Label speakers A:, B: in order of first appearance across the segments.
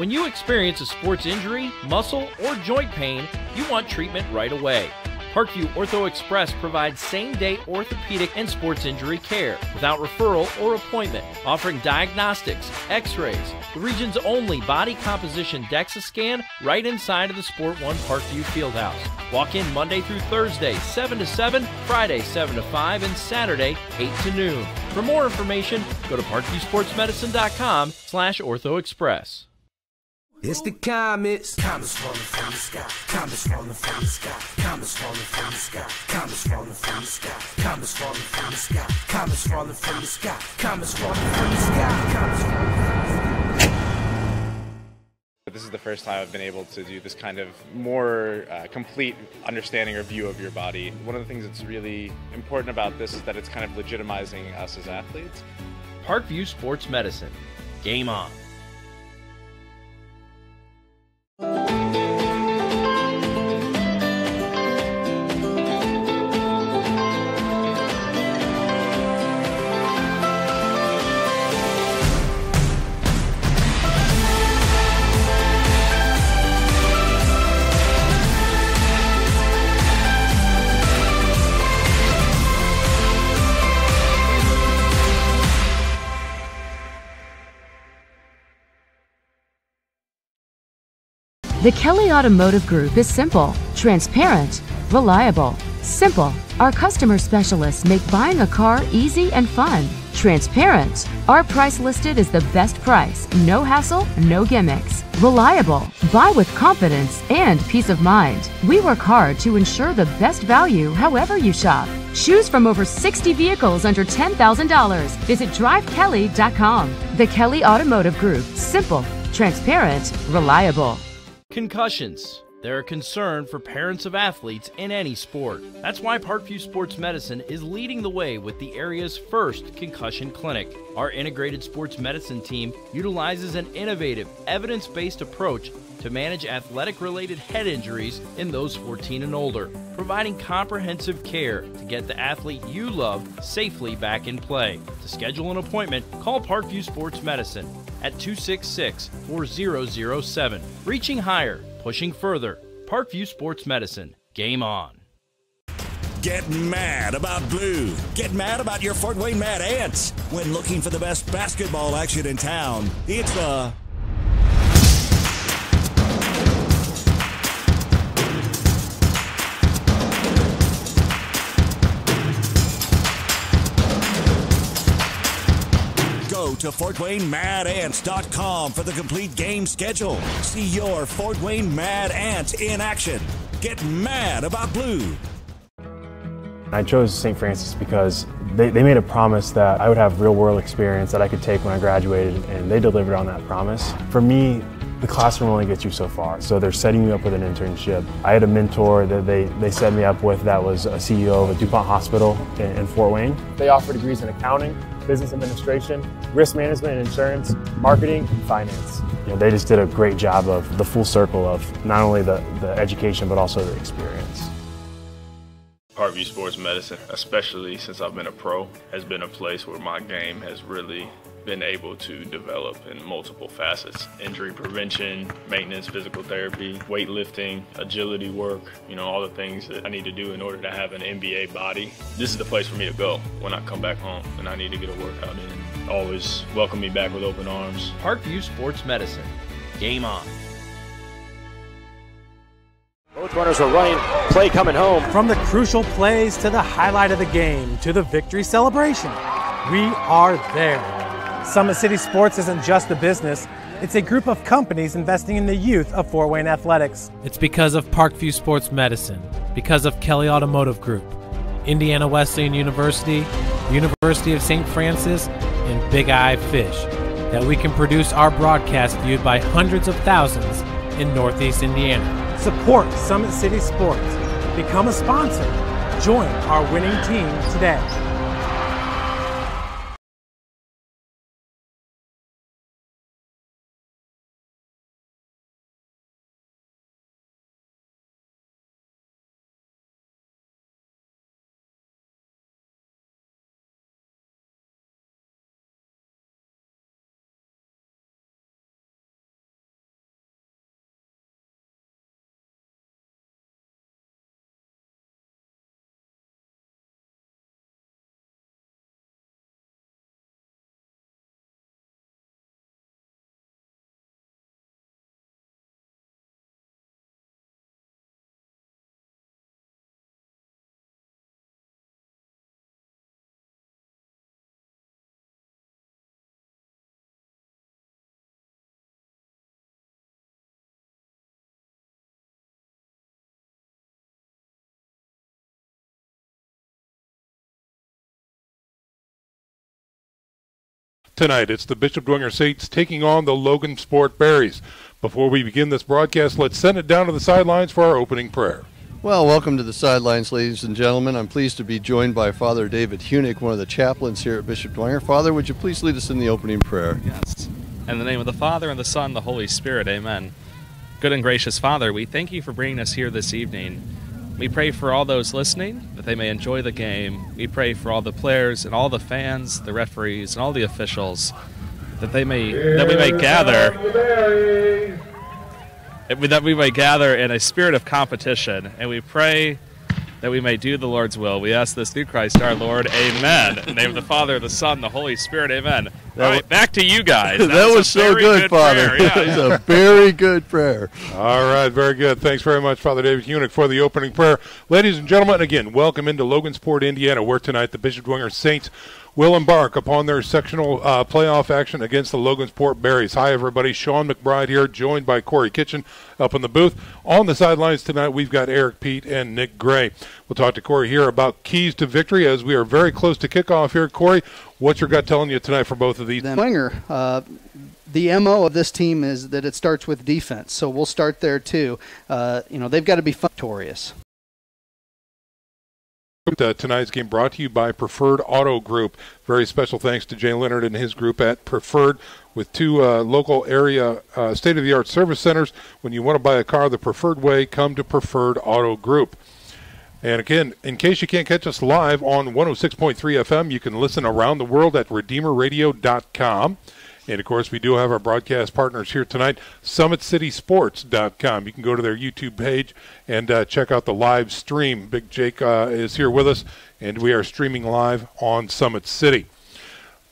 A: When you experience a sports injury, muscle, or joint pain, you want treatment right away. Parkview Ortho Express provides same-day orthopedic and sports injury care without referral or appointment, offering diagnostics, x-rays, the region's only body composition DEXA scan right inside of the Sport One Parkview Fieldhouse. Walk in Monday through Thursday, 7 to 7, Friday, 7 to 5, and Saturday, 8 to noon. For more information, go to parkviewsportsmedicine.com/orthoexpress.
B: It's the comets. Comets falling from the sky. Comets falling from the sky. Comets falling from the sky. Comets falling from the sky. Comets falling from the sky. Comets falling from the sky. Comets falling from the sky. Comets falling from the sky.
C: This is the first time I've been able to do this kind of more complete understanding or view of your body. One of the things that's really important about this is that it's kind of legitimizing us as athletes.
A: Parkview Sports Medicine. Game on.
D: The Kelly Automotive Group is simple, transparent, reliable. Simple. Our customer specialists make buying a car easy and fun. Transparent. Our price listed is the best price. No hassle, no gimmicks. Reliable. Buy with confidence and peace of mind. We work hard to ensure the best value however you shop. Choose from over 60 vehicles under $10,000. Visit drivekelly.com. The Kelly Automotive Group. Simple, transparent, reliable.
A: Concussions. They're a concern for parents of athletes in any sport. That's why Parkview Sports Medicine is leading the way with the area's first Concussion Clinic. Our integrated sports medicine team utilizes an innovative, evidence-based approach to manage athletic-related head injuries in those 14 and older, providing comprehensive care to get the athlete you love safely back in play. To schedule an appointment, call Parkview Sports Medicine at 266-4007. Reaching higher, pushing further. Parkview Sports Medicine. Game on.
E: Get mad about blue. Get mad about your Fort Wayne Mad Ants. When looking for the best basketball action in town, it's the Go to FortWayneMadAnts.com for the complete game schedule. See your Fort Wayne Mad Ants in action. Get mad about blue.
F: I chose St. Francis because they made a promise that I would have real-world experience that I could take when I graduated, and they delivered on that promise. For me, the classroom only gets you so far, so they're setting you up with an internship. I had a mentor that they set me up with that was a CEO of a DuPont hospital in Fort Wayne. They offer degrees in accounting, business administration, risk management and insurance, marketing, and finance. You know, they just did a great job of the full circle of not only the education but also the experience.
G: Parkview Sports Medicine, especially since I've been a pro, has been a place where my game has really been able to develop in multiple facets. Injury prevention, maintenance, physical therapy, weightlifting, agility work, all the things that I need to do in order to have an NBA body. This is the place for me to go when I come back home and I need to get a workout in. Always welcome me back with open arms.
A: Parkview Sports Medicine. Game on.
H: Both runners are running, play coming home.
I: From the crucial plays to the highlight of the game to the victory celebration, we are there. Summit City Sports isn't just a business, it's a group of companies investing in the youth of Fort Wayne athletics.
J: It's because of Parkview Sports Medicine, because of Kelly Automotive Group, Indiana Wesleyan University, University of St. Francis, and Big Eye Fish, that we can produce our broadcast viewed by hundreds of thousands in Northeast Indiana.
I: Support Summit City Sports. Become a sponsor. Join our winning team today.
K: tonight. It's the Bishop Dwenger Saints taking on the Logansport Berries. Before we begin this broadcast, let's send it down to the sidelines for our opening prayer.
L: Well, welcome to the sidelines, ladies and gentlemen. I'm pleased to be joined by Father David Hunick, one of the chaplains here at Bishop Dwenger. Father, would you please lead us in the opening prayer?
M: Yes. In the name of the Father, and the Son, and the Holy Spirit, amen. Good and gracious Father, we thank you for bringing us here this evening. We pray for all those listening, that they may enjoy the game. We pray for all the players and all the fans, the referees, and all the officials, that we may gather in a spirit of competition, and we pray that we may do the Lord's will. We ask this through Christ our Lord. Amen. In the name of the Father, the Son, the Holy Spirit. Amen. All right, back to you guys.
L: That was so good, Father.
M: Yeah,
L: that was a very good prayer.
K: All right, very good. Thanks very much, Father David Hunick, for the opening prayer. Ladies and gentlemen, again, welcome into Logansport, Indiana, where tonight the Bishop Dwenger Saints will embark upon their sectional playoff action against the Logansport Berries. Hi, everybody. Sean McBride here, joined by Corey Kitchen up in the booth. On the sidelines tonight, we've got Eric Pete and Nick Gray. We'll talk to Corey here about keys to victory as we are very close to kickoff here. Corey, what's your gut telling you tonight for both of these?
N: Dwenger, the MO of this team is that it starts with defense, so we'll start there too. They've got to be victorious.
K: Tonight's game brought to you by Preferred Auto Group. Very special thanks to Jay Leonard and his group at Preferred, with two local area state-of-the-art service centers. When you want to buy a car the Preferred way, come to Preferred Auto Group. And again, in case you can't catch us live on 106.3 FM, you can listen around the world at RedeemerRadio.com. And, of course, we do have our broadcast partners here tonight, SummitCitySports.com. You can go to their YouTube page and check out the live stream. Big Jake is here with us, and we are streaming live on Summit City.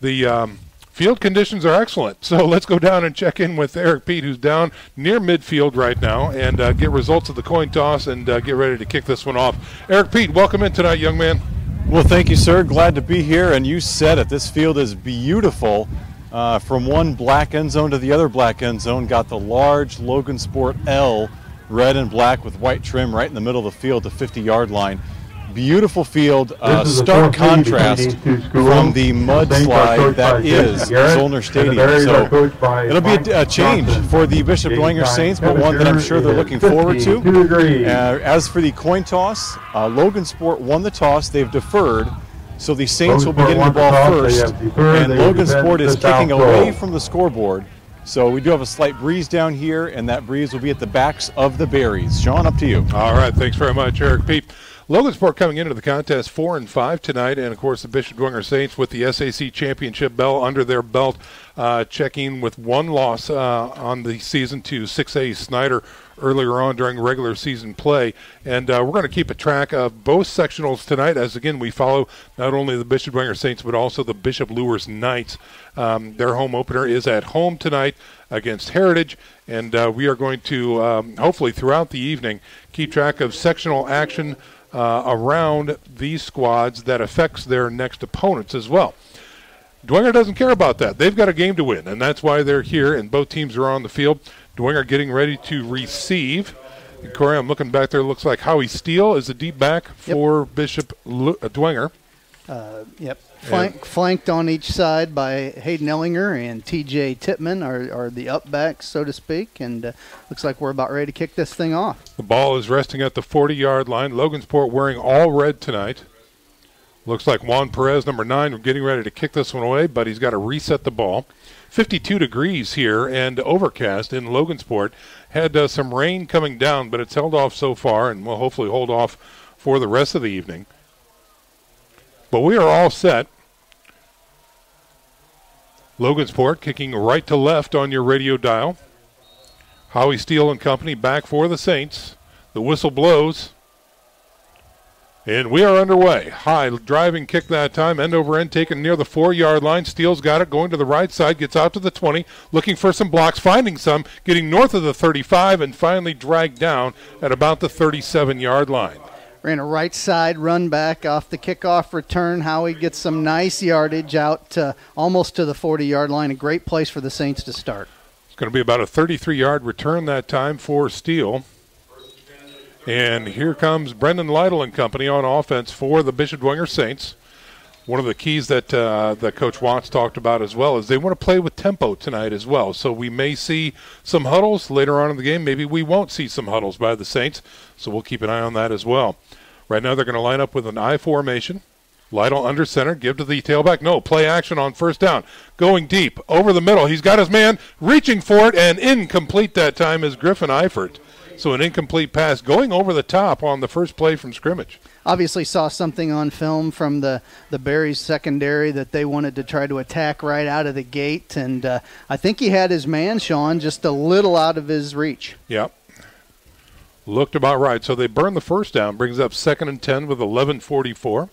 K: The field conditions are excellent, so let's go down and check in with Eric Pete, who's down near midfield right now, and get results of the coin toss and get ready to kick this one off. Eric Pete, welcome in tonight, young man.
O: Well, thank you, sir. Glad to be here, and you said it. This field is beautiful. From one black end zone to the other black end zone, got the large Logansport L, red and black with white trim right in the middle of the field, the 50-yard line. Beautiful field, stark contrast from the mudslide that is Zollner Stadium. So it'll be a change for the Bishop Dwenger Saints, but one that I'm sure they're looking forward to. As for the coin toss, Logansport won the toss. They've deferred. So the Saints will be getting the ball first, and Logansport is kicking away from the scoreboard. So we do have a slight breeze down here, and that breeze will be at the backs of the Berries. Sean, up to you.
K: All right, thanks very much, Eric Pete. Logansport coming into the contest 4-5 tonight, and of course the Bishop Dwenger Saints with the SAC championship bell under their belt, checking with one loss on the season to 6A Snyder earlier on during regular season play. And we're going to keep a track of both sectionals tonight, as again we follow not only the Bishop Dwenger Saints but also the Bishop Lures Knights. Their home opener is at home tonight against Heritage, and we are going to hopefully throughout the evening keep track of sectional action around these squads that affects their next opponents as well. Dwenger doesn't care about that. They've got a game to win, and that's why they're here, and both teams are on the field. Dwenger getting ready to receive. And Corey, I'm looking back there. Looks like Howie Steele is the deep back for Bishop Dwenger.
N: Yep. Flanked on each side by Hayden Ellinger and T.J. Tippman are the up backs, so to speak, and looks like we're about ready to kick this thing off.
K: The ball is resting at the 40-yard line. Logansport wearing all red tonight. Looks like Juan Perez, number 9, getting ready to kick this one away, but he's got to reset the ball. 52 degrees here and overcast in Logansport. Had some rain coming down, but it's held off so far, and will hopefully hold off for the rest of the evening. But we are all set. Logansport kicking right to left on your radio dial. Howie Steele and company back for the Saints. The whistle blows. And we are underway. High driving kick that time, end over end, taken near the 4-yard line. Steele's got it, going to the right side, gets out to the 20, looking for some blocks, finding some, getting north of the 35, and finally dragged down at about the 37-yard line.
N: Ran a right side run back off the kickoff return. Howie gets some nice yardage out to almost to the 40-yard line. A great place for the Saints to start.
K: It's going to be about a 33-yard return that time for Steele. And here comes Brendan Lytle and company on offense for the Bishop Dwenger Saints. One of the keys that Coach Watts talked about as well is they want to play with tempo tonight as well. So we may see some huddles later on in the game. Maybe we won't see some huddles by the Saints. So we'll keep an eye on that as well. Right now they're going to line up with an I formation. Lytle under center, give to the tailback. No, play action on first down. Going deep, over the middle. He's got his man reaching for it, and incomplete that time is Griffin Eifert. So an incomplete pass going over the top on the first play from scrimmage.
N: Obviously saw something on film from the Berries secondary that they wanted to try to attack right out of the gate, and I think he had his man, Sean, just a little out of his reach.
K: Yep. Looked about right. So they burn the first down, brings up 2nd and 10 with 11:44.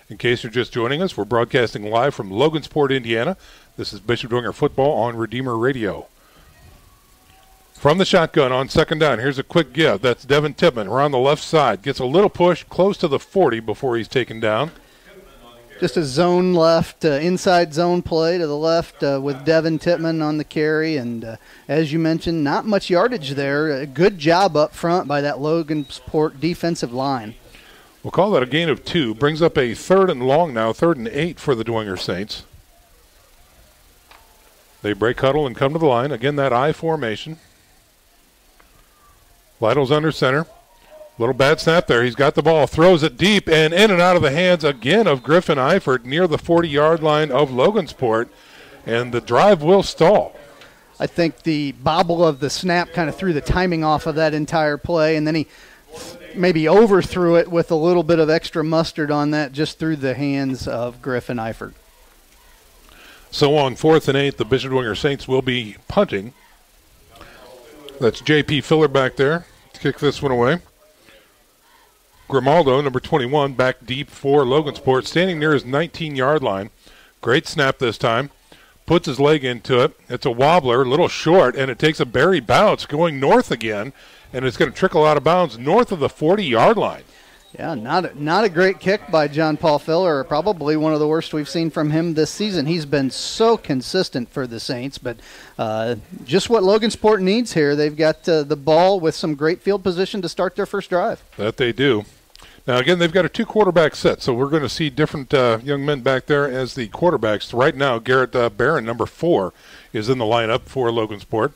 K: In case you're just joining us, we're broadcasting live from Logansport, Indiana. This is Bishop Dwenger football on Redeemer Radio. From the shotgun on 2nd down, here's a quick give. That's Devin Tippmann around the left side. Gets a little push close to the 40 before he's taken down.
N: Just a zone left, inside zone play to the left with Devin Tippmann on the carry. And as you mentioned, not much yardage there. A good job up front by that Logansport defensive line.
K: We'll call that a gain of 2. Brings up a 3rd and long now, 3rd and 8 for the Dwenger Saints. They break huddle and come to the line. Again, that I formation. Lytle's under center. Little bad snap there. He's got the ball, throws it deep, and in and out of the hands again of Griffin Eifert near the 40-yard line of Logansport, and the drive will stall.
N: I think the bobble of the snap kind of threw the timing off of that entire play, and then he maybe overthrew it with a little bit of extra mustard on that just through the hands of Griffin Eifert.
K: So on 4th and 8, the Bishop Dwenger Saints will be punting. That's J.P. Filler back there to kick this one away. Grimaldo, number 21, back deep for Logansport, standing near his 19-yard line. Great snap this time. Puts his leg into it. It's a wobbler, a little short, and it takes a Berry bounce going north again, and it's going to trickle out of bounds north of the 40-yard line.
N: Yeah, not a great kick by John Paul Filler. Probably one of the worst we've seen from him this season. He's been so consistent for the Saints, but just what Logansport needs here. They've got the ball with some great field position to start their first drive.
K: That they do. Now, again, they've got a 2-quarterback set, so we're going to see different young men back there as the quarterbacks. Right now, Garrett Barron, number 4, is in the lineup for Logansport.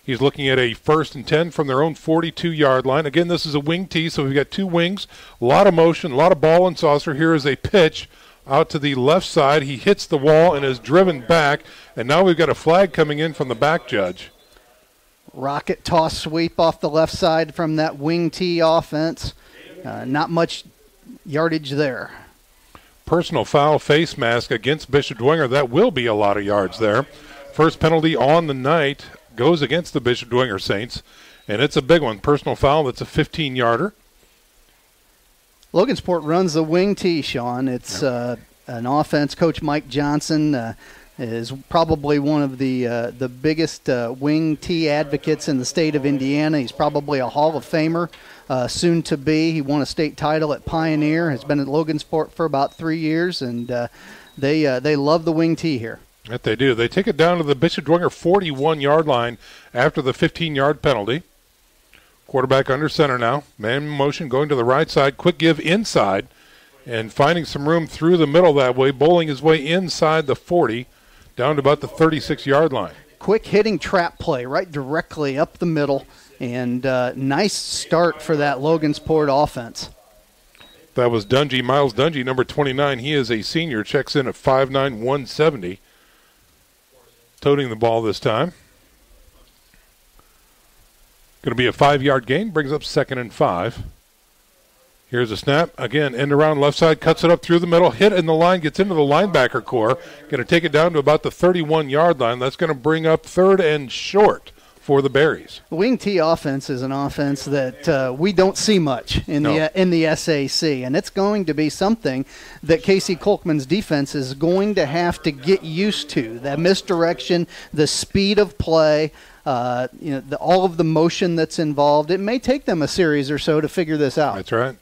K: He's looking at a 1st and 10 from their own 42-yard line. Again, this is a wing tee, so we've got 2 wings, a lot of motion, a lot of ball and saucer. Here is a pitch out to the left side. He hits the wall and is driven back, and now we've got a flag coming in from the back judge.
N: Rocket toss sweep off the left side from that wing tee offense. Not much yardage there.
K: Personal foul face mask against Bishop Dwenger. That will be a lot of yards there. First penalty on the night goes against the Bishop Dwenger Saints, and it's a big one. Personal foul, that's a 15-yarder.
N: Logansport runs the wing tee, Sean. It's an offense. Coach Mike Johnson is probably one of the biggest wing tee advocates in the state of Indiana. He's probably a Hall of Famer, soon to be. He won a state title at Pioneer, has been at Logansport for about 3 years, and they love the wing tee here.
K: That they do. They take it down to the Bishop Dwenger 41-yard line after the 15-yard penalty. Quarterback under center now. Man in motion going to the right side. Quick give inside and finding some room through the middle that way, bowling his way inside the 40 down to about the 36-yard line.
N: Quick hitting trap play right directly up the middle, and nice start for that Logansport offense.
K: That was Dungy, Miles Dungy, number 29. He is a senior, checks in at 5'9", 170. Toting the ball this time. Going to be a 5-yard gain, brings up 2nd and 5. Here's a snap. Again, end around left side, cuts it up through the middle, hit in the line, gets into the linebacker core. Going to take it down to about the 31-yard line. That's going to bring up 3rd and short for the Berries.
N: The wing tee offense is an offense that we don't see much in the SAC, and it's going to be something that Casey Kolkman's defense is going to have to get used to. That misdirection, the speed of play, all of the motion that's involved. It may take them a series or so to figure this out.
K: That's right.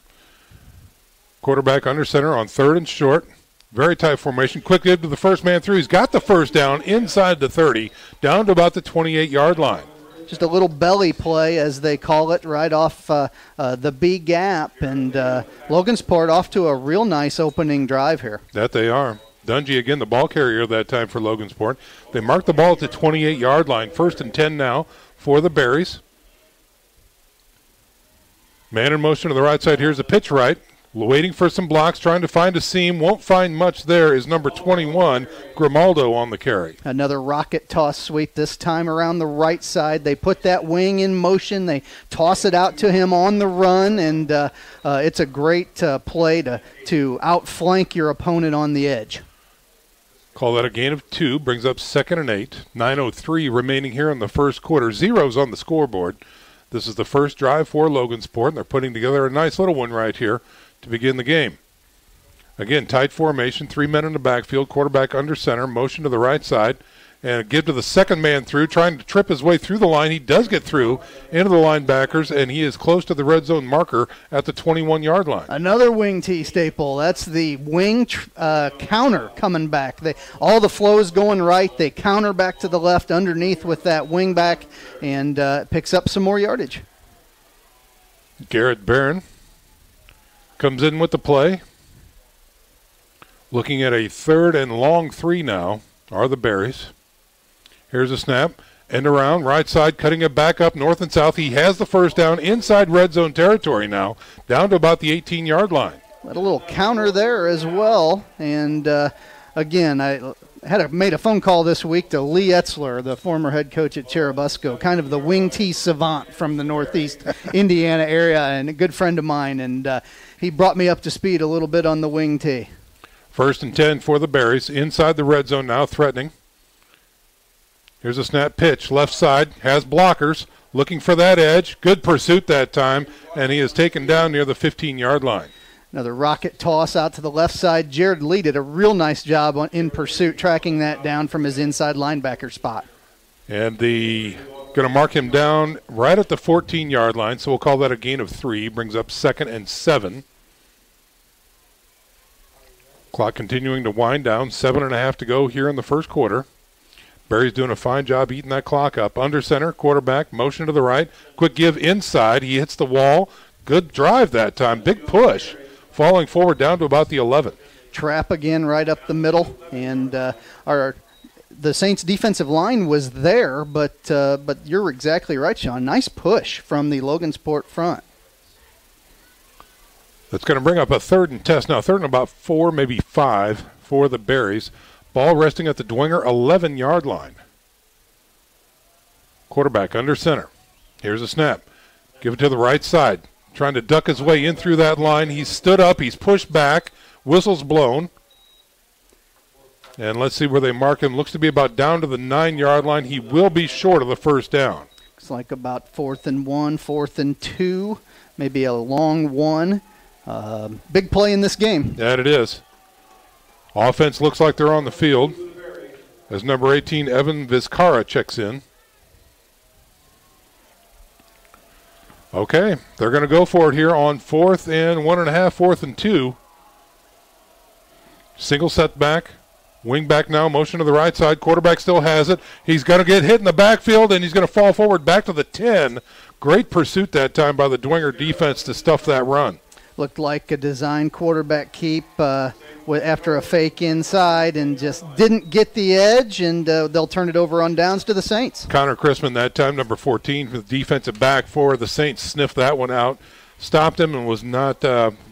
K: Quarterback under center on 3rd and short. Very tight formation. Quick give to the first man through. He's got the first down inside the 30, down to about the 28-yard line.
N: just a little belly play, as they call it, right off the B gap. And Logansport off to a real nice opening drive here.
K: That they are. Dwenger again, the ball carrier that time for Logansport. They mark the ball at the 28-yard line. 1st and 10 now for the Berries. Man in motion to the right side. Here's a pitch right. Waiting for some blocks, trying to find a seam. Won't find much there is number 21, Grimaldo, on the carry.
N: Another rocket toss sweep, this time around the right side. They put that wing in motion. They toss it out to him on the run, and it's a great play to outflank your opponent on the edge.
K: Call that a gain of 2, brings up 2nd and 8. 9:03 remaining here in the first quarter. 0s on the scoreboard. This is the first drive for Logansport, and they're putting together a nice little one right here to begin the game. Again, tight formation, 3 men in the backfield, quarterback under center, motion to the right side, and give to the second man through, trying to trip his way through the line. He does get through into the linebackers, and he is close to the red zone marker at the 21-yard line.
N: Another wing T staple. That's the wing counter coming back. All the flows going right. They counter back to the left underneath with that wing back, and picks up some more yardage.
K: Garrett Barron comes in with the play. Looking at a 3rd and long 3 now are the Berries. Here's a snap. End around, right side, cutting it back up north and south. He has the first down inside red zone territory now, down to about the 18-yard line.
N: A little counter there as well. And, again, I made a phone call this week to Lee Etzler, the former head coach at Cherubusco, kind of the wing T savant from the northeast Indiana area, and a good friend of mine. And he brought me up to speed a little bit on the wing T.
K: 1st and 10 for the Berries. Inside the red zone now, threatening. Here's a snap pitch. Left side, has blockers. Looking for that edge. Good pursuit that time, and he is taken down near the 15-yard line.
N: Another rocket toss out to the left side. Jared Lee did a real nice job in pursuit, tracking that down from his inside linebacker spot.
K: And going to mark him down right at the 14-yard line, so we'll call that a gain of 3. Brings up 2nd and 7. Clock continuing to wind down. 7.5 to go here in the first quarter. Barry's doing a fine job eating that clock up. Under center, quarterback, motion to the right. Quick give inside. He hits the wall. Good drive that time. Big push. Falling forward down to about the 11.
N: Trap again right up the middle. And the Saints defensive line was there, but you're exactly right, Sean. Nice push from the Logansport front.
K: That's going to bring up a 3rd and test now. 3rd and about 4, maybe 5 for the Berries. Ball resting at the Dwenger 11-yard line. Quarterback under center. Here's a snap. Give it to the right side. Trying to duck his way in through that line. He's stood up. He's pushed back. Whistle's blown. And let's see where they mark him. Looks to be about down to the 9-yard line. He will be short of the first down.
N: Looks like about 4th and 1, 4th and 2, maybe a long 1. Big play in this game.
K: That it is. Offense looks like they're on the field as number 18, Evan Vizcarra, checks in. Okay, they're going to go for it here on 4th and 1.5, 4th and 2. Single set back. Wing back now, motion to the right side. Quarterback still has it. He's going to get hit in the backfield, and he's going to fall forward back to the 10. Great pursuit that time by the Dwenger defense to stuff that run.
N: Looked like a design quarterback keep after a fake inside, and just didn't get the edge, and they'll turn it over on downs to the Saints.
K: Connor Chrisman that time, number 14, for the defensive back for the Saints, sniffed that one out, stopped him, and was not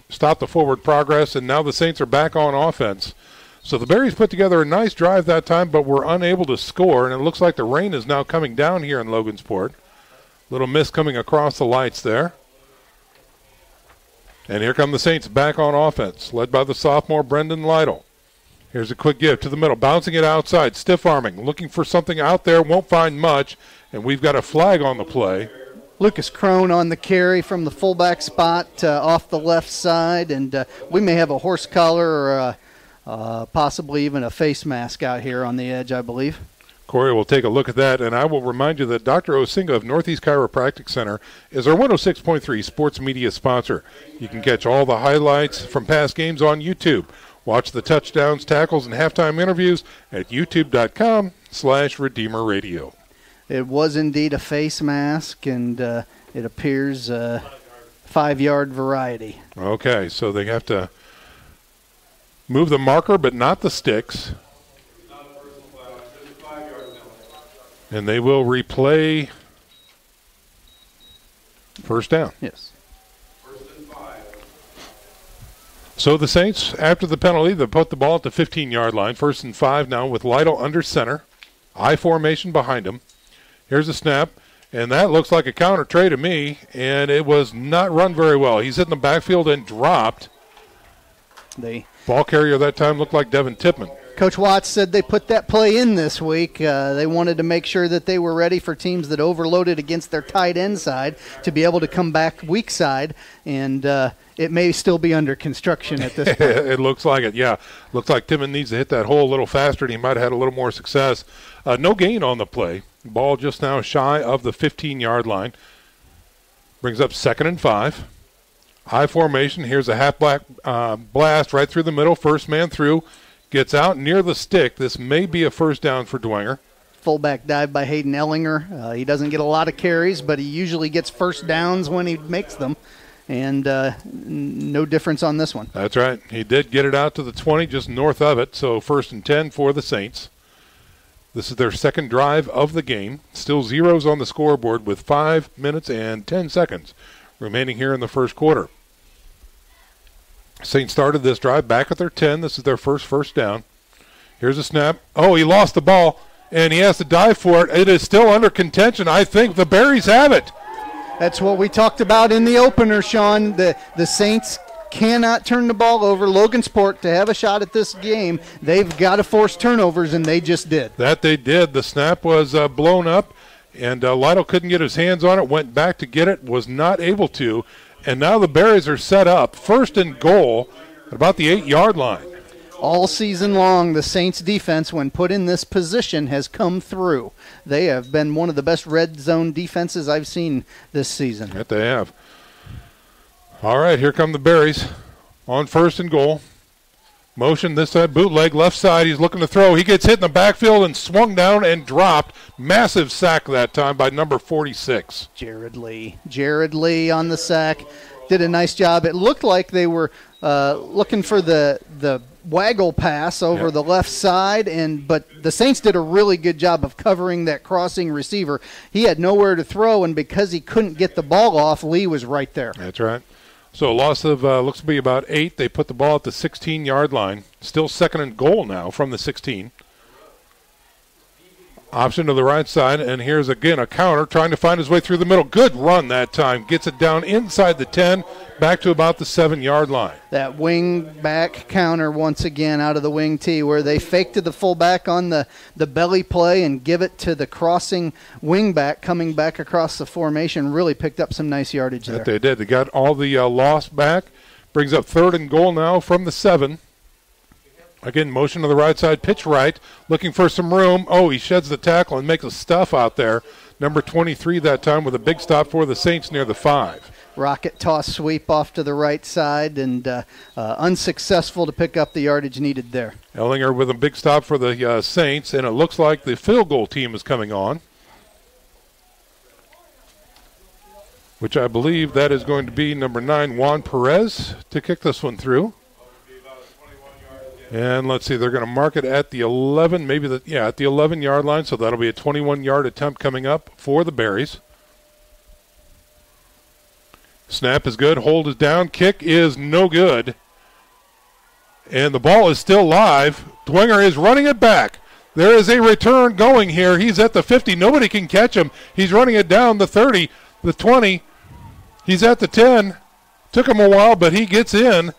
K: stopped the forward progress, and now the Saints are back on offense. So the Berries put together a nice drive that time, but were unable to score, and it looks like the rain is now coming down here in Logansport. Little mist coming across the lights there. And here come the Saints back on offense, led by the sophomore Brendan Lytle. Here's a quick give to the middle, bouncing it outside, stiff-arming, looking for something out there, won't find much, and we've got a flag on the play.
N: Lucas Crone on the carry from the fullback spot off the left side, and we may have a horse collar or possibly even a face mask out here on the edge, I believe.
K: Corey will take a look at that, and I will remind you that Dr. Osinga of Northeast Chiropractic Center is our 106.3 sports media sponsor. You can catch all the highlights from past games on YouTube. Watch the touchdowns, tackles, and halftime interviews at youtube.com/RedeemerRadio.
N: It was indeed a face mask, and it appears 5-yard variety.
K: Okay, so they have to move the marker but not the sticks. And they will replay first down.
N: Yes.
K: So the Saints, after the penalty, they put the ball at the 15-yard line. 1st and 5 now with Lytle under center. I formation behind him. Here's a snap, and that looks like a counter trey to me, and it was not run very well. He's hit in the backfield and dropped. Ball carrier that time looked like Devin Tippmann.
N: Coach Watts said they put that play in this week. They wanted to make sure that they were ready for teams that overloaded against their tight end side to be able to come back weak side, and it may still be under construction at this point.
K: It looks like it, yeah. Looks like Tippmann needs to hit that hole a little faster, and he might have had a little more success. No gain on the play. Ball just now shy of the 15-yard line. Brings up 2nd and 5. I formation. Here's a half-back blast right through the middle. First man through. Gets out near the stick. This may be a first down for Dwenger.
N: Fullback dive by Hayden Ellinger. He doesn't get a lot of carries, but he usually gets first downs when he makes them. And no difference on this one.
K: That's right. He did get it out to the 20, just north of it. So 1st and 10 for the Saints. This is their second drive of the game. Still zeros on the scoreboard with 5 minutes and 10 seconds remaining here in the first quarter. Saints started this drive back at their 10. This is their first down. Here's a snap. Oh, he lost the ball, and he has to dive for it. It is still under contention. I think the Berries have it.
N: That's what we talked about in the opener, Sean. The Saints cannot turn the ball over. Logansport, to have a shot at this game, they've got to force turnovers, and they just did.
K: That they did. The snap was blown up, and Lytle couldn't get his hands on it, went back to get it, was not able to. And now the Berries are set up, 1st and goal at about the 8-yard line.
N: All season long, the Saints defense, when put in this position, has come through. They have been one of the best red zone defenses I've seen this season.
K: That they have. All right, here come the Berries on 1st and goal. Motion this side, bootleg, left side. He's looking to throw. He gets hit in the backfield and swung down and dropped. Massive sack that time by number 46.
N: Jared Lee on the sack. Did a nice job. It looked like they were looking for the waggle pass over the left side, but the Saints did a really good job of covering that crossing receiver. He had nowhere to throw, and because he couldn't get the ball off, Lee was right there.
K: That's right. So a loss of looks to be about 8. They put the ball at the 16-yard line. Still 2nd and goal now from the 16. Option to the right side, and here's again a counter trying to find his way through the middle. Good run that time. Gets it down inside the 10, back to about the 7-yard line.
N: That wing back counter once again out of the wing tee, where they fake to the fullback on the belly play and give it to the crossing wing back coming back across the formation. Really picked up some nice yardage there.
K: That they did. They got all the loss back. Brings up 3rd and goal now from the 7. Again, motion to the right side, pitch right, looking for some room. Oh, he sheds the tackle and makes a stuff out there. Number 23 that time with a big stop for the Saints near the 5.
N: Rocket toss sweep off to the right side, and unsuccessful to pick up the yardage needed there.
K: Ellinger with a big stop for the Saints, and it looks like the field goal team is coming on, which I believe that is going to be number 9, Juan Perez, to kick this one through. And let's see, they're going to mark it at the 11, at the 11-yard line, so that'll be a 21-yard attempt coming up for the Berries. Snap is good, hold is down, kick is no good. And the ball is still live. Dwenger is running it back. There is a return going here. He's at the 50. Nobody can catch him. He's running it down the 30, the 20. He's at the 10. Took him a while, but he gets in.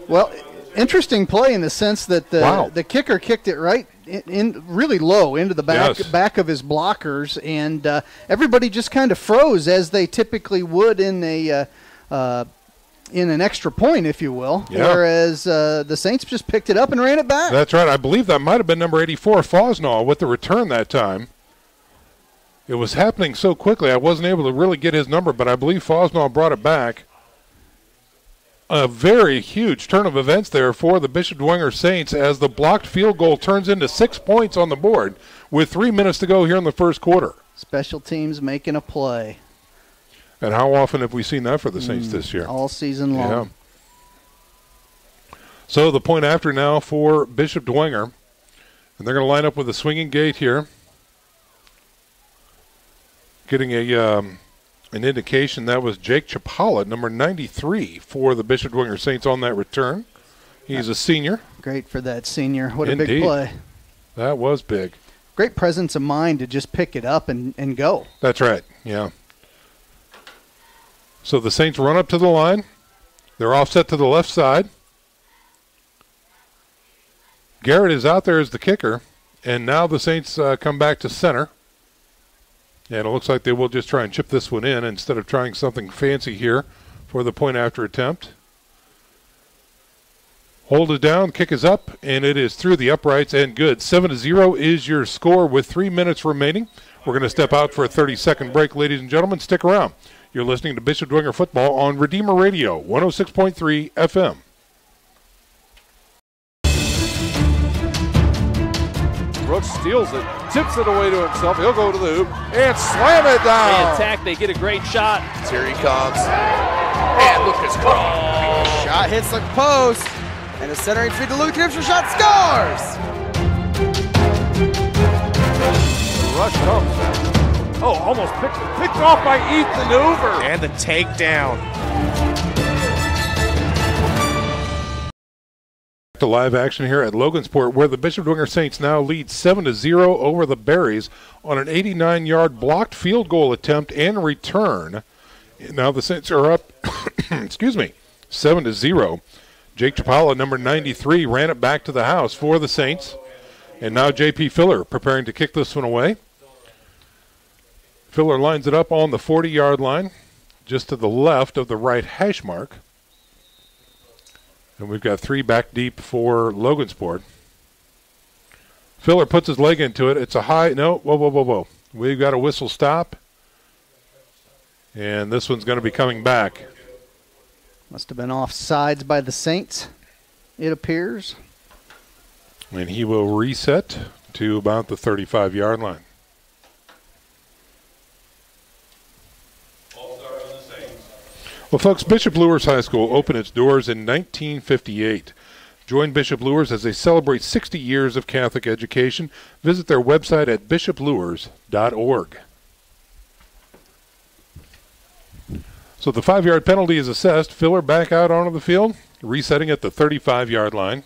N: Well, interesting play in the sense that the kicker kicked it right in really low into the back of his blockers, and everybody just kind of froze as they typically would in an extra point, if you will. Yeah. Whereas the Saints just picked it up and ran it back.
K: That's right. I believe that might have been number 84, Fosnaugh, with the return that time. It was happening so quickly I wasn't able to really get his number, but I believe Fosnaugh brought it back. a very huge turn of events there for the Bishop Dwenger Saints as the blocked field goal turns into 6 points on the board with 3 minutes to go here in the first quarter.
N: Special teams making a play.
K: And how often have we seen that for the Saints this year?
N: All season long.
K: Yeah. So the point after now for Bishop Dwenger. And they're going to line up with a swinging gate here. Getting an indication that was Jake Chapala, number 93, for the Bishop Dwenger Saints on that return. He's a senior.
N: Great for that senior. What
K: Indeed.
N: a big play.
K: That was big.
N: Great presence of mind to just pick it up and go.
K: That's right, yeah. So the Saints run up to the line. They're offset to the left side. Garrett is out there as the kicker, and now the Saints come back to center. And it looks like they will just try and chip this one in instead of trying something fancy here for the point after attempt. Hold it down, kick is up, and it is through the uprights and good. 7-0 is your score with 3 minutes remaining. We're going to step out for a 30-second break, ladies and gentlemen. Stick around. You're listening to Bishop Dwenger Football on Redeemer Radio, 106.3 FM.
P: Brooks steals it, tips it away to himself. He'll go to the hoop and slam it down.
Q: They attack. They get a great shot.
R: Here he comes. And Lucas Craw.
S: Shot hits the post. And the centering feed to Luke Gibson. Shot scores.
P: The rush comes. Oh, almost picked off by Ethan Hoover.
R: And the takedown.
K: To live action here at Logansport, where the Bishop Dwenger Saints now lead 7-0 over the Berries on an 89-yard blocked field goal attempt and return. Now the Saints are up, 7-0. Jake Chapala, number 93, ran it back to the house for the Saints. And now J.P. Filler preparing to kick this one away. Filler lines it up on the 40-yard line, just to the left of the right hash mark. And we've got 3 back deep for Logansport. Filler puts his leg into it. It's a high, no, whoa. We've got a whistle stop. And this one's going to be coming back.
N: Must have been offsides by the Saints, it appears.
K: And he will reset to about the 35-yard line. Well, folks, Bishop Luers High School opened its doors in 1958. Join Bishop Luers as they celebrate 60 years of Catholic education. Visit their website at bishopluers.org. So the 5-yard penalty is assessed. Filler back out onto the field, resetting at the 35-yard line.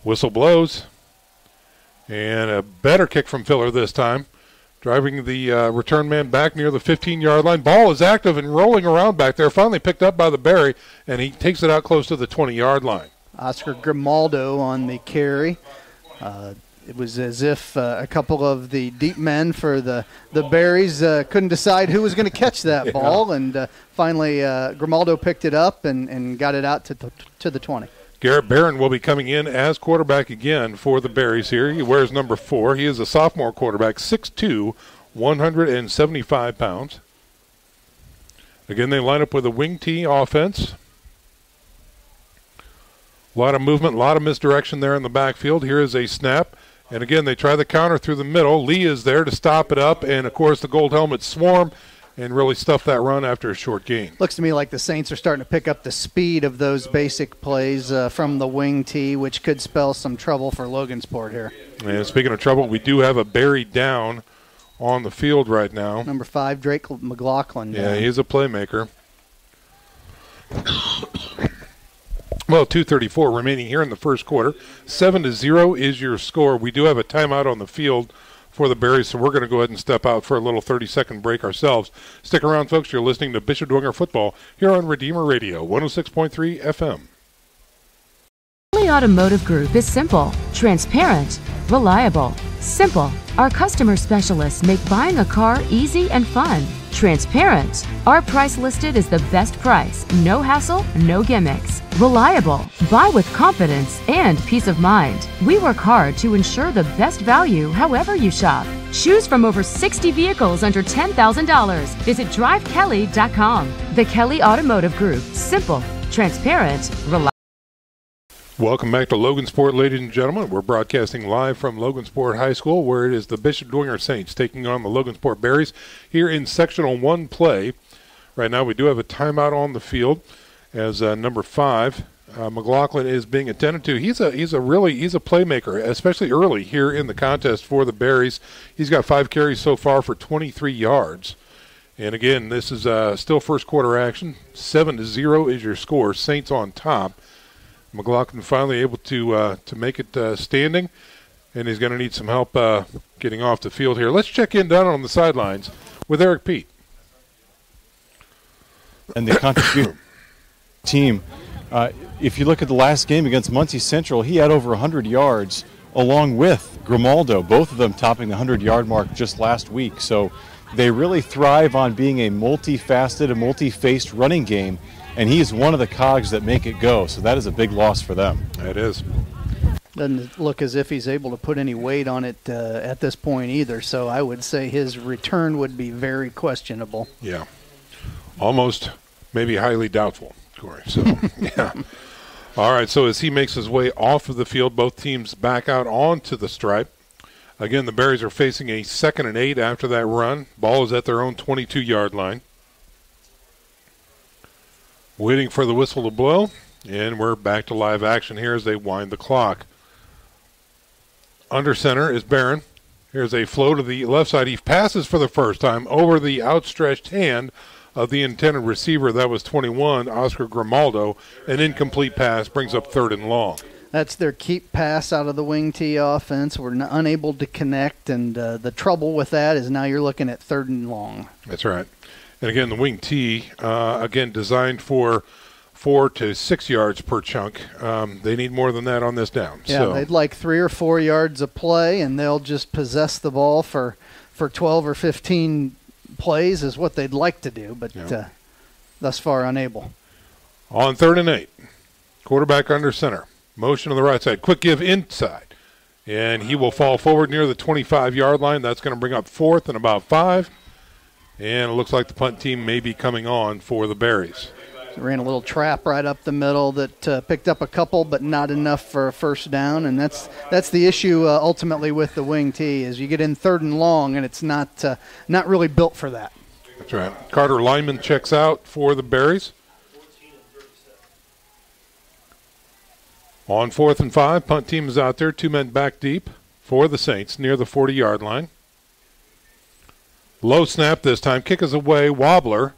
K: Whistle blows. And a better kick from Filler this time. Driving the return man back near the 15-yard line. Ball is active and rolling around back there. Finally picked up by the Berry, and he takes it out close to the 20-yard line.
N: Oscar Grimaldo on the carry. It was as if a couple of the deep men for the Berries couldn't decide who was going to catch that ball, and finally Grimaldo picked it up and got it out to the 20.
K: Garrett Barron will be coming in as quarterback again for the Berries here. He wears number 4. He is a sophomore quarterback, 6'2", 175 pounds. Again, they line up with a wing T offense. A lot of movement, a lot of misdirection there in the backfield. Here is a snap. And again, they try the counter through the middle. Lee is there to stop it up. And, of course, the Gold Helmets swarm and really stuff that run after a short gain.
N: Looks to me like the Saints are starting to pick up the speed of those basic plays from the wing tee, which could spell some trouble for Logansport here.
K: And speaking of trouble, we do have a Berry down on the field right now.
N: Number 5, Drake Mclaughlin.
K: Yeah, he's a playmaker. Well, 2:34 remaining here in the first quarter. 7-0 is your score. We do have a timeout on the field for the Berries, so we're going to go ahead and step out for a little 30-second break ourselves. Stick around, folks. You're listening to Bishop Dwenger Football here on Redeemer Radio, 106.3 FM.
D: Kelly Automotive Group is simple, transparent, reliable. Simple. Our customer specialists make buying a car easy and fun. Transparent. Our price listed is the best price. No hassle, no gimmicks. Reliable. Buy with confidence and peace of mind. We work hard to ensure the best value however you shop. Choose from over 60 vehicles under $10,000. Visit drivekelly.com. The Kelly Automotive Group. Simple, transparent, reliable.
K: Welcome back to Logansport, ladies and gentlemen. We're broadcasting live from Logansport High School, where it is the Bishop Dwenger Saints taking on the Logansport Berries here in Sectional 1 play. Right now we do have a timeout on the field as number 5, Mclaughlin, is being attended to. He's a playmaker, especially early here in the contest for the Berries. He's got 5 carries so far for 23 yards. And again, this is still first quarter action. 7-0 is your score. Saints on top. Mclaughlin finally able to make it standing, and he's going to need some help getting off the field here. Let's check in down on the sidelines with Eric Pete.
O: And the contribution team, if you look at the last game against Muncie Central, he had over 100 yards along with Grimaldo, both of them topping the 100-yard mark just last week. So they really thrive on being a multifaceted, a multi-faced running game, and he's one of the cogs that make it go. So that is a big loss for them.
K: It is.
N: Doesn't look as if he's able to put any weight on it at this point either. So I would say his return would be very questionable.
K: Yeah. Almost maybe highly doubtful, Corey. So, yeah. All right, so as he makes his way off of the field, both teams back out onto the stripe. Again, the Berries are facing a 2nd and 8 after that run. Ball is at their own 22-yard line. Waiting for the whistle to blow, and we're back to live action here as they wind the clock. Under center is Barron. Here's a flow to the left side. He passes for the first time over the outstretched hand of the intended receiver. That was 21, Oscar Grimaldo. An incomplete pass brings up 3rd and long.
N: That's their keep pass out of the wing tee offense. We're unable to connect, and the trouble with that is now you're looking at 3rd and long.
K: That's right. And again, the wing tee, again, designed for 4 to 6 yards per chunk. They need more than that on this down.
N: Yeah,
K: so
N: they'd like 3 or 4 yards of play, and they'll just possess the ball for 12 or 15 plays is what they'd like to do, but thus far unable.
K: On 3rd and 8, quarterback under center. Motion on the right side. Quick give inside. And he will fall forward near the 25-yard line. That's going to bring up 4th and about 5. And it looks like the punt team may be coming on for the Berries.
N: Ran a little trap right up the middle that picked up a couple, but not enough for a first down. And that's the issue ultimately with the wing tee is you get in 3rd and long, and it's not really built for that.
K: That's right. Carter Lyman checks out for the Berries. On 4th and 5, punt team is out there, 2 men back deep for the Saints near the 40-yard line. Low snap this time. Kick is away. Wobbler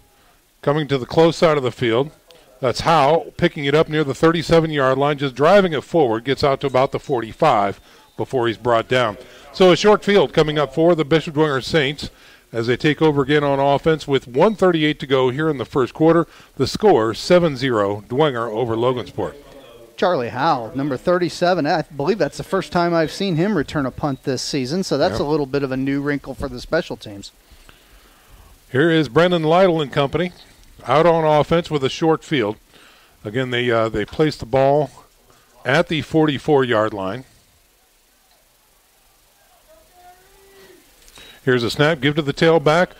K: coming to the close side of the field. That's Howe picking it up near the 37-yard line, just driving it forward, gets out to about the 45 before he's brought down. So a short field coming up for the Bishop Dwenger Saints as they take over again on offense with 1:38 to go here in the first quarter. The score 7-0 Dwenger over Logansport.
N: Charlie Howe, number 37. I believe that's the first time I've seen him return a punt this season, so that's a little bit of a new wrinkle for the special teams.
K: Here is Brendan Lytle and company out on offense with a short field. Again, they place the ball at the 44-yard line. Here's a snap, give to the tailback.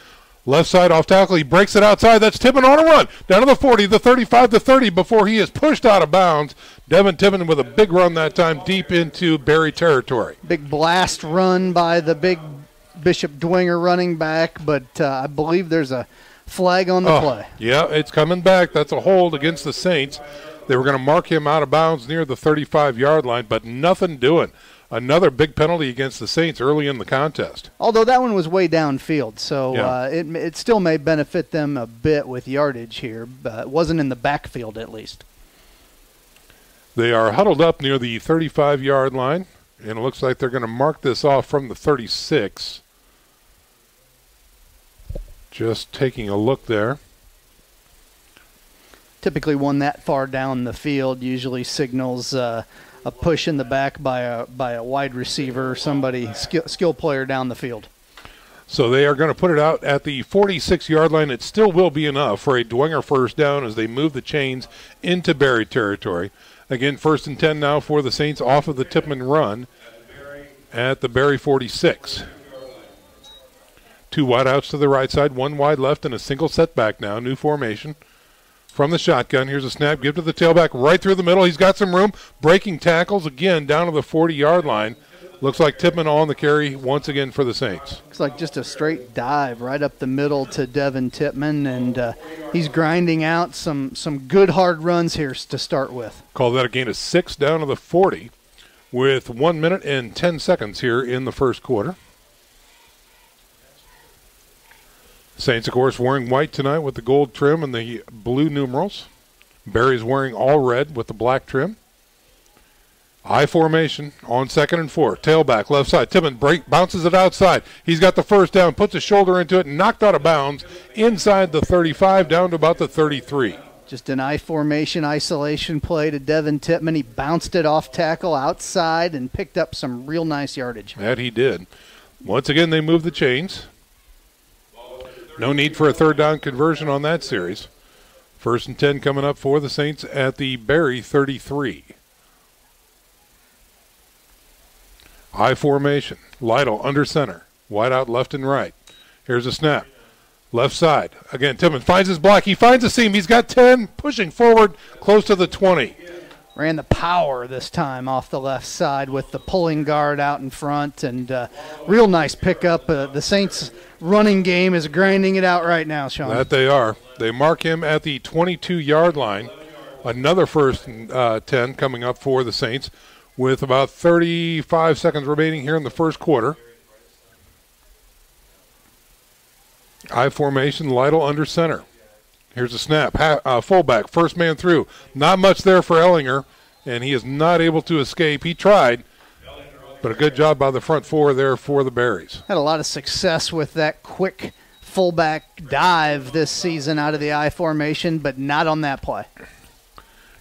K: Left side off tackle, he breaks it outside. That's Tippin on a run. Down to the 40, the 35, the 30 before he is pushed out of bounds. Devin Tippin with a big run that time deep into Berry territory.
N: Big blast run by the big Bishop Dwenger running back, but I believe there's a flag on the play.
K: Yeah, it's coming back. That's a hold against the Saints. They were going to mark him out of bounds near the 35-yard line, but nothing doing. Another big penalty against the Saints early in the contest.
N: Although that one was way downfield, so it still may benefit them a bit with yardage here, but it wasn't in the backfield at least.
K: They are huddled up near the 35-yard line, and it looks like they're going to mark this off from the 36. Just taking a look there.
N: Typically one that far down the field usually signals a push in the back by a wide receiver, somebody, skill player down the field.
K: So they are going to put it out at the 46-yard line. It still will be enough for a Dwenger first down as they move the chains into Berry territory. Again, 1st and 10 now for the Saints off of the Tippmann run at the Berry 46. Two wide outs to the right side, one wide left, and a single setback now. New formation from the shotgun. Here's a snap, give to the tailback right through the middle. He's got some room. Breaking tackles again down to the 40-yard line. Looks like Tippmann on the carry once again for the Saints.
N: Looks like just a straight dive right up the middle to Devin Tippmann, and he's grinding out some good hard runs here to start with.
K: Call that a gain of 6 down to the 40 with 1 minute and 10 seconds here in the first quarter. Saints, of course, wearing white tonight with the gold trim and the blue numerals. Barry's wearing all red with the black trim. I formation on 2nd and 4. Tailback, left side. Tippmann bounces it outside. He's got the first down, puts a shoulder into it, and knocked out of bounds inside the 35 down to about the 33.
N: Just an I formation isolation play to Devin Tippmann. He bounced it off tackle outside and picked up some real nice yardage.
K: That he did. Once again, they move the chains. No need for a third down conversion on that series. 1st and 10 coming up for the Saints at the Barry 33. I formation. Lytle under center. Wide out left and right. Here's a snap. Left side. Again, Tippmann finds his block. He finds a seam. He's got 10. Pushing forward close to the 20.
N: Ran the power this time off the left side with the pulling guard out in front, and real nice pickup. The Saints' running game is grinding it out right now, Sean.
K: That they are. They mark him at the 22-yard line. Another 1st and 10 coming up for the Saints with about 35 seconds remaining here in the first quarter. I formation, Lytle under center. Here's a snap. Fullback, first man through. Not much there for Ellinger, and he is not able to escape. He tried, but a good job by the front four there for the Berries.
N: Had a lot of success with that quick fullback dive this season out of the I formation, but not on that play.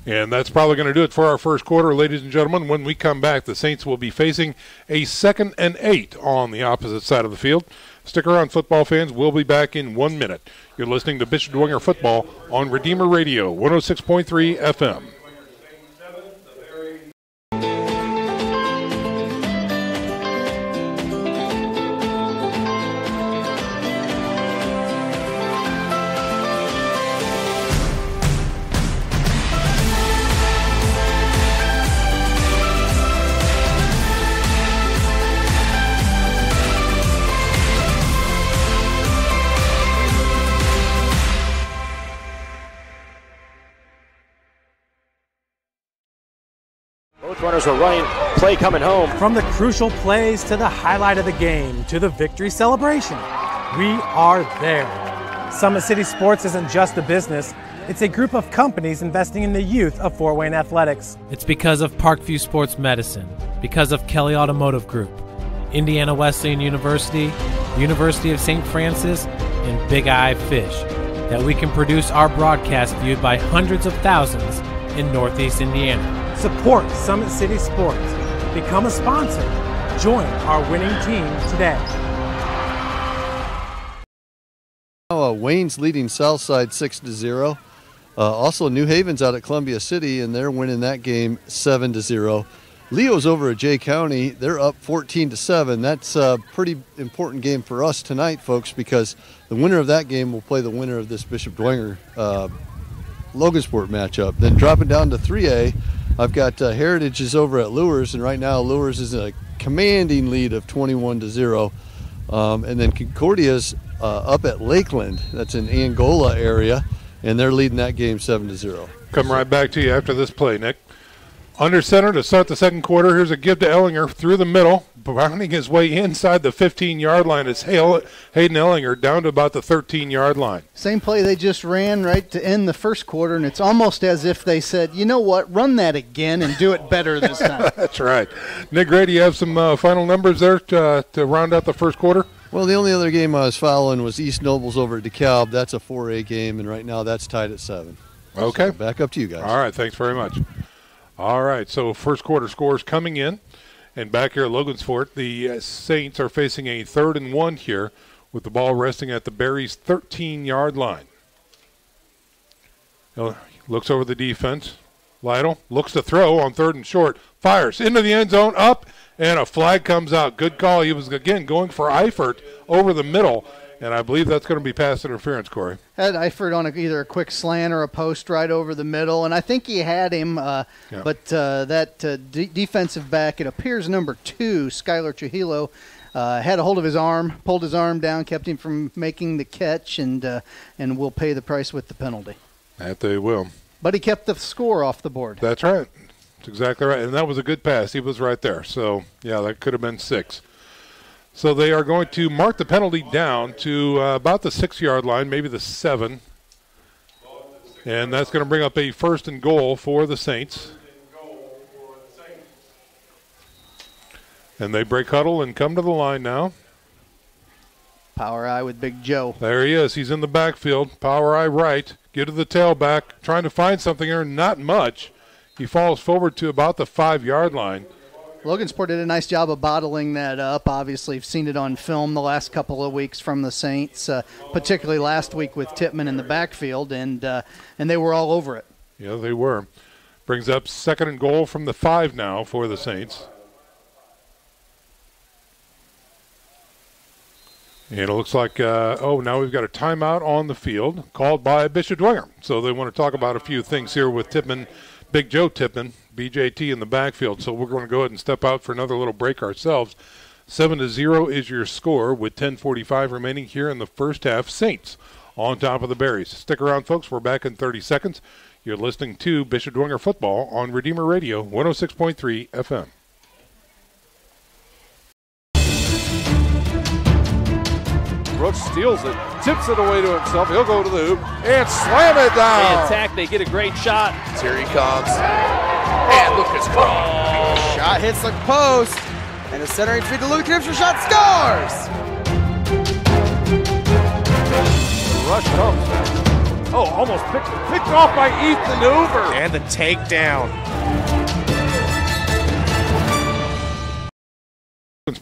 K: And that's probably going to do it for our first quarter, ladies and gentlemen. When we come back, the Saints will be facing a 2nd and 8 on the opposite side of the field. Stick around, football fans. We'll be back in 1 minute. You're listening to Bishop Dwenger Football on Redeemer Radio, 106.3 FM.
H: Runners are running, play coming home.
I: From the crucial plays to the highlight of the game to the victory celebration, we are there. Summit City Sports isn't just a business, it's a group of companies investing in the youth of Fort Wayne athletics.
J: It's because of Parkview Sports Medicine, because of Kelly Automotive Group, Indiana Wesleyan University, University of St. Francis, and Big Eye Fish, that we can produce our broadcast viewed by hundreds of thousands in Northeast Indiana.
I: Support Summit City Sports. Become a sponsor. Join our winning team today.
L: Wayne's leading Southside 6-0. Also, New Haven's out at Columbia City, and they're winning that game 7-0. Leo's over at Jay County. They're up 14-7. That's a pretty important game for us tonight, folks, because the winner of that game will play the winner of this Bishop Dwenger Logansport matchup. Then dropping down to 3A, I've got Heritage is over at Lures, and right now Lures is a commanding lead of 21-0. And then Concordia's up at Lakeland. That's in Angola area, and they're leading that game 7-0.
K: Come right back to you after this play, Nick. Under center to start the second quarter. Here's a give to Ellinger through the middle, rounding his way inside the 15-yard line. It's Hayden Ellinger down to about the 13-yard line.
N: Same play they just ran right to end the first quarter, and it's almost as if they said, you know what, run that again and do it better this time.
K: That's right. Nick Gray, do you have some final numbers there to round out the first quarter?
L: Well, the only other game I was following was East Nobles over at DeKalb. That's a 4A game, and right now that's tied at 7.
K: Okay.
L: So back up to you guys.
K: All right, thanks very much. All right, so first quarter scores coming in. And back here at Logansport, the Saints are facing a 3rd and 1 here with the ball resting at the Berries' 13-yard line. Looks over the defense. Lytle looks to throw on 3rd and short. Fires into the end zone, up, And a flag comes out. Good call. He was, again, going for Eifert over the middle, and I believe that's going to be pass interference, Corey.
N: Had Eifert on either a quick slant or a post right over the middle, and I think he had him, but that defensive back, it appears number 2, Skylar Trujillo, had a hold of his arm, pulled his arm down, kept him from making the catch, and will pay the price with the penalty.
K: That they will.
N: But he kept the score off the board.
K: That's right. That's exactly right. And that was a good pass. He was right there. So, yeah, that could have been 6. So they are going to mark the penalty down to about the 6-yard line, maybe the 7. And that's going to bring up a 1st and goal for the Saints. And they break huddle and come to the line now.
N: Power eye with Big Joe.
K: There he is. He's in the backfield. Power eye right. Get to the tailback. Trying to find something here. Not much. He falls forward to about the 5-yard line.
N: Logansport did a nice job of bottling that up. Obviously, you've seen it on film the last couple of weeks from the Saints, particularly last week with Tippmann in the backfield, and they were all over it.
K: Yeah, they were. Brings up 2nd and goal from the 5 now for the Saints. And it looks like, now we've got a timeout on the field called by Bishop Dwenger. So they want to talk about a few things here with Tippmann, Big Joe Tippmann, BJT in the backfield. So we're going to go ahead and step out for another little break ourselves. 7-0 is your score with 10:45 remaining here in the first half. Saints on top of the Berries. Stick around, folks. We're back in 30 seconds. You're listening to Bishop Dwenger Football on Redeemer Radio, 106.3 FM.
P: Brooks steals it, tips it away to himself. He'll go to the hoop and slam it down.
R: They attack. They get a great shot.
S: Here he comes. And Lucas Cross. Shot hits the post. And a centering feed to Luke Knipscher. Shot scores.
P: The rush comes. Oh, almost picked off by Ethan Hoover.
R: And the takedown.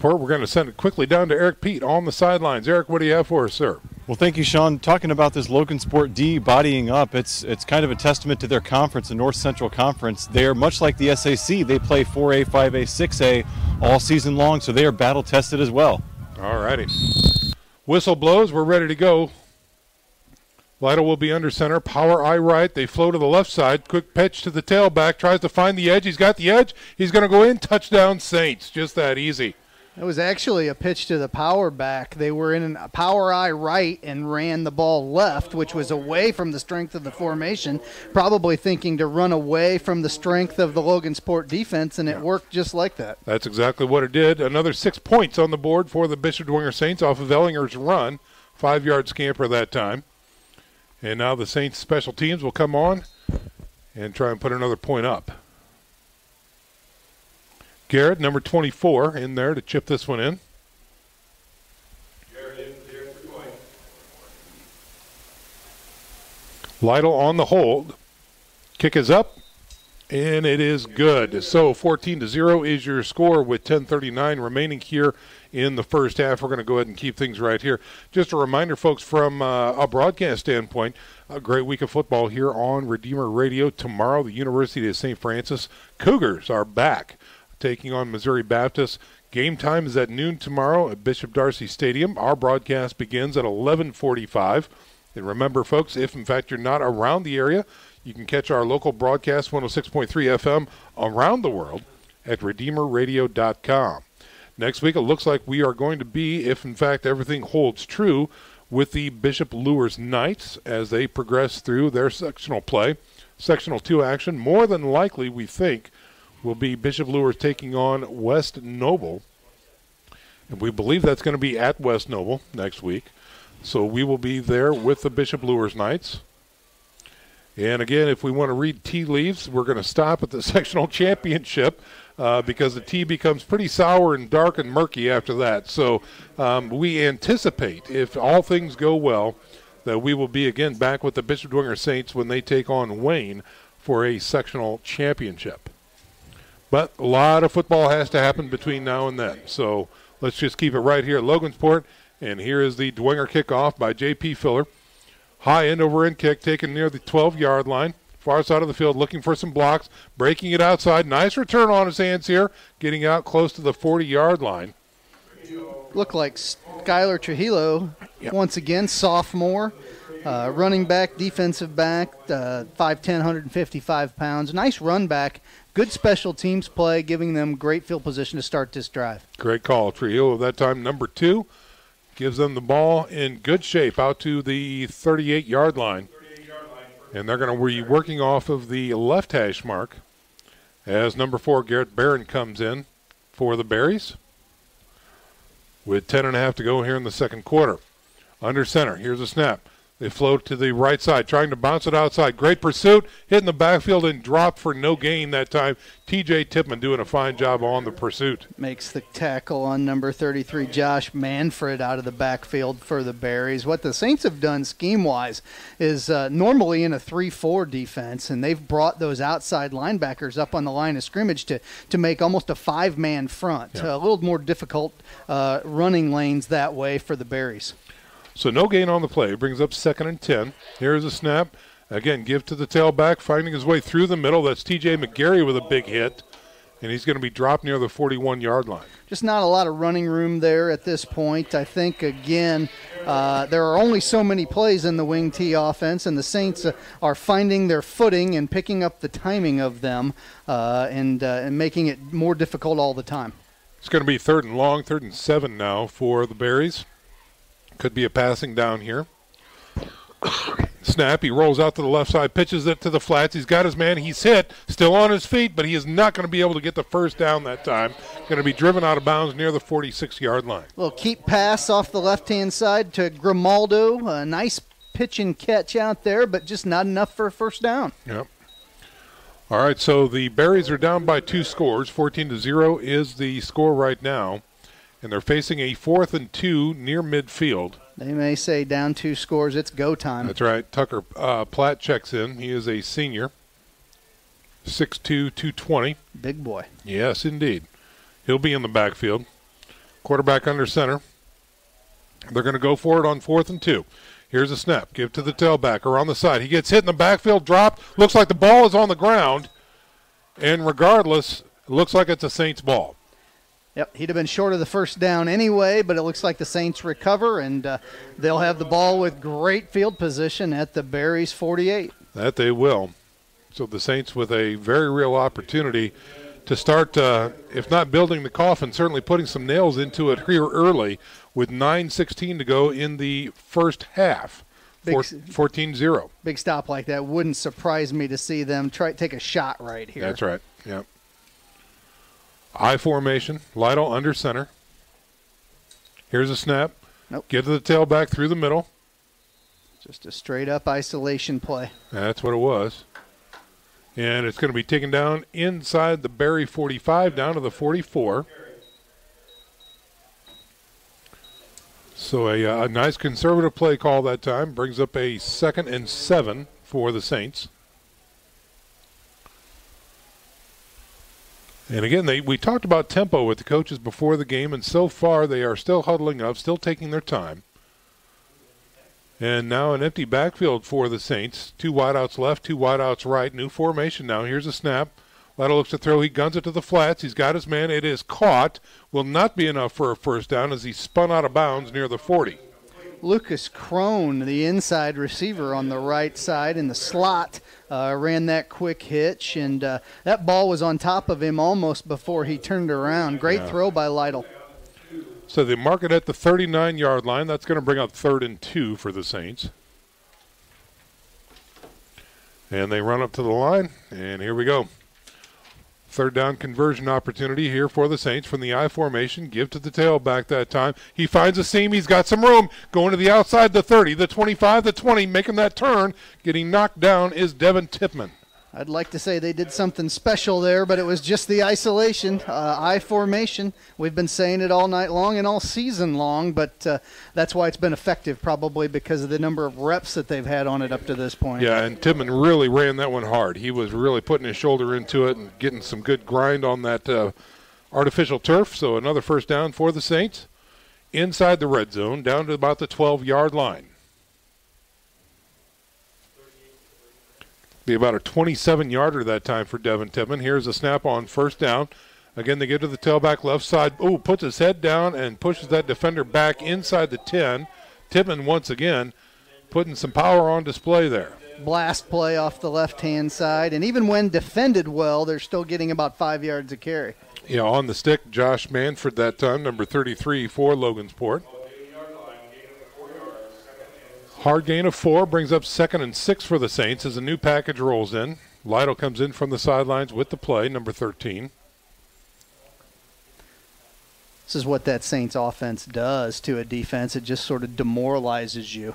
K: We're going to send it quickly down to Eric Pete on the sidelines. Eric, what do you have for us, sir?
O: Well, thank you, Sean. Talking about this Logansport D bodying up, it's kind of a testament to their conference, the North Central Conference. They are much like the SAC. They play 4A, 5A, 6A all season long, so they are battle-tested as well.
K: All righty. Whistle blows. We're ready to go. Lytle will be under center. Power eye right. They flow to the left side. Quick pitch to the tailback. Tries to find the edge. He's got the edge. He's going to go in. Touchdown, Saints. Just that easy.
N: It was actually a pitch to the power back. They were in a power eye right and ran the ball left, which was away from the strength of the formation, probably thinking to run away from the strength of the Logansport defense, and it worked just like that.
K: That's exactly what it did. Another 6 points on the board for the Bishop Dwenger Saints off of Ellinger's run. 5-yard scamper that time. And now the Saints special teams will come on and try and put another point up. Garrett, number 24, in there to chip this one in. Lytle on the hold. Kick is up, and it is good. So 14-0 is your score with 10:39 remaining here in the first half. We're going to go ahead and keep things right here. Just a reminder, folks, from a broadcast standpoint, a great week of football here on Redeemer Radio. Tomorrow, the University of St. Francis Cougars are back, taking on Missouri Baptist. Game time is at noon tomorrow at Bishop Darcy Stadium. Our broadcast begins at 11:45. And remember, folks, if in fact you're not around the area, you can catch our local broadcast, 106.3 FM, around the world at RedeemerRadio.com. Next week, it looks like we are going to be, if in fact everything holds true, with the Bishop Lures Knights as they progress through their sectional play. Sectional 2 action, more than likely, we think, will be Bishop Lures taking on West Noble. And we believe that's going to be at West Noble next week. So we will be there with the Bishop Lures Knights. And again, if we want to read tea leaves, we're going to stop at the sectional championship because the tea becomes pretty sour and dark and murky after that. So we anticipate, if all things go well, that we will be again back with the Bishop Dwenger Saints when they take on Wayne for a sectional championship. But a lot of football has to happen between now and then. So let's just keep it right here at Logansport. And here is the Dwenger kickoff by J.P. Filler. High end over end kick taken near the 12-yard line. far side of the field, looking for some blocks, breaking it outside. Nice return on his hands here, getting out close to the 40-yard line.
N: Looked like Skylar Trujillo, once again, sophomore, running back, defensive back, 5'10", 155 pounds. Nice run back. Good special teams play, giving them great field position to start this drive.
K: Great call. Trujillo at that time, number 2, gives them the ball in good shape out to the 38-yard line. And they're going to be working off of the left hash mark as number 4, Garrett Barron, comes in for the Berries with 10.5 to go here in the second quarter. Under center, here's a snap. They float to the right side, trying to bounce it outside. Great pursuit, hitting the backfield and dropped for no gain that time. T.J. Tipman doing a fine job on the pursuit.
N: Makes the tackle on number 33, Josh Manfred, out of the backfield for the Berries. What the Saints have done scheme-wise is normally in a 3-4 defense, and they've brought those outside linebackers up on the line of scrimmage to make almost a 5-man front.
K: Yeah.
N: A little more difficult running lanes that way for the Berries.
K: So no gain on the play. Brings up 2nd and 10. Here's a snap. Again, give to the tailback, finding his way through the middle. That's T.J. McGarry with a big hit, and he's going to be dropped near the 41-yard line.
N: Just not a lot of running room there at this point. I think, again, there are only so many plays in the wing T offense, and the Saints are finding their footing and picking up the timing of them and making it more difficult all the time.
K: It's going to be 3rd and long, 3rd and 7 now for the Berries. Could be a passing down here. Snap, he rolls out to the left side, pitches it to the flats. He's got his man. He's hit, still on his feet, but he is not going to be able to get the first down that time. Going to be driven out of bounds near the 46-yard line.
N: A little keep pass off the left-hand side to Grimaldo. A nice pitch and catch out there, but just not enough for a first down.
K: Yep. All right, so the Berries are down by 2 scores. 14-0 is the score right now. And they're facing a 4th and 2 near midfield.
N: They may say down 2 scores, it's go time.
K: That's right. Tucker Platt checks in. He is a senior, 6'2", 220.
N: Big boy.
K: Yes, indeed. He'll be in the backfield. Quarterback under center. They're going to go for it on 4th and 2. Here's a snap. Give to the tailback around the side. He gets hit in the backfield, dropped. Looks like the ball is on the ground. And regardless, it looks like it's a Saints ball.
N: Yep, he'd have been short of the first down anyway, but it looks like the Saints recover, and they'll have the ball with great field position at the Berries 48.
K: That they will. So the Saints with a very real opportunity to start, if not building the coffin, certainly putting some nails into it here early with 9:16 to go in the first half. 14-0.
N: Big stop like that wouldn't surprise me to see them take a shot right here.
K: That's right, yeah. I formation, Lytle under center. Here's a snap.
N: Nope.
K: Get to the tailback through the middle.
N: Just a straight-up isolation play.
K: That's what it was. And it's going to be taken down inside the Berry 45, down to the 44. So a nice conservative play call that time. Brings up a 2nd and 7 for the Saints. And again, we talked about tempo with the coaches before the game, and so far they are still huddling up, still taking their time. And now an empty backfield for the Saints. 2 wideouts left, 2 wideouts right. New formation now. Here's a snap. Lytle looks to throw. He guns it to the flats. He's got his man. It is caught. Will not be enough for a first down as he spun out of bounds near the 40.
N: Lucas Crone, the inside receiver on the right side in the slot, ran that quick hitch, and that ball was on top of him almost before he turned around. Great throw by Lytle.
K: So they mark it at the 39-yard line. That's going to bring up 3rd and 2 for the Saints. And they run up to the line, and here we go. 3rd down conversion opportunity here for the Saints from the I formation. Give to the tailback that time. He finds a seam. He's got some room. Going to the outside, the 30, the 25, the 20, making that turn. Getting knocked down is Devin Tipman.
N: I'd like to say they did something special there, but it was just the isolation, I formation. We've been saying it all night long and all season long, but that's why it's been effective, probably because of the number of reps that they've had on it up to this point.
K: Yeah, and Tipman really ran that one hard. He was really putting his shoulder into it and getting some good grind on that artificial turf. So another first down for the Saints inside the red zone, down to about the 12-yard line. Be about a 27-yarder that time for Devin Tippmann. Here's a snap on first down. Again, they get to the tailback left side. Oh, puts his head down and pushes that defender back inside the 10. Tippmann once again putting some power on display there.
N: Blast play off the left-hand side, and even when defended well, they're still getting about 5 yards of carry.
K: Yeah, on the stick, Josh Manford that time, number 33 for Logansport. Hard gain of 4 brings up 2nd and 6 for the Saints as a new package rolls in. Lytle comes in from the sidelines with the play, number 13.
N: This is what that Saints offense does to a defense. It just sort of demoralizes you.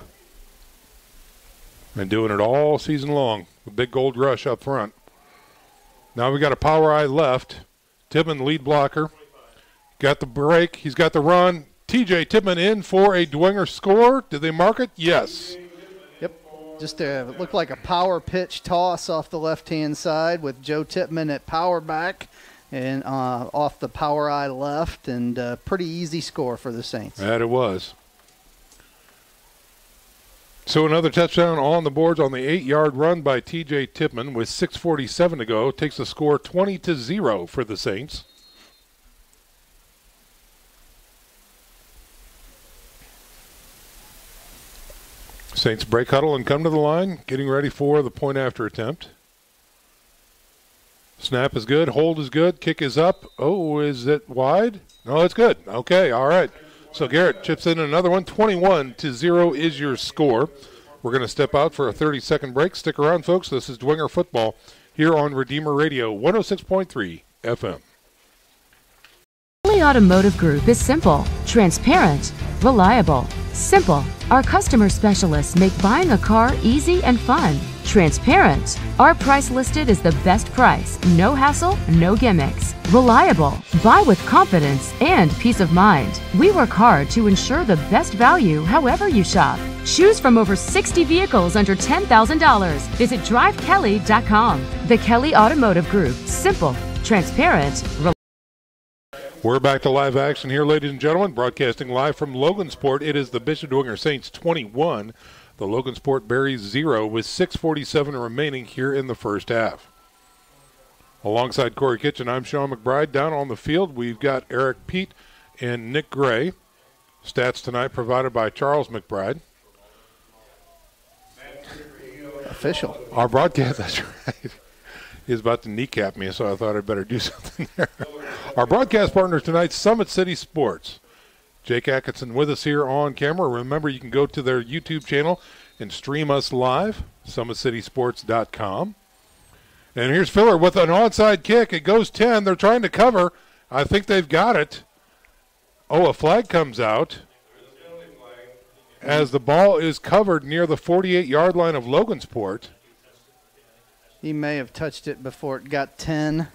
K: Been doing it all season long. The big gold rush up front. Now we got a power eye left. Tippmann lead blocker. Got the break. He's got the run. TJ Tippmann in for a Dwenger score. Did they mark it? Yes.
N: Yep. Just it looked like a power pitch toss off the left-hand side with Joe Tippmann at power back and off the power eye left, and pretty easy score for the Saints.
K: That it was. So another touchdown on the boards on the 8-yard run by T.J. Tippmann with 6:47 to go. Takes the score 20-0 for the Saints. Saints break huddle and come to the line, getting ready for the point after attempt. Snap is good, hold is good, kick is up. Oh, is it wide? No, it's good. Okay, all right. So Garrett chips in another one. 21-0 is your score. We're going to step out for a 30-second break. Stick around, folks. This is Dwenger Football here on Redeemer Radio 106.3 FM.
D: Kelly Automotive Group is simple, transparent, reliable. Simple. Our customer specialists make buying a car easy and fun. Transparent. Our price listed is the best price. No hassle, no gimmicks. Reliable. Buy with confidence and peace of mind. We work hard to ensure the best value however you shop. Choose from over 60 vehicles under $10,000. Visit drivekelly.com. The Kelly Automotive Group. Simple, transparent, reliable.
K: We're back to live action here, ladies and gentlemen, broadcasting live from Logansport. It is the Bishop Dwenger Saints 21, the Logansport Berries 0, with 6:47 remaining here in the first half. Alongside Corey Kitchen, I'm Sean McBride. Down on the field, we've got Eric Pete and Nick Gray. Stats tonight provided by Charles McBride.
N: Official.
K: Our broadcast, that's right. He's about to kneecap me, so I thought I'd better do something there. Our broadcast partner tonight, Summit City Sports. Jake Atkinson with us here on camera. Remember, you can go to their YouTube channel and stream us live, SummitCitySports.com. And here's Filler with an onside kick. It goes 10. They're trying to cover. I think they've got it. Oh, a flag comes out as the ball is covered near the 48-yard line of Logansport.
N: He may have touched it before it got 10,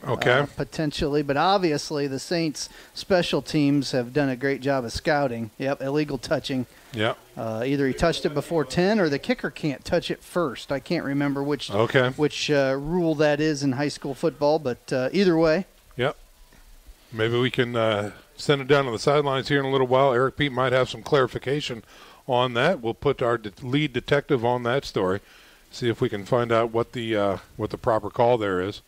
N: potentially. But obviously the Saints special teams have done a great job of scouting. Yep, illegal touching.
K: Yep.
N: Either he touched it before 10 or the kicker can't touch it first. I can't remember which rule that is in high school football, but either way.
K: Yep. Maybe we can send it down to the sidelines here in a little while. Eric Pete might have some clarification on that. We'll put our lead detective on that story. See if we can find out what the proper call there is.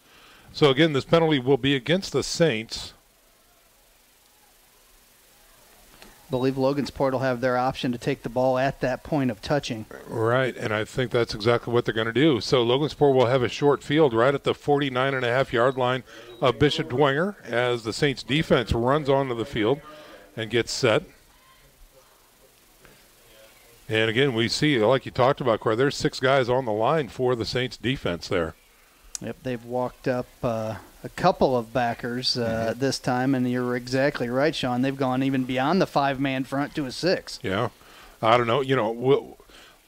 K: So again, this penalty will be against the Saints.
N: I believe Logansport will have their option to take the ball at that point of touching.
K: Right, and I think that's exactly what they're going to do. So Logansport will have a short field right at the 49.5-yard line of Bishop Dwenger as the Saints defense runs onto the field and gets set. And again, we see, like you talked about, Corey, there's 6 guys on the line for the Saints defense there.
N: Yep, they've walked up a couple of backers this time, and you're exactly right, Sean. They've gone even beyond the 5-man front to a 6.
K: Yeah. I don't know. We'll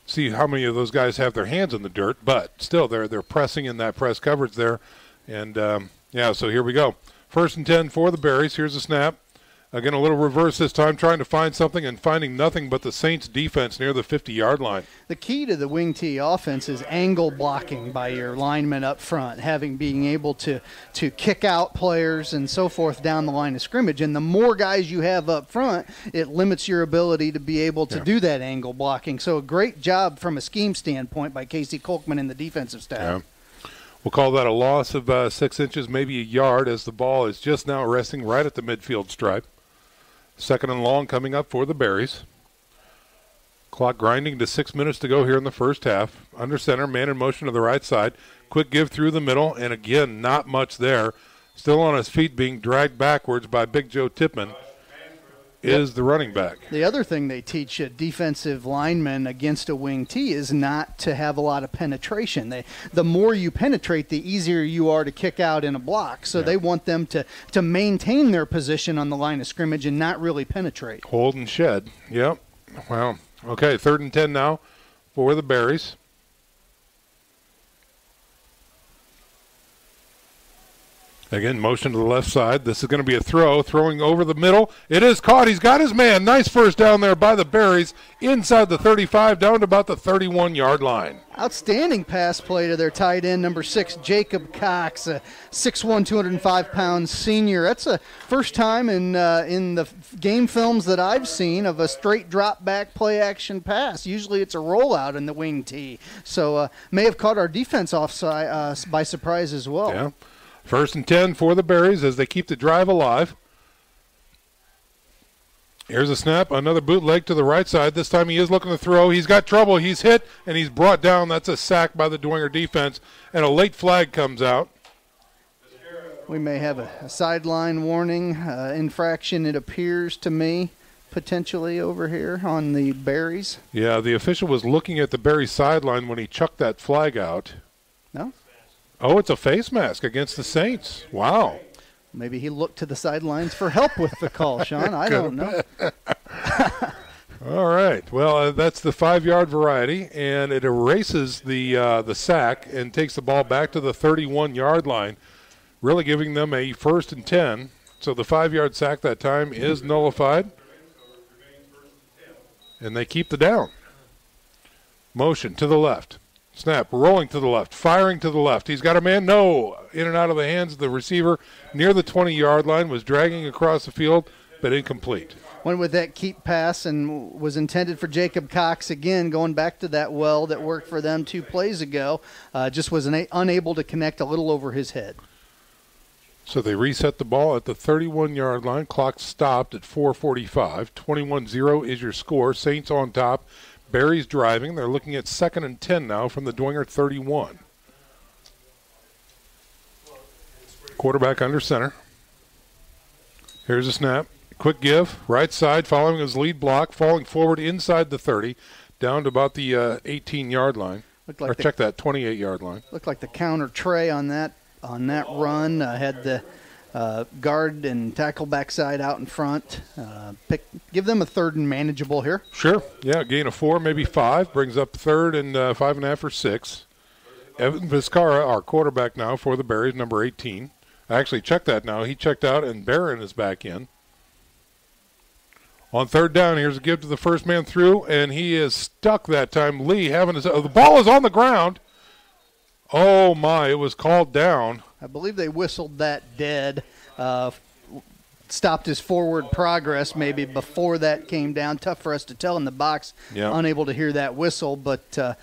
K: see how many of those guys have their hands in the dirt, but still they're pressing in that press coverage there. And, so here we go. 1st and 10 for the Berries. Here's a snap. Again, a little reverse this time, trying to find something and finding nothing but the Saints defense near the 50-yard line.
N: The key to the wing T offense is angle blocking by your linemen up front, being able to kick out players and so forth down the line of scrimmage. And the more guys you have up front, it limits your ability to be able to do that angle blocking. So a great job from a scheme standpoint by Casey Kolkman and the defensive staff.
K: We'll call that a loss of 6 inches, maybe a yard, as the ball is just now resting right at the midfield stripe. 2nd and long coming up for the Berries. Clock grinding to 6 minutes to go here in the first half. Under center, man in motion to the right side. Quick give through the middle, and again, not much there. Still on his feet, being dragged backwards by Big Joe Tippmann is the running back.
N: The other thing they teach defensive linemen against a wing T is not to have a lot of penetration. The more you penetrate, the easier you are to kick out in a block. So they want them to maintain their position on the line of scrimmage and not really penetrate.
K: Hold and shed. Yep. Well, okay, 3rd and 10 now for the Berries. Again, motion to the left side. This is going to be a throw, throwing over the middle. It is caught. He's got his man. Nice first down there by the Berries, inside the 35, down to about the 31-yard line.
N: Outstanding pass play to their tight end, number 6, Jacob Cox, a 6'1", 205-pound senior. That's the first time in the game films that I've seen of a straight drop-back play-action pass. Usually it's a rollout in the wing T. So may have caught our defense off by surprise as well.
K: Yeah. 1st and 10 for the Berries as they keep the drive alive. Here's a snap, another bootleg to the right side. This time he is looking to throw. He's got trouble. He's hit, and he's brought down. That's a sack by the Dwenger defense, and a late flag comes out.
N: We may have a sideline warning, infraction, it appears to me, potentially over here on the Berries.
K: Yeah, the official was looking at the Berries sideline when he chucked that flag out.
N: No?
K: Oh, it's a face mask against the Saints. Wow.
N: Maybe he looked to the sidelines for help with the call, Sean. I don't know.
K: All right. Well, that's the 5-yard variety, and it erases the sack and takes the ball back to the 31-yard line, really giving them a 1st and 10. So the 5-yard sack that time is nullified, and they keep the down. Motion to the left. Snap, rolling to the left, firing to the left. He's got a man. No. In and out of the hands of the receiver near the 20-yard line, was dragging across the field, but incomplete.
N: Went with that keep pass and was intended for Jacob Cox again, going back to that well that worked for them 2 plays ago. Just was unable to connect a little over his head.
K: So they reset the ball at the 31-yard line. Clock stopped at 4:45. 21-0 is your score. Saints on top. Berries driving. They're looking at 2nd and 10 now from the Dwenger 31. Quarterback under center. Here's a snap. Quick give. Right side following his lead block. Falling forward inside the 30. Down to about the 18-yard line.
N: Like
K: check that, 28-yard line.
N: Looked like the counter tray on that run. Had the guard and tackle backside out in front. Give them a 3rd and manageable here.
K: Sure. Yeah, gain of 4, maybe 5. Brings up 3rd and 5.5 or 6. Evan Vizcarra, our quarterback now for the Berries, number 18. I actually checked that now. He checked out, and Barron is back in. On 3rd down, here's a give to the first man through, and he is stuck that time. Lee having his the ball is on the ground. Oh, my, it was called down.
N: I believe they whistled that dead. Stopped his forward progress maybe before that came down. Tough for us to tell in the box.
K: Yeah.
N: Unable to hear that whistle, but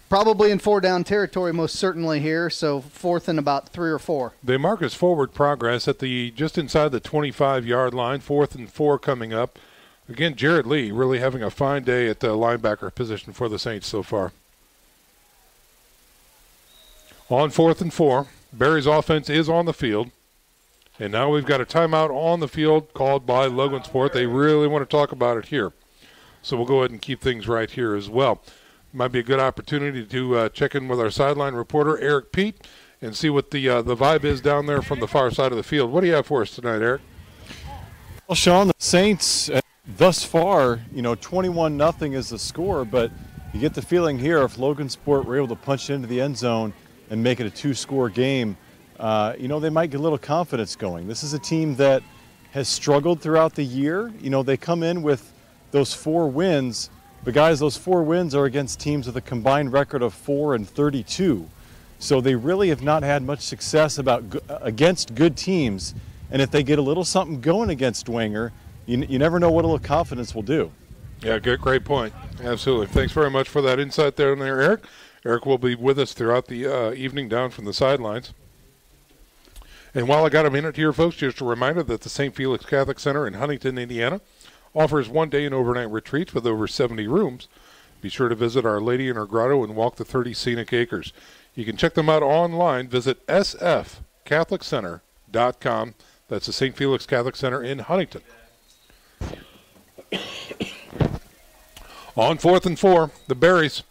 N: probably in 4-down territory most certainly here, so 4th and about 3 or 4.
K: They mark his forward progress at just inside the 25-yard line. 4th and 4 coming up. Again, Jared Lee really having a fine day at the linebacker position for the Saints so far. On 4th and 4, Berry's offense is on the field. And now we've got a timeout on the field called by Logansport. They really want to talk about it here. So we'll go ahead and keep things right here as well. Might be a good opportunity to check in with our sideline reporter, Eric Pete, and see what the vibe is down there from the far side of the field. What do you have for us tonight, Eric?
O: Well, Sean, the Saints, thus far, 21-0 is the score, but you get the feeling here if Logansport were able to punch into the end zone and make it a 2-score game, they might get a little confidence going. This is a team that has struggled throughout the year. They come in with those 4 wins, but guys, those 4 wins are against teams with a combined record of 4-32. So they really have not had much success against good teams. And if they get a little something going against Dwenger, you never know what a little confidence will do.
K: Yeah, great point. Absolutely. Thanks very much for that insight there, Eric. Eric will be with us throughout the evening down from the sidelines. And while I got a minute here, folks, just a reminder that the St. Felix Catholic Center in Huntington, Indiana, offers one-day and overnight retreats with over 70 rooms. Be sure to visit Our Lady in her grotto and walk the 30 scenic acres. You can check them out online. Visit sfcatholiccenter.com. That's the St. Felix Catholic Center in Huntington. On 4th and 4, the Berries.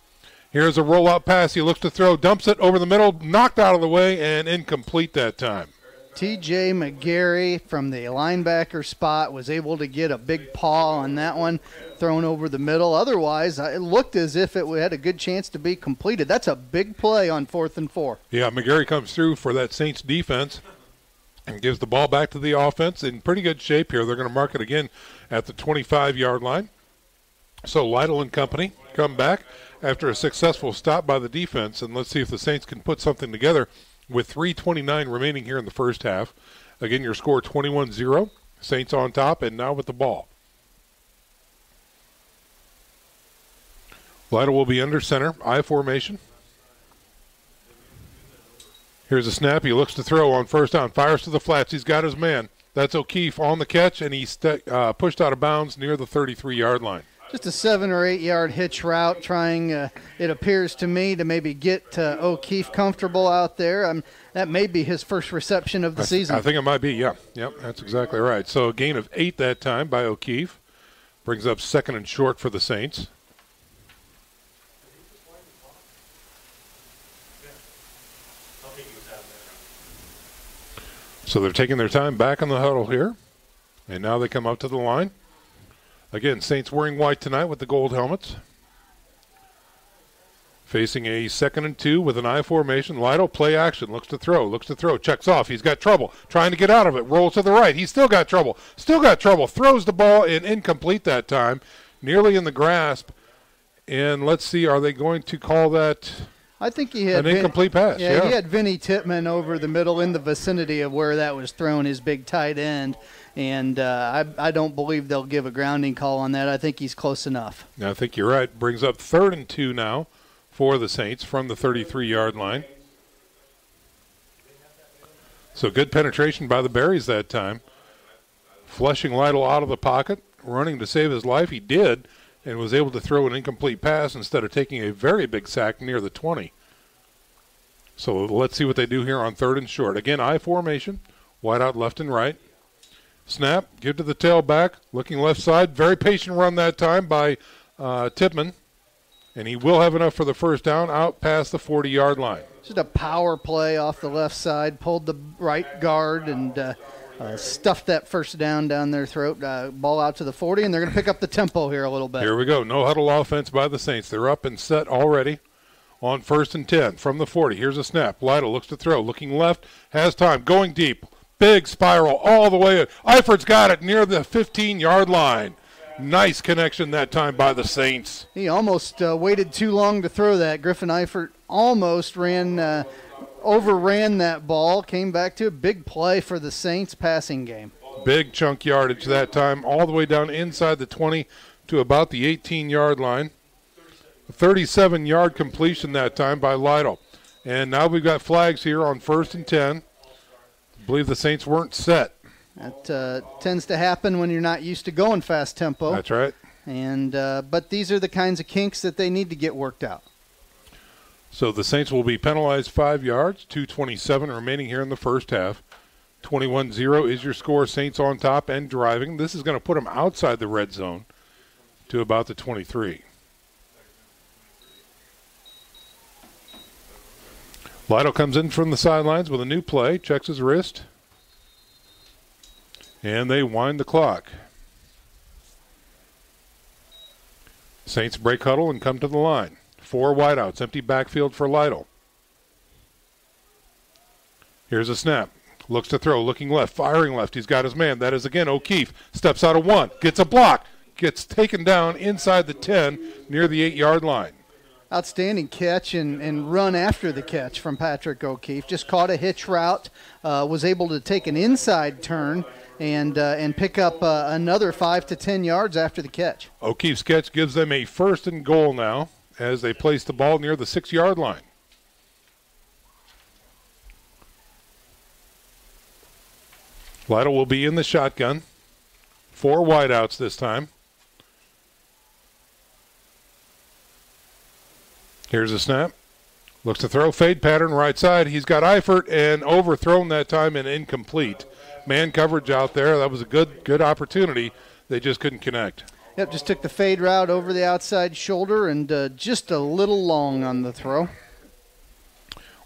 K: Here's a rollout pass. He looks to throw, dumps it over the middle, knocked out of the way, and incomplete that time.
N: T.J. McGarry from the linebacker spot was able to get a big paw on that one, thrown over the middle. Otherwise, it looked as if it had a good chance to be completed. That's a big play on 4th and 4.
K: Yeah, McGarry comes through for that Saints defense and gives the ball back to the offense in pretty good shape here. They're going to mark it again at the 25-yard line. So Lytle and company come back after a successful stop by the defense, and let's see if the Saints can put something together with 3:29 remaining here in the first half. Again, your score 21-0. Saints on top and now with the ball. Lytle will be under center, I formation. Here's a snap. He looks to throw on first down. Fires to the flats. He's got his man. That's O'Keefe on the catch, and he's pushed out of bounds near the 33-yard line.
N: Just a 7 or 8 yard hitch route, trying, it appears to me, to maybe get O'Keefe comfortable out there. That may be his first reception of the season.
K: I think it might be, yeah. Yep, that's exactly right. So a gain of 8 that time by O'Keefe. Brings up 2nd and short for the Saints. So they're taking their time back in the huddle here. And now they come up to the line. Again, Saints wearing white tonight with the gold helmets. Facing a 2nd and 2 with an I formation. Lytle play action. Looks to throw. Checks off. He's got trouble. Trying to get out of it. Rolls to the right. He's still got trouble. Throws the ball in, incomplete that time. Nearly in the grasp. And let's see, are they going to call that
N: I think he had
K: an incomplete pass?
N: Yeah, he had Vinny Tittman over the middle in the vicinity of where that was thrown, his big tight end. And I don't believe they'll give a grounding call on that. I think he's close enough.
K: I think you're right. Brings up 3rd and 2 now for the Saints from the 33-yard line. So good penetration by the Berries that time. Flushing Lytle out of the pocket, running to save his life. He did, and was able to throw an incomplete pass instead of taking a very big sack near the 20. So let's see what they do here on 3rd and short. Again, I formation, wide out left and right. Snap, give to the tailback, looking left side. Very patient run that time by Tippmann. And he will have enough for the first down out past the 40-yard line.
N: Just a power play off the left side, pulled the right guard and stuffed that first down their throat. Ball out to the 40, and they're going to pick up the tempo here a little bit.
K: Here we go. No huddle offense by the Saints. They're up and set already on 1st and 10 from the 40. Here's a snap. Lytle looks to throw. Looking left, has time. Going deep. Big spiral all the way. Eifert's got it near the 15-yard line. Nice connection that time by the Saints.
N: He almost waited too long to throw that. Griffin Eifert almost overran that ball. Came back to a big play for the Saints passing game.
K: Big chunk yardage that time, all the way down inside the 20 to about the 18-yard line. A 37-yard completion that time by Lytle. And now we've got flags here on 1st and 10. I believe the Saints weren't set.
N: That tends to happen when you're not used to going fast tempo.
K: That's right.
N: And but these are the kinds of kinks that they need to get worked out.
K: So the Saints will be penalized 5 yards, 2:27 remaining here in the first half. 21-0 is your score. Saints on top and driving. This is going to put them outside the red zone to about the 23. Lytle comes in from the sidelines with a new play, checks his wrist, and they wind the clock. Saints break huddle and come to the line. 4 wideouts, empty backfield for Lytle. Here's a snap. Looks to throw, looking left, firing left. He's got his man. That is again O'Keefe. Steps out of 1, gets a block, gets taken down inside the 10 near the 8-yard line.
N: Outstanding catch and run after the catch from Patrick O'Keefe. Just caught a hitch route, was able to take an inside turn and pick up another 5 to 10 yards after the catch.
K: O'Keefe's catch gives them a 1st and goal now as they place the ball near the 6-yard line. Lytle will be in the shotgun. 4 wideouts this time. Here's a snap. Looks to throw, fade pattern right side. He's got Eifert and overthrown that time and incomplete. Man coverage out there. That was a good opportunity. They just couldn't connect.
N: Yep, just took the fade route over the outside shoulder and just a little long on the throw.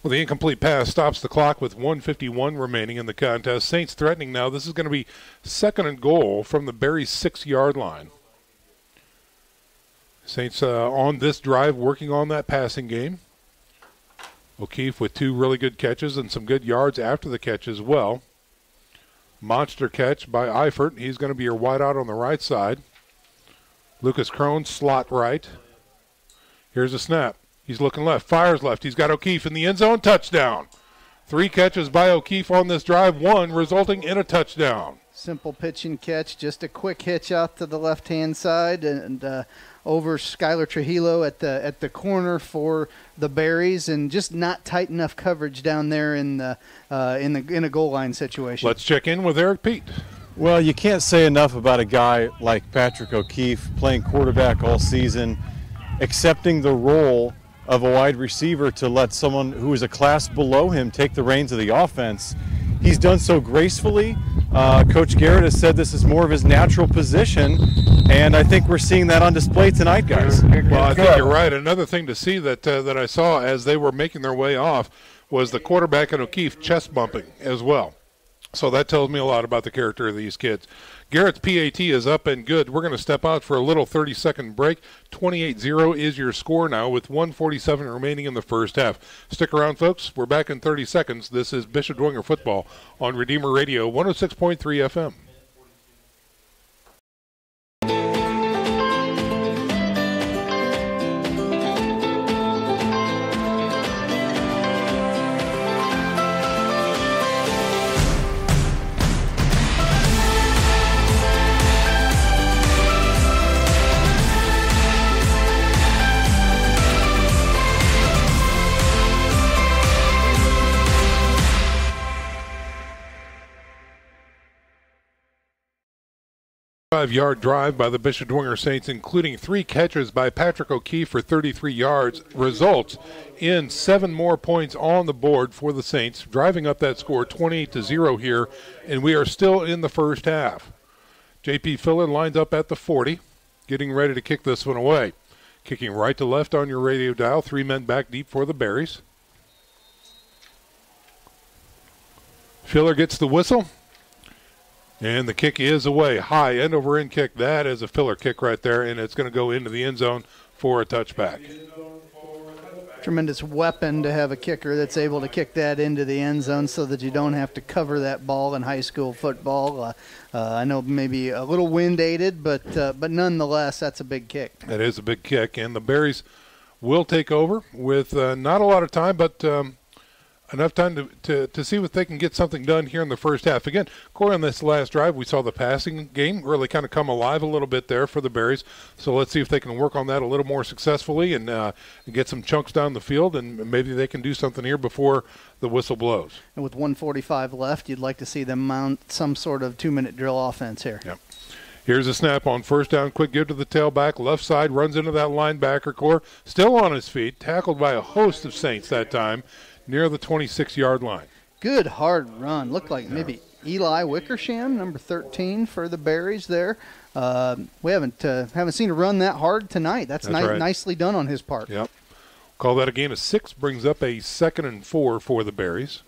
K: Well, the incomplete pass stops the clock with 1:51 remaining in the contest. Saints threatening now. This is going to be 2nd and goal from the Berries 6-yard line. Saints on this drive working on that passing game. O'Keefe with 2 really good catches and some good yards after the catch as well. Monster catch by Eifert. He's going to be your wideout on the right side. Lucas Crone, slot right. Here's a snap. He's looking left, fires left. He's got O'Keefe in the end zone, touchdown. 3 catches by O'Keefe on this drive, 1 resulting in a touchdown.
N: Simple pitch and catch, just a quick hitch out to the left-hand side and over Skylar Trujillo at the corner for the Berries, and just not tight enough coverage down there in a goal line situation.
K: Let's check in with Eric Pete.
O: Well, you can't say enough about a guy like Patrick O'Keefe, playing quarterback all season, accepting the role of a wide receiver to let someone who is a class below him take the reins of the offense. He's done so gracefully. Coach Garrett has said this is more of his natural position, and I think we're seeing that on display tonight, guys.
K: Well, I think you're right. Another thing to see that I saw as they were making their way off was the quarterback and O'Keefe chest bumping as well. So that tells me a lot about the character of these kids. Garrett's PAT is up and good. We're going to step out for a little 30-second break. 28-0 is your score now with 1:47 remaining in the first half. Stick around, folks. We're back in 30 seconds. This is Bishop Dwenger Football on Redeemer Radio 106.3 FM. Five-yard drive by the Bishop Dwenger Saints, including 3 catches by Patrick O'Keefe for 33 yards, results in 7 more points on the board for the Saints, driving up that score 28-0 here, and we are still in the first half. J.P. Filler lines up at the 40, getting ready to kick this one away. Kicking right to left on your radio dial, 3 men back deep for the Berries. Filler gets the whistle. And the kick is away. High end-over-end kick. That is a filler kick right there, and it's going to go into the end zone for a touchback.
N: Tremendous weapon to have a kicker that's able to kick that into the end zone so that you don't have to cover that ball in high school football. I know maybe a little wind-aided, but nonetheless, that's a big kick.
K: That is a big kick, and the Berries will take over with not a lot of time, but enough time to see if they can get something done here in the first half. Again, Corey, on this last drive, we saw the passing game really kind of come alive a little bit there for the Berries. So let's see if they can work on that a little more successfully and get some chunks down the field, and maybe they can do something here before the whistle blows.
N: And with 1:45 left, you'd like to see them mount some sort of 2-minute drill offense here.
K: Yep. Here's a snap on first down. Quick give to the tailback. Left side, runs into that linebacker core. Still on his feet. Tackled by a host of Saints that time, near the 26-yard line.
N: Good hard run. Looked like maybe Eli Wickersham, number 13 for the Berries there. We haven't seen a run that hard tonight. That's right. Nicely done on his part.
K: Yep. Call that a gain of 6. Brings up a 2nd and 4 for the Berries.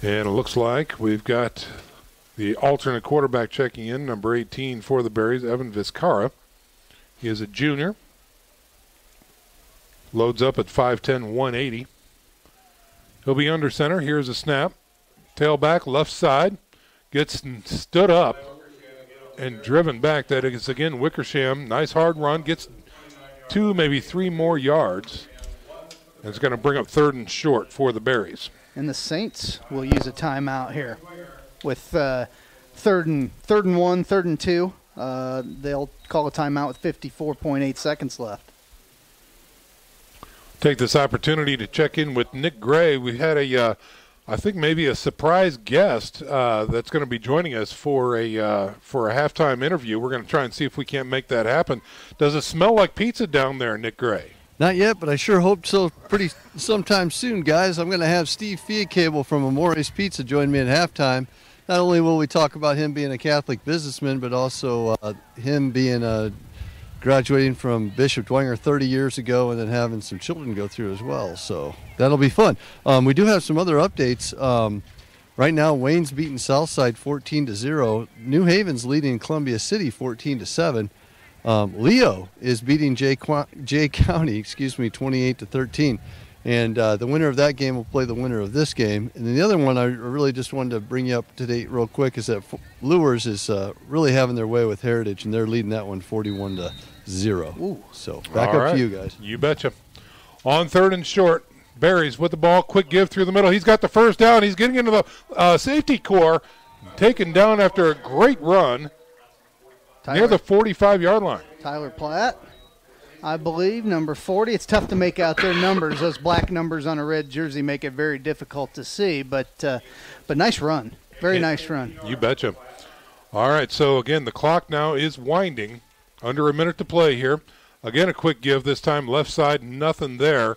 K: And it looks like we've got the alternate quarterback checking in, number 18 for the Berries, Evan Vizcarra. He is a junior. Loads up at 5'10", 180. He'll be under center. Here's a snap. Tailback, left side. Gets stood up and driven back. That is, again, Wickersham. Nice hard run. Gets 2, maybe 3 more yards. And it's going to bring up 3rd and short for the Berries.
N: And the Saints will use a timeout here with 3rd and 1, 3rd and 2. They'll call a timeout with 54.8 seconds left.
K: Take this opportunity to check in with Nick Gray. We had I think maybe a surprise guest that's going to be joining us for a halftime interview. We're going to try and see if we can't make that happen. Does it smell like pizza down there, Nick Gray?
L: Not yet, but I sure hope so sometime soon, guys. I'm going to have Steve Fiacable from Amore's Pizza join me at halftime. Not only will we talk about him being a Catholic businessman, but also him being graduating from Bishop Dwenger 30 years ago and then having some children go through as well. So that'll be fun. We do have some other updates. Right now, Wayne's beating Southside 14-0. New Haven's leading Columbia City 14-7. Leo is beating Jay County, 28-13. And the winner of that game will play the winner of this game. And then the other one I really just wanted to bring you up to date real quick is that Lures is really having their way with Heritage, and they're leading that one 41-0. Ooh. So back up to you guys.
K: You betcha. On third and short, Barry's with the ball. Quick give through the middle. He's got the first down. He's getting into the safety core. Taken down after a great run near the 45-yard line.
N: Tyler Platt, I believe, number 40. It's tough to make out their numbers. Those black numbers on a red jersey make it very difficult to see, but nice run. Very nice run.
K: You betcha. All right, so again, the clock now is winding. Under a minute to play here. Again, a quick give this time. Left side, nothing there.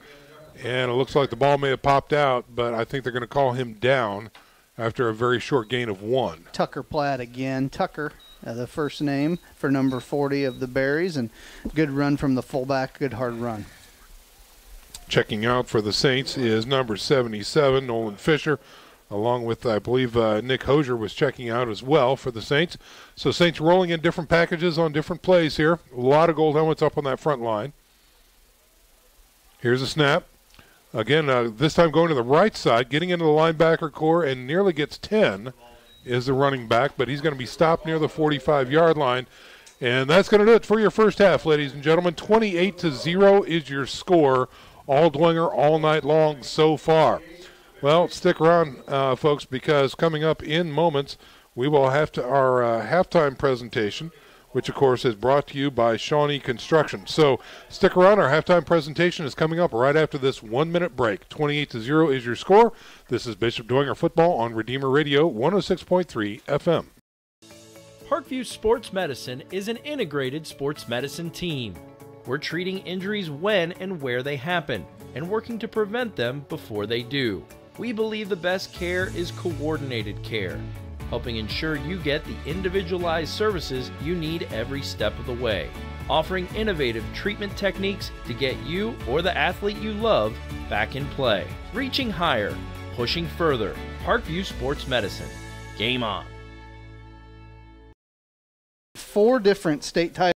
K: And it looks like the ball may have popped out, but I think they're going to call him down after a very short gain of 1.
N: Tucker Platt again. Tucker, the first name for number 40 of the Berries, and good run from the fullback, good hard run.
K: Checking out for the Saints is number 77, Nolan Fisher, along with, I believe, Nick Hosier was checking out as well for the Saints. So Saints rolling in different packages on different plays here. A lot of gold helmets up on that front line. Here's a snap. Again, this time going to the right side, getting into the linebacker core, and nearly gets 10 is the running back, but he's going to be stopped near the 45-yard line. And that's going to do it for your first half, ladies and gentlemen. 28-0 is your score, all Dwenger all night long so far. Well, stick around, folks, because coming up in moments, we will have our halftime presentation, which, of course, is brought to you by Shawnee Construction. So stick around. Our halftime presentation is coming up right after this 1-minute break. 28-0 is your score. This is Bishop Dwenger Football on Redeemer Radio 106.3 FM.
A: Parkview Sports Medicine is an integrated sports medicine team. We're treating injuries when and where they happen and working to prevent them before they do. We believe the best care is coordinated care, helping ensure you get the individualized services you need every step of the way, offering innovative treatment techniques to get you or the athlete you love back in play. Reaching higher, pushing further. Parkview Sports Medicine. Game on.
N: 4 different state titles.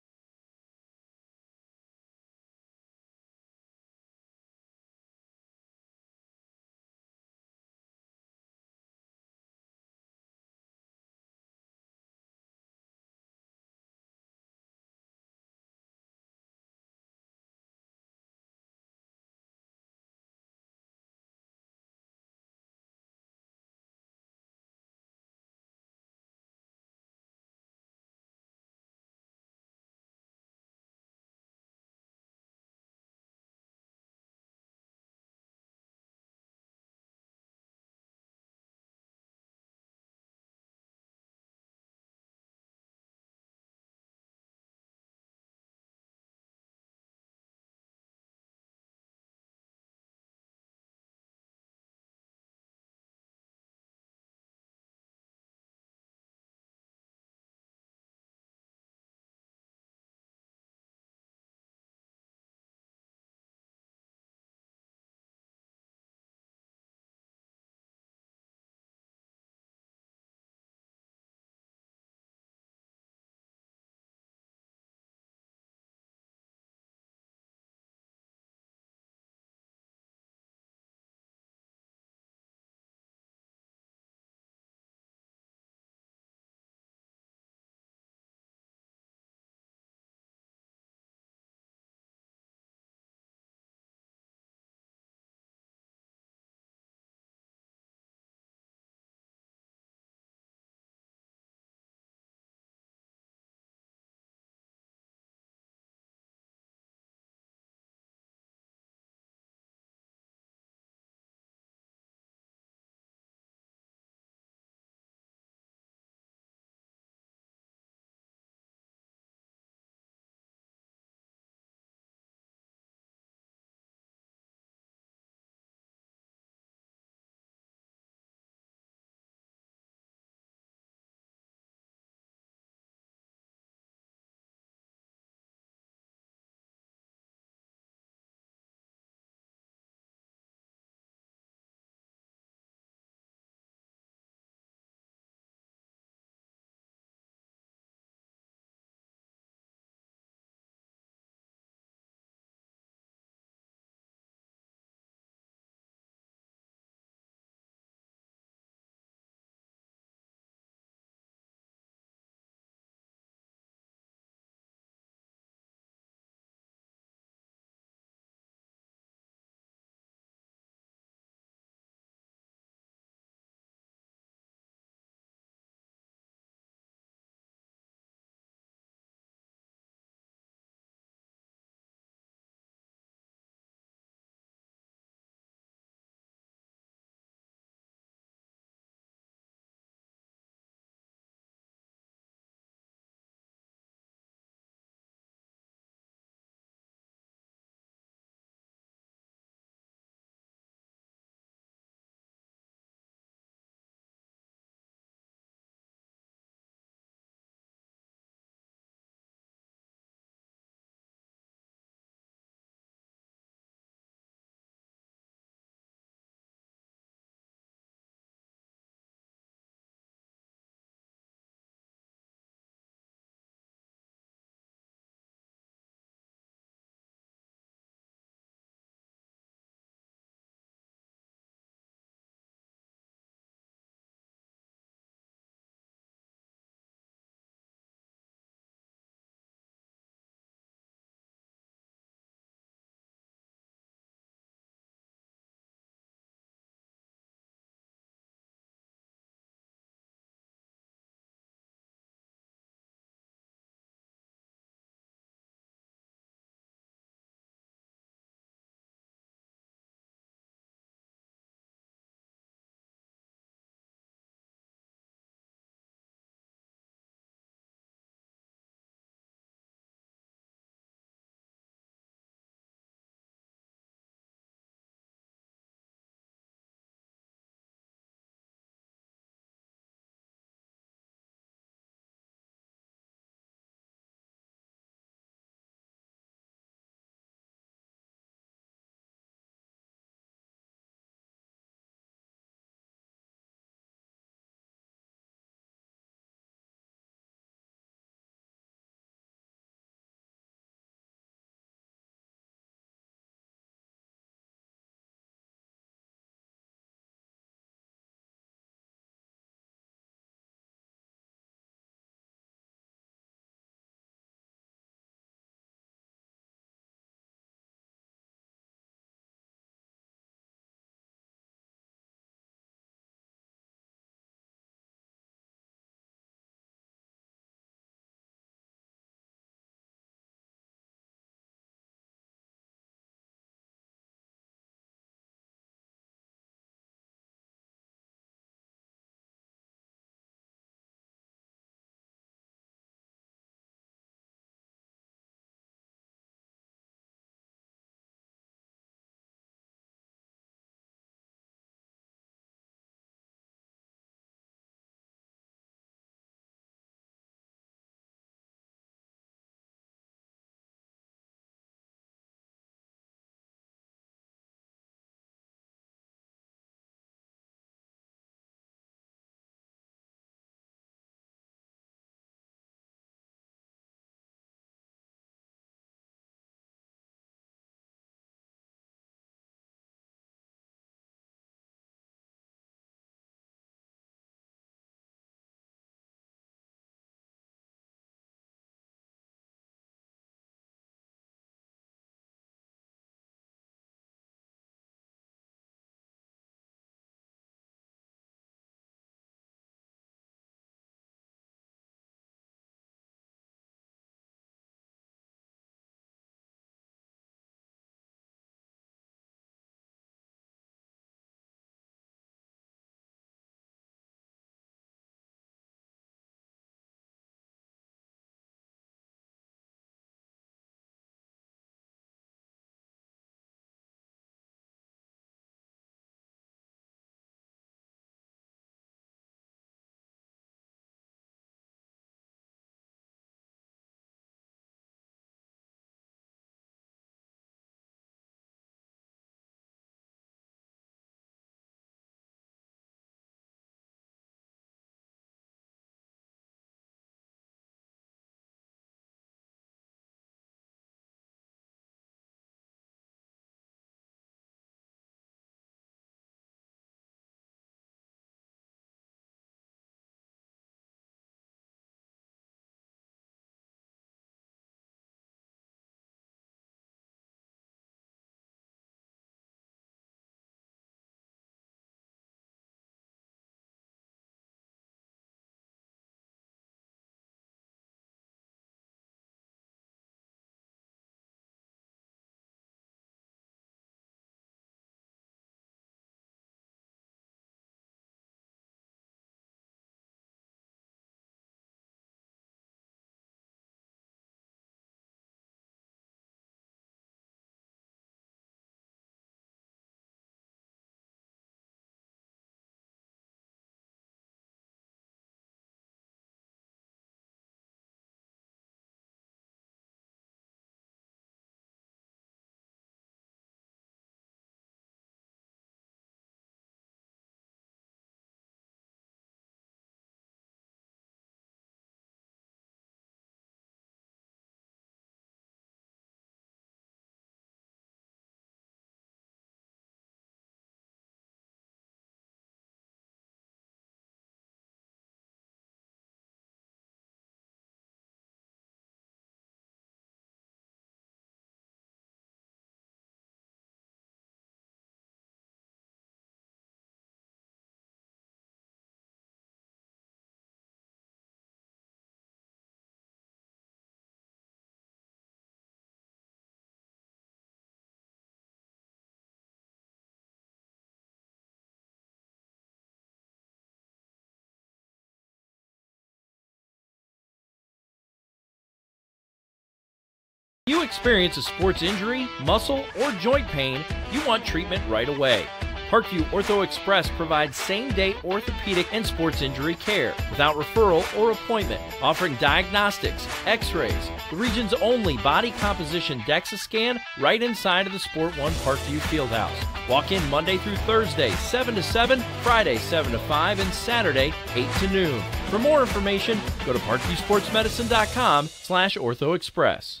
A: You experience a sports injury, muscle, or joint pain, you want treatment right away. Parkview Ortho Express provides same-day orthopedic and sports injury care without referral or appointment, offering diagnostics, x-rays, the region's only body composition DEXA scan right inside of the Sport One Parkview Fieldhouse. Walk in Monday through Thursday, 7 to 7, Friday, 7 to 5, and Saturday, 8 to noon. For more information, go to parkviewsportsmedicine.com/orthoexpress.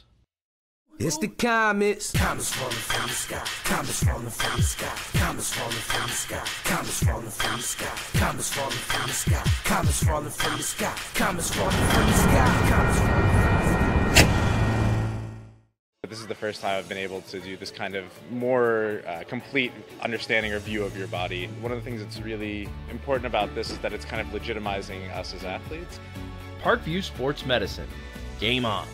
B: It's the comets. Comets falling from the sky. Comets falling from the sky. Comets falling from the sky. Comets falling from the sky. Comets falling from the sky. Comets falling from the sky. Comets falling from the sky. Comets falling from the sky.
C: This is the first time I've been able to do this kind of more complete understanding or view of your body. One of the things that's really important about this is that it's kind of legitimizing us as athletes.
A: Parkview Sports Medicine. Game on.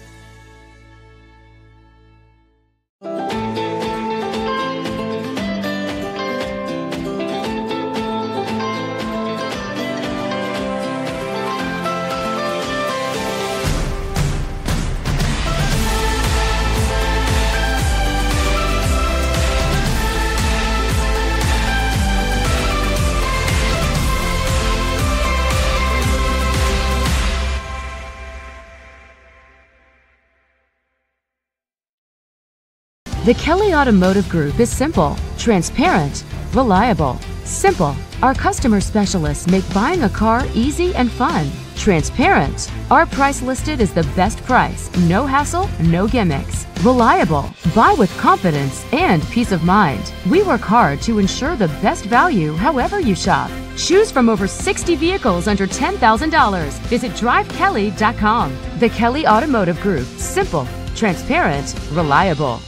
D: The Kelly Automotive Group is simple, transparent, reliable. Simple. Our customer specialists make buying a car easy and fun. Transparent. Our price listed is the best price. No hassle, no gimmicks. Reliable. Buy with confidence and peace of mind. We work hard to ensure the best value however you shop. Choose from over 60 vehicles under $10,000. Visit drivekelly.com. The Kelly Automotive Group. Simple, transparent, reliable.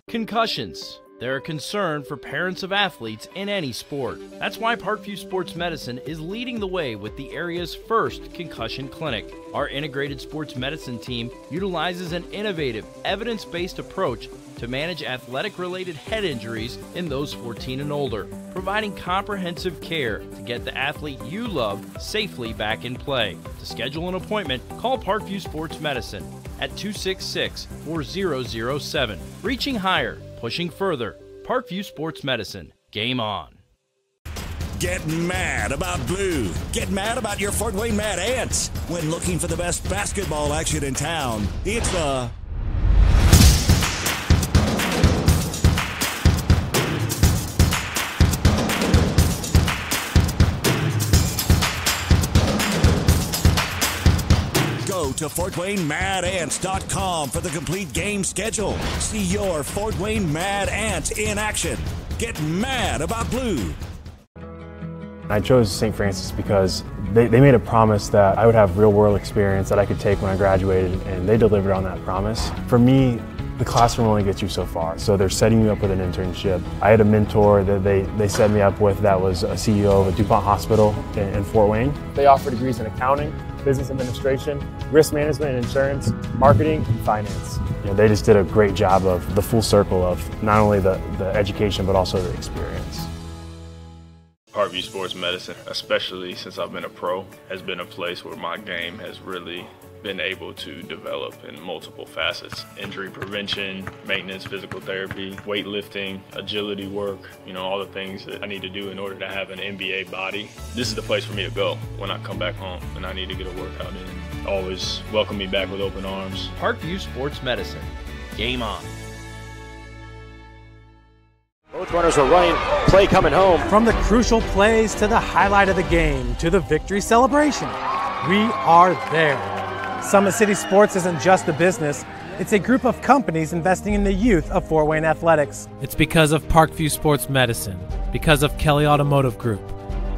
A: Concussions. They're a concern for parents of athletes in any sport. That's why Parkview Sports Medicine is leading the way with the area's first Concussion Clinic. Our integrated sports medicine team utilizes an innovative, evidence-based approach to manage athletic-related head injuries in those 14 and older, providing comprehensive care to get the athlete you love safely back in play. To schedule an appointment, call Parkview Sports Medicine at 266-4007. Reaching higher, pushing further. Parkview Sports Medicine. Game on.
E: Get mad about blue. Get mad about your Fort Wayne Mad Ants. When looking for the best basketball action in town, it's the Go to FortWayneMadAnts.com for the complete game schedule. See your Fort Wayne Mad Ant in action. Get mad about blue.
F: I chose St. Francis because they made a promise that I would have real-world experience that I could take when I graduated, and they delivered on that promise. For me, the classroom only gets you so far, so they're setting you up with an internship. I had a mentor that they set me up with that was a CEO of a DuPont hospital in Fort Wayne. They offer degrees in accounting, business administration, risk management and insurance, marketing, and finance. You know, they just did a great job of the full circle of not only the education, but also the experience.
G: Parkview Sports Medicine, especially since I've been a pro, has been a place where my game has really been able to develop in multiple facets. Injury prevention, maintenance, physical therapy, weightlifting, agility work, all the things that I need to do in order to have an NBA body. This is the place for me to go when I come back home and I need to get a workout in. Always welcome me back with open arms.
A: Parkview Sports Medicine. Game on.
H: Both runners are running, play coming home.
I: From the crucial plays to the highlight of the game to the victory celebration, we are there. Summit City Sports isn't just a business, it's a group of companies investing in the youth of Fort Wayne athletics.
J: It's because of Parkview Sports Medicine, because of Kelly Automotive Group,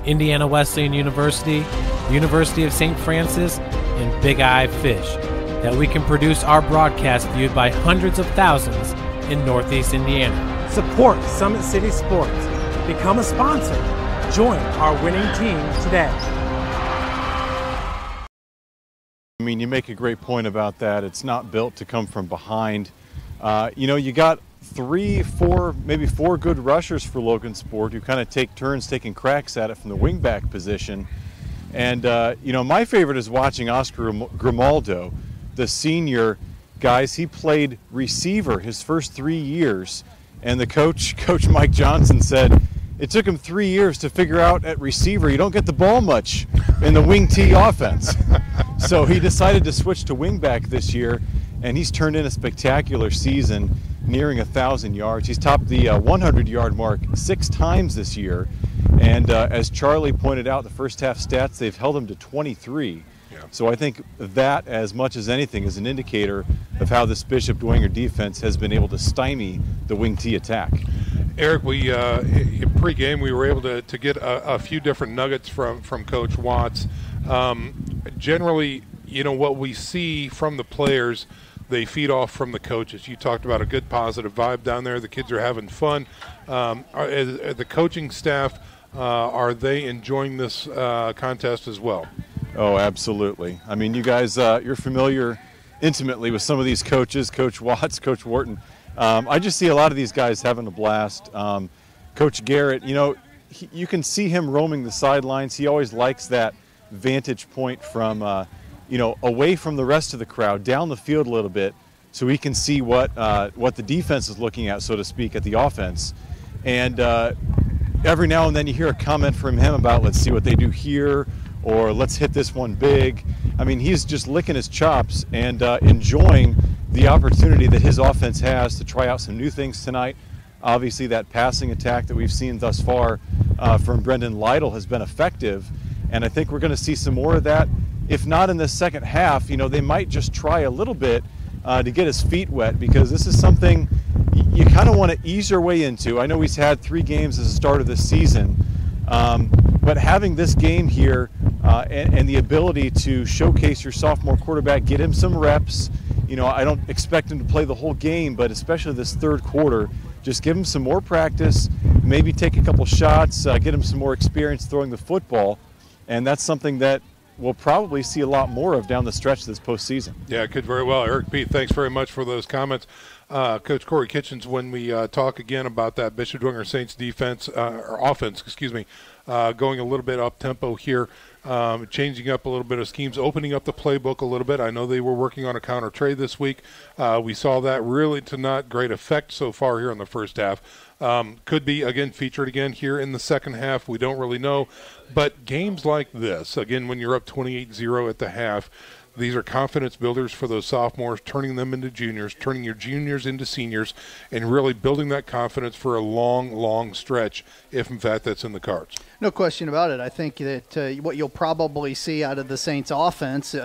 J: Indiana Wesleyan University, University of St. Francis, and Big Eye Fish, that we can produce our broadcast viewed by hundreds of thousands in Northeast Indiana.
I: Support Summit City Sports. Become a sponsor. Join our winning team today.
O: I mean, you make a great point about that. It's not built to come from behind. You got 3, 4, maybe 4 good rushers for Logansport who kind of take turns taking cracks at it from the wingback position. And, my favorite is watching Oscar Grimaldo, the senior. guys, he played receiver his first 3 years, and the Coach Mike Johnson said it took him 3 years to figure out at receiver you don't get the ball much in the wing T offense. So he decided to switch to wingback this year, and he's turned in a spectacular season, nearing 1,000 yards. He's topped the 100-yard mark 6 times this year, and as Charlie pointed out, the first half stats, they've held him to 23. Yeah. So I think that, as much as anything, is an indicator of how this Bishop Dwenger defense has been able to stymie the wing T attack.
K: Eric, we in pregame we were able to get a few different nuggets from Coach Watts. Generally, you know, what we see from the players, they feed off from the coaches. You talked about a good positive vibe down there. The kids are having fun. The coaching staff, are they enjoying this contest as well?
O: Oh, absolutely. I mean, you guys, you're familiar intimately with some of these coaches, Coach Watts, Coach Wharton. I just see a lot of these guys having a blast. Coach Garrett, you know, you can see him roaming the sidelines. He always likes that vantage point from, you know, away from the rest of the crowd, down the field a little bit, so he can see what the defense is looking at, so to speak, at the offense. And every now and then you hear a comment from him about, let's see what they do here, or let's hit this one big. I mean, he's just licking his chops and enjoying the opportunity that his offense has to try out some new things tonight. Obviously, that passing attack that we've seen thus far from Brendan Lytle has been effective, and I think we're going to see some more of that. If not in the second half, you know, they might just try a little bit to get his feet wet, because this is something you kind of want to ease your way into. I know he's had 3 games as a start of this season, but having this game here and the ability to showcase your sophomore quarterback, get him some reps. You know, I don't expect him to play the whole game, but especially this third quarter, just give him some more practice, maybe take a couple shots, get him some more experience throwing the football, and that's something that we'll probably see a lot more of down the stretch this postseason. Yeah, it could very well. Eric Pete, thanks very much for those comments. Coach Corey Kitchens, when we talk again about that Bishop Dwenger Saints defense, or offense, excuse me, going a little bit up-tempo here, changing up a little bit of schemes, opening up the playbook a little bit. I know they were working on a counter trade this week. We saw that really to not great effect so far here in the first half. Could be, again, featured again here in the second half. We don't really know. But games like this, again, when you're up 28-0 at the half, these are confidence builders for those sophomores, turning them into juniors, turning your juniors into seniors, and really building that confidence for a long, long stretch, if in fact that's in the cards. No question about it. I think that what you'll probably see out of the Saints offense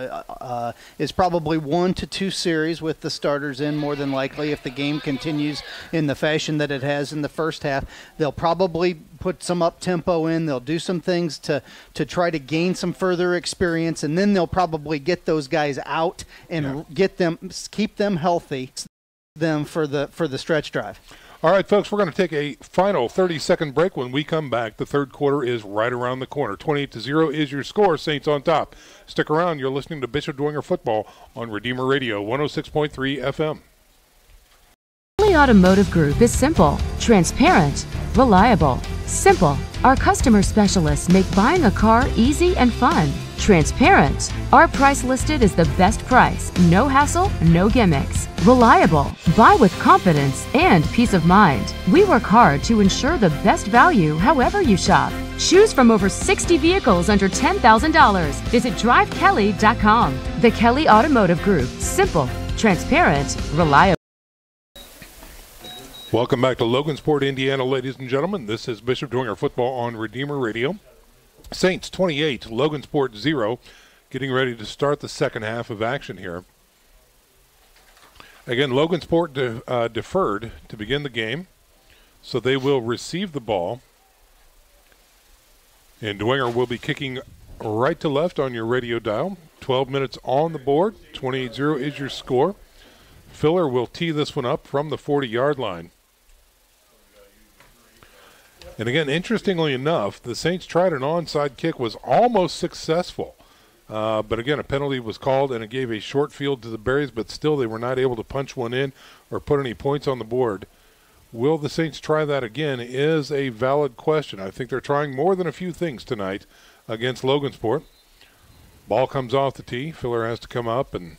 O: is probably 1 to 2 series with the starters in, more than likely. If the game continues in the fashion that it has in the first half, they'll probably put some up-tempo in. They'll do some things to try to gain some further experience, and then they'll probably get those guys out and keep them healthy for the stretch drive. All right, folks, we're going to take a final 30-second break. When we come back, the third quarter is right around the corner. 28-0 is your score. Saints on top. Stick around. You're listening to Bishop Dwenger Football on Redeemer Radio, 106.3 FM.
D: Automotive Group is simple, transparent, reliable. Simple. Our customer specialists make buying a car easy and fun. Transparent. Our price listed is the best price. No hassle, no gimmicks. Reliable. Buy with confidence and peace of mind. We work hard to ensure the best value however you shop. Choose from over 60 vehicles under $10,000. Visit drivekelly.com. The Kelly Automotive Group. Simple, transparent, reliable.
K: Welcome back to Logansport, Indiana, ladies and gentlemen. This is Bishop Dwenger Football on Redeemer Radio. Saints 28, Logansport 0, getting ready to start the second half of action here. Again, Logansport deferred to begin the game, so they will receive the ball. And Dwenger will be kicking right to left on your radio dial. 12 minutes on the board, 28-0 is your score. Filler will tee this one up from the 40-yard line. And again, interestingly enough, the Saints tried an onside kick, was almost successful. But again, a penalty was called, and it gave a short field to the Berries, but still they were not able to punch one in or put any points on the board. Will the Saints try that again is a valid question. I think they're trying more than a few things tonight against Logansport. Ball comes off the tee. Filler has to come up and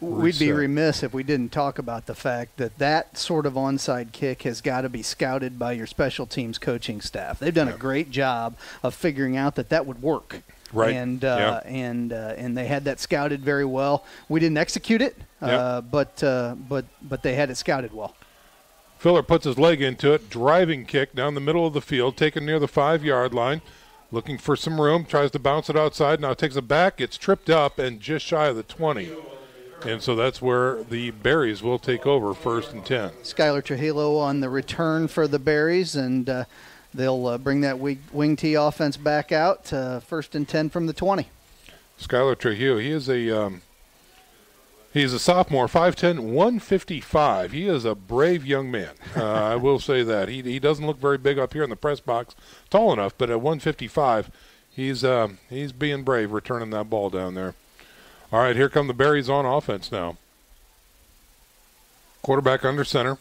N: We'd be remiss if we didn't talk about the fact that that sort of onside kick has got to be scouted by your special teams coaching staff. They've done a great job of figuring out that would work.
K: Right.
N: And they had that scouted very well. We didn't execute it, but they had it scouted well.
K: Filler puts his leg into it, driving kick down the middle of the field, taken near the 5-yard line, looking for some room, tries to bounce it outside, now takes it back, gets tripped up, and just shy of the 20. And so that's where the Berries will take over, 1st and 10.
N: Skylar Trujillo on the return for the Berries, and they'll bring that wing T offense back out, 1st and 10 from the 20.
K: Skylar Trujillo, he's a sophomore, 5'10", 155. He is a brave young man. I will say that. He doesn't look very big up here in the press box, tall enough, but at 155, he's being brave, returning that ball down there. All right, here come the Berries on offense now. Quarterback under center.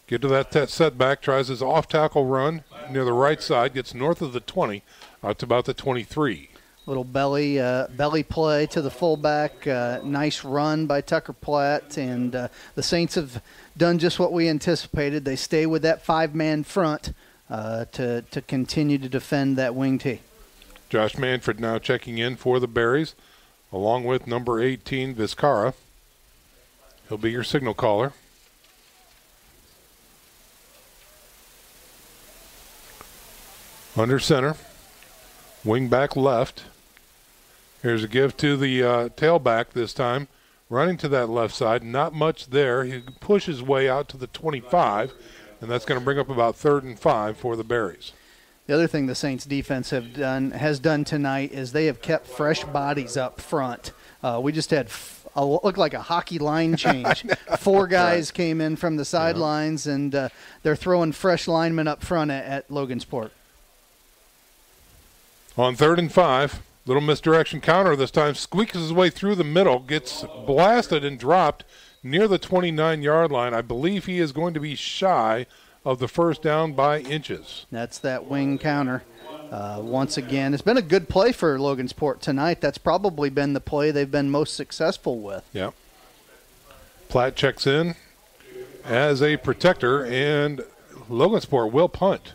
K: Get to that setback, tries his off-tackle run near the right side, gets north of the 20, out to about the 23.
N: Little belly play to the fullback. Nice run by Tucker Platt, and the Saints have done just what we anticipated. They stay with that 5-man front to continue to defend that wing T.
K: Josh Manfred now checking in for the Berries, along with number 18, Vizcarra. He'll be your signal caller. Under center, wing back left. Here's a give to the tailback this time, running to that left side. Not much there. He pushes his way out to the 25, and that's going to bring up about 3rd and 5 for the Berries.
N: The other thing the Saints defense has done tonight is they have kept fresh bodies up front. We just had looked like a hockey line change. 4 guys came in from the sidelines, and they're throwing fresh linemen up front at Logansport.
K: On 3rd and 5, little misdirection counter this time. Squeaks his way through the middle, gets blasted and dropped near the 29-yard line. I believe he is going to be shy of the first down by inches.
N: That's that wing counter. Once again, it's been a good play for Logansport tonight. That's probably been the play they've been most successful with.
K: Yeah. Platt checks in as a protector, and Logansport will punt.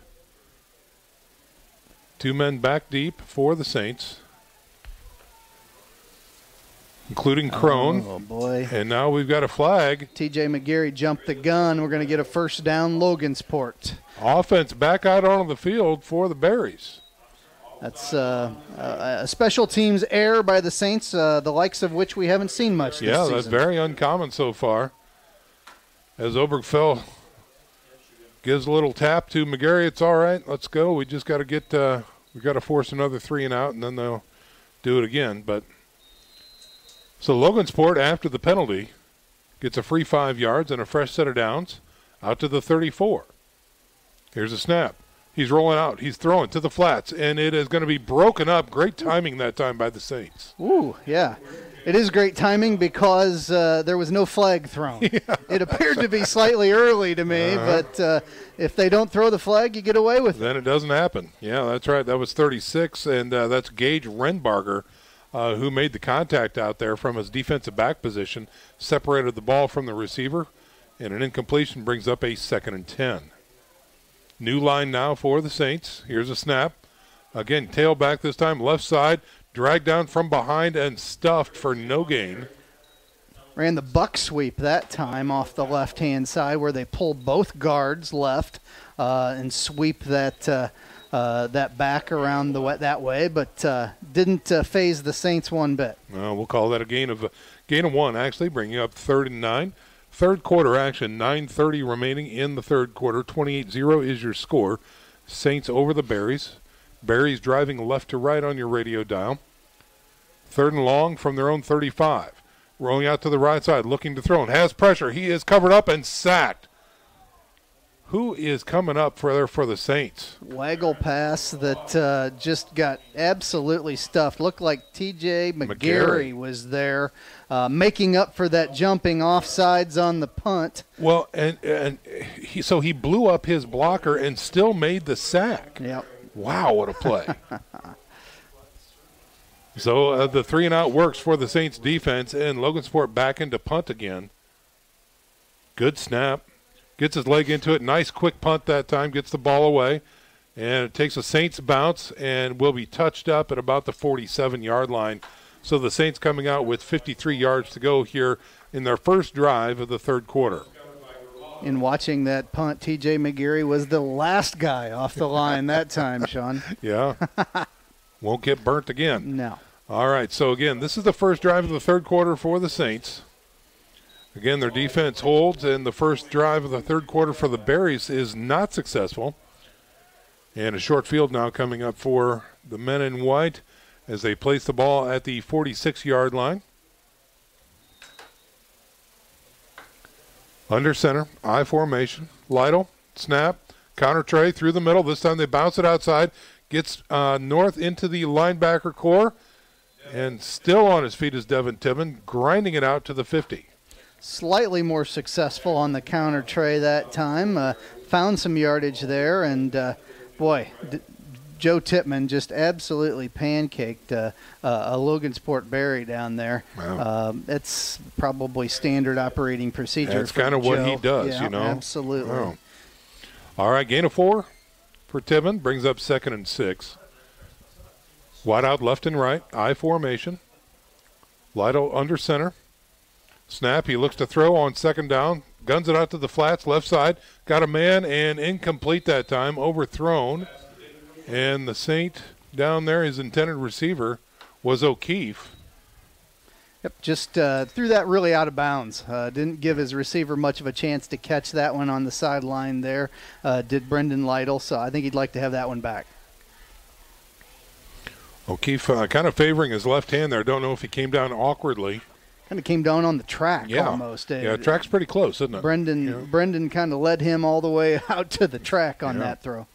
K: 2 men back deep for the Saints, including Crone.
N: Oh, boy.
K: And now we've got a flag.
N: T.J. McGarry jumped the gun. We're going to get a first down, Logansport.
K: Offense back out onto the field for the Berries.
N: That's a special teams error by the Saints, the likes of which we haven't seen much this season.
K: That's very uncommon so far. As Obergfell gives a little tap to McGarry. It's all right. Let's go. We just got to get we got to force another 3 and out, and then they'll do it again. But so Logansport, after the penalty, gets a free 5 yards and a fresh set of downs out to the 34. Here's a snap. He's rolling out. He's throwing to the flats, and it is going to be broken up. Great timing that time by the Saints.
N: Ooh, yeah. It is great timing because there was no flag thrown.
K: Yeah,
N: it appeared to be slightly early to me, but if they don't throw the flag, you get away with it.
K: Then it doesn't happen. Yeah, that's right. That was 36, and that's Gage Renbarger who made the contact out there from his defensive back position, separated the ball from the receiver, and an incompletion brings up a 2nd and 10. New line now for the Saints. Here's a snap. Again, tailback this time, left side. Dragged down from behind and stuffed for no gain.
N: Ran the buck sweep that time off the left-hand side where they pulled both guards left and sweep that back around that way, but didn't phase the Saints one bit.
K: We'll call that a gain of 1, actually, bringing up 3rd and 9. Third quarter action, 9:30 remaining in the third quarter. 28-0 is your score. Saints over the Berries. Berries driving left to right on your radio dial. 3rd and long from their own 35. Rolling out to the right side, looking to throw, and has pressure. He is covered up and sacked. Who is coming up for the Saints?
N: Waggle pass that just got absolutely stuffed. Looked like T.J. McGarry was there, making up for that jumping offsides on the punt.
K: Well, and he blew up his blocker and still made the sack.
N: Yep.
K: Wow, what a play. So the 3-and-out works for the Saints defense, and Logansport back into punt again. Good snap. Gets his leg into it. Nice quick punt that time. Gets the ball away. And it takes a Saints bounce and will be touched up at about the 47-yard line. So the Saints coming out with 53 yards to go here in their first drive of the third quarter.
N: In watching that punt, T.J. McGarry was the last guy off the line that time, Sean.
K: Yeah. Won't get burnt again.
N: No.
K: All right, so again, this is the first drive of the third quarter for the Saints. Again, their defense holds, and the first drive of the third quarter for the Berries is not successful. And a short field now coming up for the men in white as they place the ball at the 46-yard line. Under center, I formation. Lytle, snap, counter tray through the middle. This time they bounce it outside. Gets north into the linebacker core. And still on his feet is Devin Timmon, grinding it out to the 50.
N: Slightly more successful on the counter tray that time. Found some yardage there. And, Joe Tippmann just absolutely pancaked a Logansport Berry down there.
K: Wow.
N: It's probably standard operating procedure.
K: That's kind of what he does,
N: yeah,
K: you know.
N: Absolutely.
K: Wow. All right, gain of 4 for Tippmann. Brings up 2nd and 6. Wide out left and right. I formation. Lytle under center. Snap. He looks to throw on 2nd down. Guns it out to the flats, left side. Got a man and incomplete that time. Overthrown. And the Saint down there, his intended receiver, was O'Keefe.
N: Yep, just threw that really out of bounds. Didn't give his receiver much of a chance to catch that one on the sideline there. Did Brendan Lytle, so I think he'd like to have that one back.
K: O'Keefe kind of favoring his left hand there. Don't know if he came down awkwardly.
N: Kind of came down on the track almost.
K: Yeah, track's pretty close, isn't it?
N: Brendan kind of led him all the way out to the track on that throw.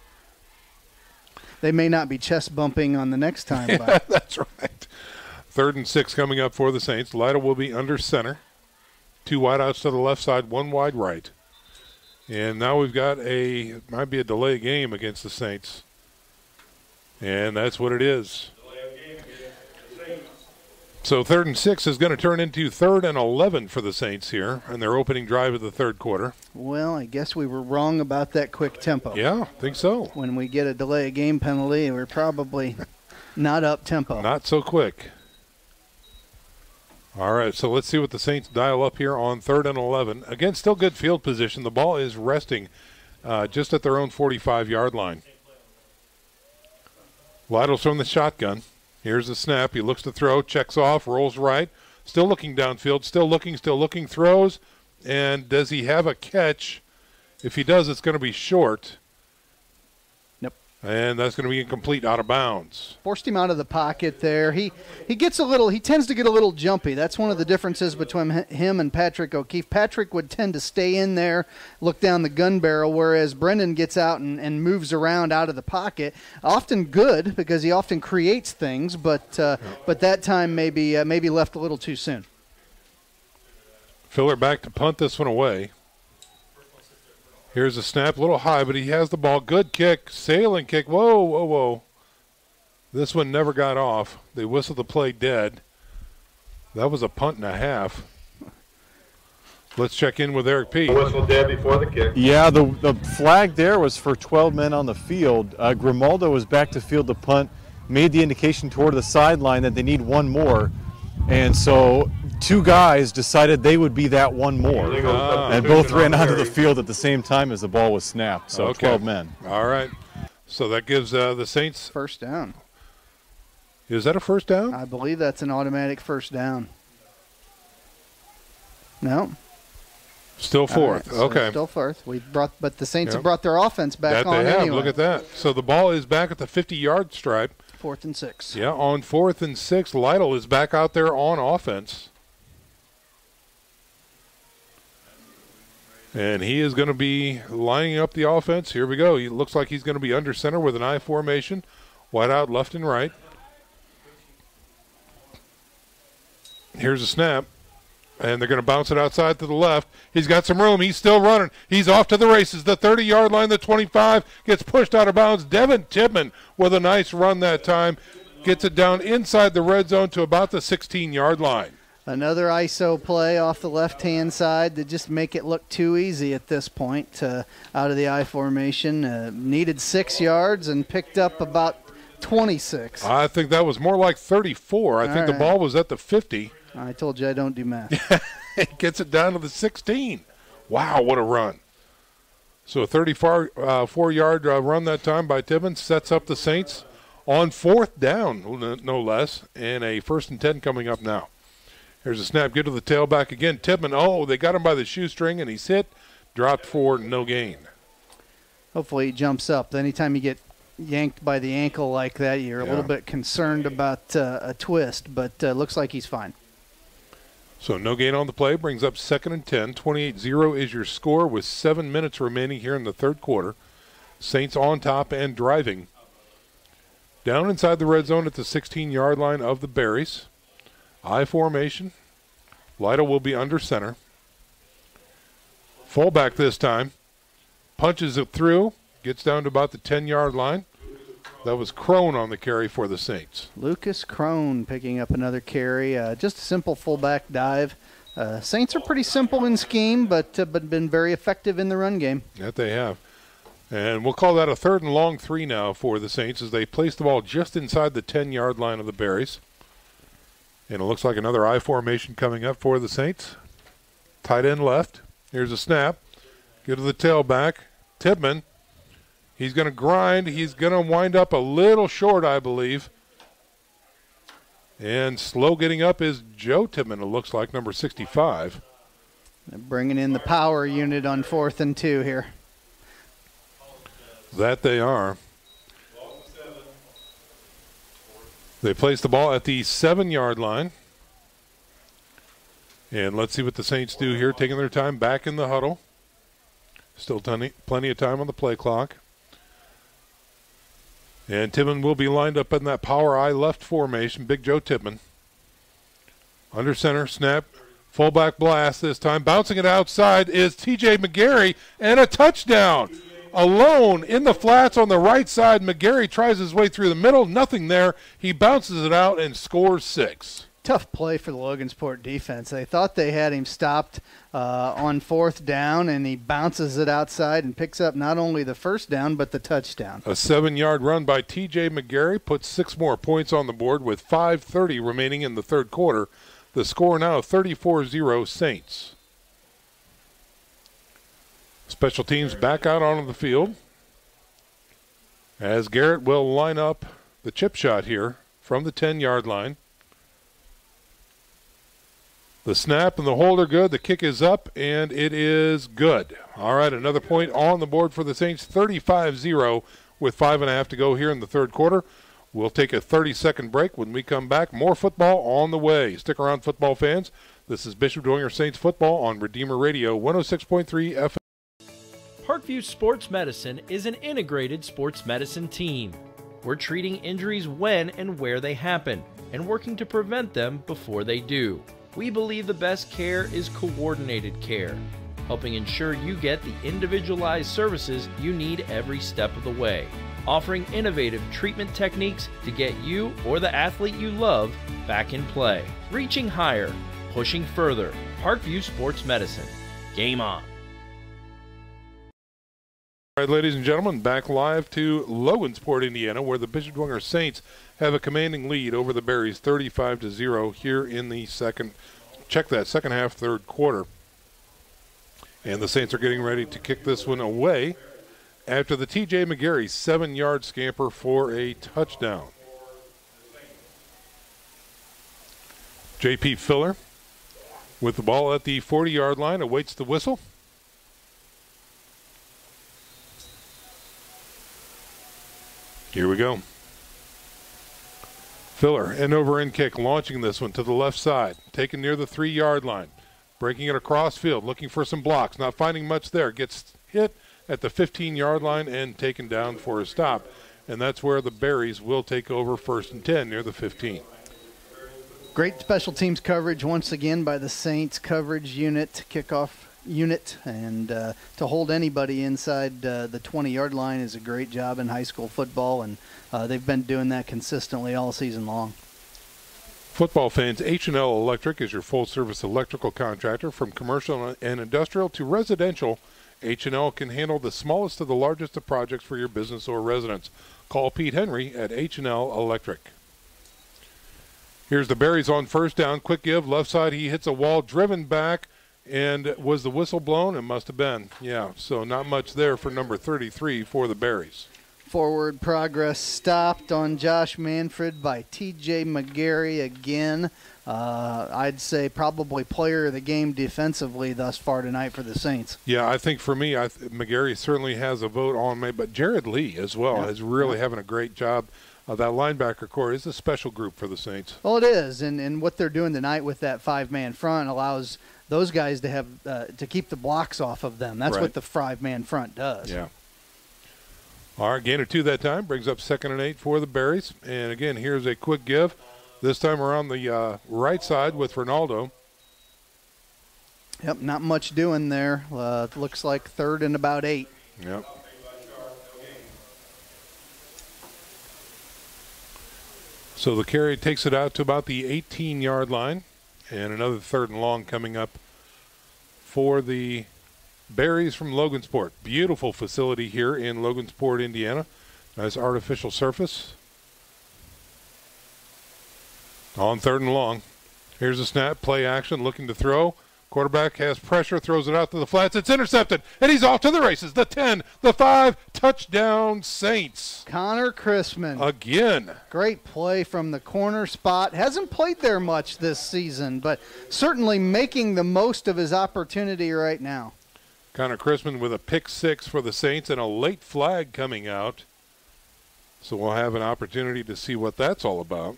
N: They may not be chest bumping on the next time. But.
K: That's right. 3rd and 6 coming up for the Saints. Lytle will be under center. 2 wide outs to the left side, 1 wide right. And now we've got might be a delay game against the Saints. And that's what it is. So 3rd and 6 is going to turn into 3rd and 11 for the Saints here in their opening drive of the third quarter.
N: Well, I guess we were wrong about that quick tempo.
K: Yeah, I think so.
N: When we get a delay of game penalty, we're probably not up tempo.
K: Not so quick. All right, so let's see what the Saints dial up here on 3rd and 11. Again, still good field position. The ball is resting just at their own 45-yard line. Lytle's from the shotgun. Here's the snap. He looks to throw, checks off, rolls right. Still looking downfield, still looking, throws. And does he have a catch? If he does, it's going to be short.
N: Nope.
K: And that's going to be incomplete, out of bounds.
N: Forced him out of the pocket there. He tends to get a little jumpy. That's one of the differences between him and Patrick O'Keefe. Patrick would tend to stay in there, look down the gun barrel, whereas Brendan gets out and moves around out of the pocket. Often good because he often creates things, but that time maybe left a little too soon.
K: Filler back to punt this one away. Here's a snap, a little high, but he has the ball. Good kick, sailing kick. Whoa. This one never got off. They whistled the play dead. That was a punt and a half. Let's check in with Eric P.
Q: Whistle dead before the kick.
O: Yeah, the flag there was for 12 men on the field. Grimaldo was back to field the punt, made the indication toward the sideline that they need one more. And so 2 guys decided they would be that one more. And both ran onto the field at the same time as the ball was snapped. So 12 men.
K: All right. So that gives the Saints
N: first down.
K: Is that a first down?
N: I believe that's an automatic first down. No.
K: Still 4th.
N: Right, so
K: okay.
N: Still 4th. But the Saints have brought their offense back on anyway.
K: Look at that. So the ball is back at the 50-yard stripe.
N: 4th and 6.
K: Yeah, on 4th and 6, Lytle is back out there on offense. And he is going to be lining up the offense. Here we go. He looks like he's going to be under center with an I formation. Wide out left and right. Here's a snap. And they're going to bounce it outside to the left. He's got some room. He's still running. He's off to the races. The 30-yard line, the 25, gets pushed out of bounds. Devin Tippmann with a nice run that time. gets it down inside the red zone to about the 16-yard line.
N: Another ISO play off the left-hand side to just make it look too easy at this point out of the I formation. Needed 6 yards and picked up about 26.
K: I think that was more like 34. I think the ball was at the 50.
N: I told you I don't do math.
K: It gets it down to the 16. Wow, what a run. So a 34-yard run that time by Tibbins sets up the Saints on 4th down, no less, and a 1st and 10 coming up now. Here's a snap, get to the tailback again. Tibbin, they got him by the shoestring, and he's hit, dropped for no gain.
N: Hopefully he jumps up. Anytime you get yanked by the ankle like that, you're a little bit concerned about a twist, but looks like he's fine.
K: So no gain on the play, brings up 2nd and 10. 28-0 is your score with 7 minutes remaining here in the third quarter. Saints on top and driving. Down inside the red zone at the 16-yard line of the Berries. I formation. Lytle will be under center. Fullback this time. Punches it through. Gets down to about the 10-yard line. That was Crone on the carry for the Saints.
N: Lucas Crone picking up another carry. Just a simple fullback dive. Saints are pretty simple in scheme, but been very effective in the run game.
K: That they have. And we'll call that a 3rd and long 3 now for the Saints as they place the ball just inside the 10-yard line of the Berries. And it looks like another I formation coming up for the Saints. Tight end left. Here's a snap. Get to the tailback. Tibman. He's going to grind. He's going to wind up a little short, I believe. And slow getting up is Joe Tibman, it looks like, number 65.
N: They're bringing in the power unit on 4th and 2 here.
K: That they are. They place the ball at the 7-yard line. And let's see what the Saints do here, taking their time back in the huddle. Still plenty of time on the play clock. And Tibman will be lined up in that power I left formation. Big Joe Tibman. Under center, snap, fullback blast this time. Bouncing it outside is T.J. McGarry, and a touchdown. Alone in the flats on the right side. McGarry tries his way through the middle. Nothing there. He bounces it out and scores 6.
N: Tough play for the Logansport defense. They thought they had him stopped on 4th down, and he bounces it outside and picks up not only the 1st down but the touchdown.
K: A 7-yard run by T.J. McGarry puts 6 more points on the board with 5:30 remaining in the third quarter. The score now 34-0 Saints. Special teams back out onto the field as Garrett will line up the chip shot here from the 10-yard line. The snap and the hold are good. The kick is up, and it is good. All right, another point on the board for the Saints, 35-0 with 5.5 to go here in the third quarter. We'll take a 30-second break. When we come back, more football on the way. Stick around, football fans. This is Bishop Dwenger Saints football on Redeemer Radio 106.3 FM.
A: Parkview Sports Medicine is an integrated sports medicine team. We're treating injuries when and where they happen and working to prevent them before they do. We believe the best care is coordinated care, helping ensure you get the individualized services you need every step of the way, offering innovative treatment techniques to get you or the athlete you love back in play. Reaching higher, pushing further. Parkview Sports Medicine. Game on.
K: All right, ladies and gentlemen, back live to Logansport, Indiana, where the Bishop Dwenger Saints have a commanding lead over the Berries, 35-0 here in the second half, third quarter. And the Saints are getting ready to kick this one away after the T.J. McGarry 7-yard scamper for a touchdown. J.P. Filler with the ball at the 40-yard line awaits the whistle. Here we go. Filler, end over end kick, launching this one to the left side, taken near the 3-yard line, breaking it across field, looking for some blocks, not finding much there, gets hit at the 15-yard line and taken down for a stop. And that's where the Berries will take over 1st and 10 near the 15.
N: Great special teams coverage once again by the Saints coverage unit. Kickoff unit, and to hold anybody inside the 20-yard line is a great job in high school football, and they've been doing that consistently all season long.
K: Football fans, H&L Electric is your full-service electrical contractor. From commercial and industrial to residential, H&L can handle the smallest to the largest of projects for your business or residence. Call Pete Henry at H&L Electric. Here's the Berries on first down. Quick give, left side, he hits a wall, driven back, and was the whistle blown? It must have been. Yeah, so not much there for number 33 for the Berries.
N: Forward progress stopped on Josh Manfred by T.J. McGarry again. I'd say probably player of the game defensively thus far tonight for the Saints.
K: Yeah, I think for me, McGarry certainly has a vote on me, but Jared Lee as well is really having a great job. That linebacker core is a special group for the Saints.
N: Well, it is, and what they're doing tonight with that five-man front allows those guys to have to keep the blocks off of them. That's what the five-man front does.
K: Yeah. All right, gain of 2 that time brings up 2nd and 8 for the Berries. And again, here's a quick give. This time around the right side with Ronaldo.
N: Yep, not much doing there. Looks like 3rd and about 8.
K: Yep. So the carry takes it out to about the 18-yard line. And another 3rd and long coming up for the Berries from Logansport. Beautiful facility here in Logansport, Indiana. Nice artificial surface. On 3rd and long. Here's a snap, play action, looking to throw. Quarterback has pressure, throws it out to the flats. It's intercepted, and he's off to the races. The 10, the 5, touchdown Saints.
N: Connor Chrisman.
K: Again.
N: Great play from the corner spot. Hasn't played there much this season, but certainly making the most of his opportunity right now.
K: Connor Chrisman with a pick 6 for the Saints and a late flag coming out. So we'll have an opportunity to see what that's all about.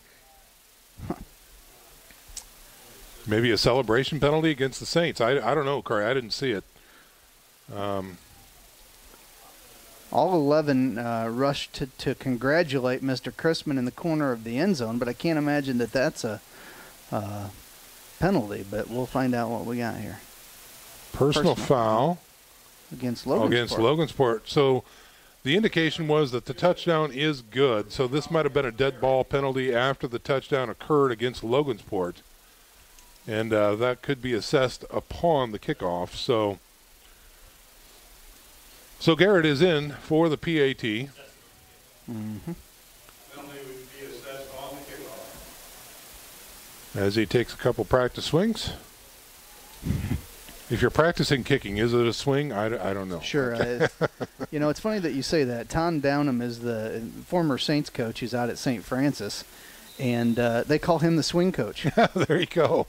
K: Maybe a celebration penalty against the Saints. I don't know, Corey. I didn't see it.
N: All 11 rushed to congratulate Mr. Chrisman in the corner of the end zone, but I can't imagine that that's a penalty, but we'll find out what we got here.
K: Personal foul.
N: Against Logansport.
K: Against Logansport. So the indication was that the touchdown is good. So this might have been a dead ball penalty after the touchdown occurred against Logansport. And that could be assessed upon the kickoff. So Garrett is in for the PAT.
N: Mm-hmm.
K: As he takes a couple practice swings. If you're practicing kicking, is it a swing? I don't know.
N: Sure. You know, it's funny that you say that. Tom Downham is the former Saints coach who's out at St. Francis, and they call him the swing coach.
K: There you go.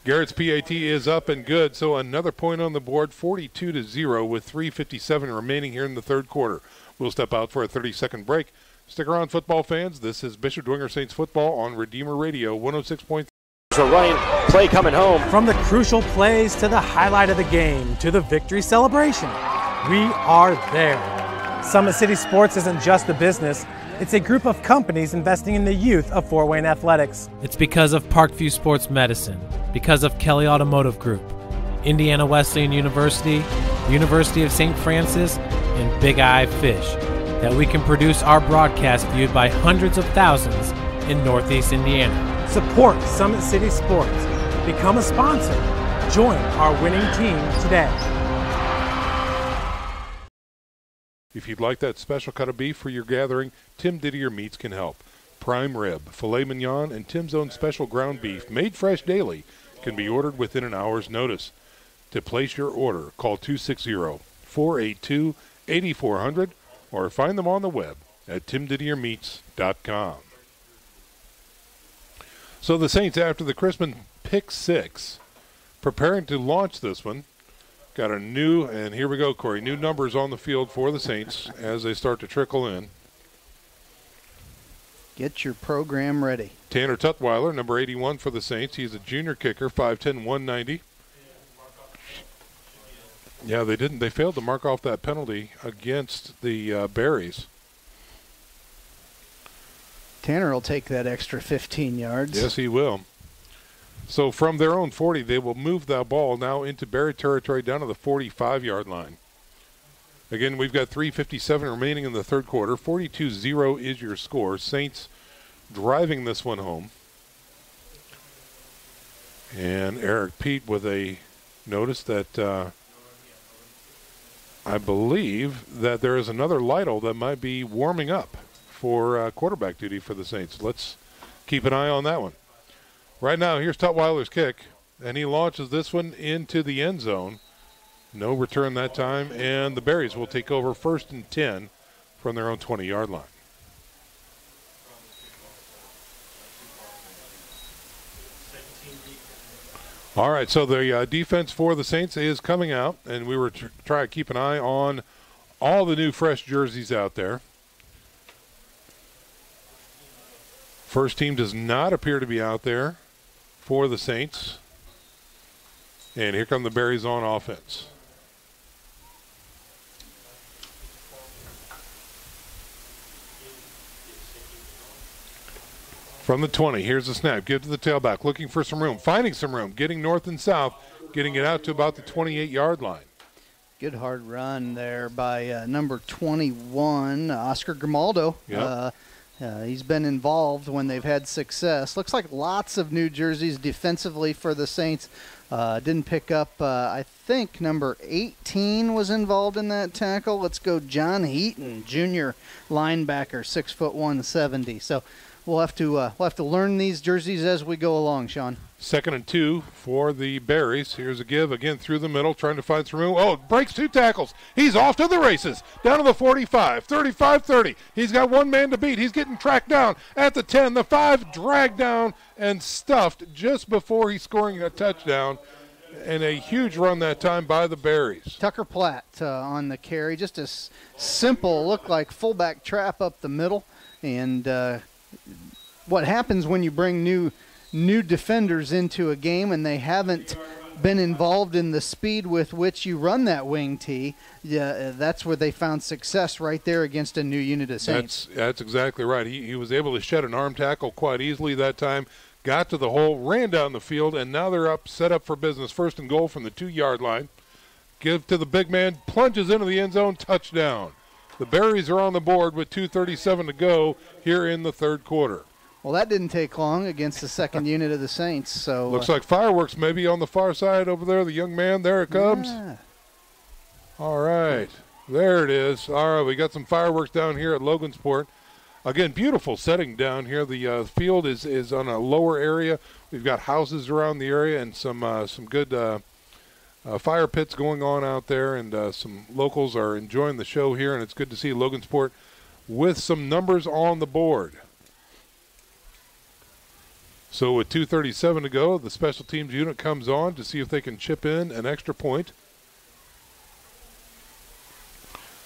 K: Garrett's PAT is up and good, so another point on the board, 42-0 with 3:57 remaining here in the 3rd quarter. We'll step out for a 30-second break. Stick around, football fans. This is Bishop Dwenger Saints football on Redeemer Radio 106.3.
H: A running play coming home.
I: From the crucial plays to the highlight of the game to the victory celebration, we are there. Summit City Sports isn't just a business. It's a group of companies investing in the youth of Fort Wayne athletics.
J: It's because of Parkview Sports Medicine, because of Kelly Automotive Group, Indiana Wesleyan University, University of St. Francis, and Big Eye Fish, that we can produce our broadcast viewed by hundreds of thousands in Northeast Indiana.
I: Support Summit City Sports. Become a sponsor. Join our winning team today.
K: If you'd like that special cut of beef for your gathering, Tim Didier Meats can help. Prime rib, filet mignon, and Tim's own special ground beef, made fresh daily, can be ordered within an hour's notice. To place your order, call 260-482-8400 or find them on the web at timdidiermeats.com. So the Saints, after the Chrisman pick 6, preparing to launch this one. Got a new, and here we go, Corey, new numbers on the field for the Saints as they start to trickle in.
N: Get your program ready.
K: Tanner Tutwiler, number 81 for the Saints. He's a junior kicker, 5'10", 190. Yeah, they failed to mark off that penalty against the Berries.
N: Tanner will take that extra 15 yards.
K: Yes, he will. So from their own 40, they will move that ball now into Berry territory down to the 45-yard line. Again, we've got 3:57 remaining in the third quarter. 42-0 is your score. Saints driving this one home. And Eric Pete with a notice that I believe that there is another Lytle that might be warming up for quarterback duty for the Saints. Let's keep an eye on that one. Right now, here's Tutwiler's kick, and he launches this one into the end zone. No return that time, and the Berries will take over 1st and 10 from their own 20-yard line. All right, so the defense for the Saints is coming out, and we were trying to keep an eye on all the new fresh jerseys out there. First team does not appear to be out there for the Saints. And here come the Berries on offense. From the 20, here's the snap. Give to the tailback, looking for some room, finding some room, getting north and south, getting it out to about the 28-yard line.
N: Good hard run there by number 21, Oscar Grimaldo.
K: Yep.
N: He's been involved when they've had success. Looks like lots of new jerseys defensively for the Saints. Didn't pick up, I think, number 18 was involved in that tackle. Let's go John Heaton, junior linebacker, 6'1", 170. So we'll have to learn these jerseys as we go along, Sean.
K: 2nd and 2 for the Berries. Here's a give again through the middle, trying to find some room. Oh, breaks 2 tackles. He's off to the races. Down to the 45, 35, 30. He's got one man to beat. He's getting tracked down at the 10, the 5, dragged down and stuffed just before he's scoring a touchdown. And a huge run that time by the Berries.
N: Tucker Platt on the carry. Just a simple, look like fullback trap up the middle. And what happens when you bring new defenders into a game and they haven't been involved in the speed with which you run that wing tee, that's where they found success right there against a new unit of Saints.
K: That's exactly right. He was able to shed an arm tackle quite easily that time, got to the hole, ran down the field, and now they're set up for business. 1st and goal from the 2-yard line. Give to the big man, plunges into the end zone, touchdown. The Berries are on the board with 2:37 to go here in the third quarter.
N: Well, that didn't take long against the second unit of the Saints. So
K: looks like fireworks maybe on the far side over there. The young man, there it comes.
N: Yeah.
K: All right, there it is. All right, we got some fireworks down here at Logansport. Again, beautiful setting down here. The field is on a lower area. We've got houses around the area and some good fire pits going on out there, and some locals are enjoying the show here, and it's good to see Logansport with some numbers on the board. So with 2:37 to go, the special teams unit comes on to see if they can chip in an extra point.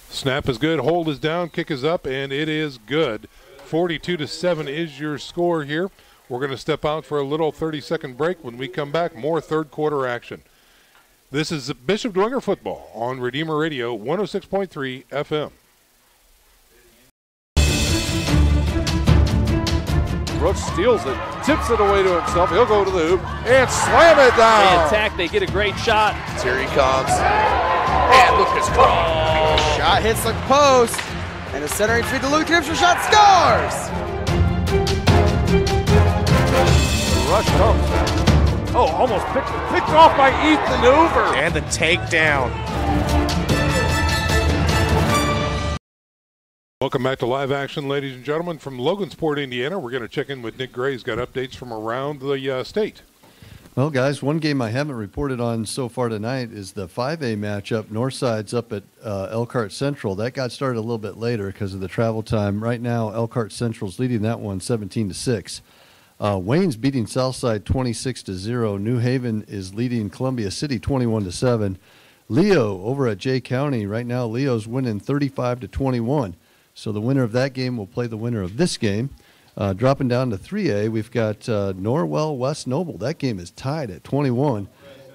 K: Snap is good, hold is down, kick is up, and it is good. 42-7 is your score here. We're going to step out for a little 30-second break. When we come back, more third quarter action. This is Bishop Dwenger football on Redeemer Radio 106.3 FM.
P: Brooks steals it, tips it away to himself. He'll go to the hoop and slam it down.
R: They attack, they get a great shot.
S: Here he comes. And Lucas Cross. Shot hits the post. And the centering feed to Luke Knipscher. Shot scores.
P: The rush comes. Oh, almost picked off by Ethan Hoover.
Q: And the takedown.
K: Welcome back to live action, ladies and gentlemen, from Logansport, Indiana. We're going to check in with Nick Gray. He's got updates from around the state.
L: Well, guys, one game I haven't reported on so far tonight is the 5A matchup. Northside's up at Elkhart Central. That got started a little bit later because of the travel time. Right now, Elkhart Central's leading that one 17-6. Wayne's beating Southside 26-0. New Haven is leading Columbia City 21-7. Leo over at Jay County. Right now, Leo's winning 35-21. So the winner of that game will play the winner of this game. Dropping down to 3A, we've got Norwell West Noble. That game is tied at 21.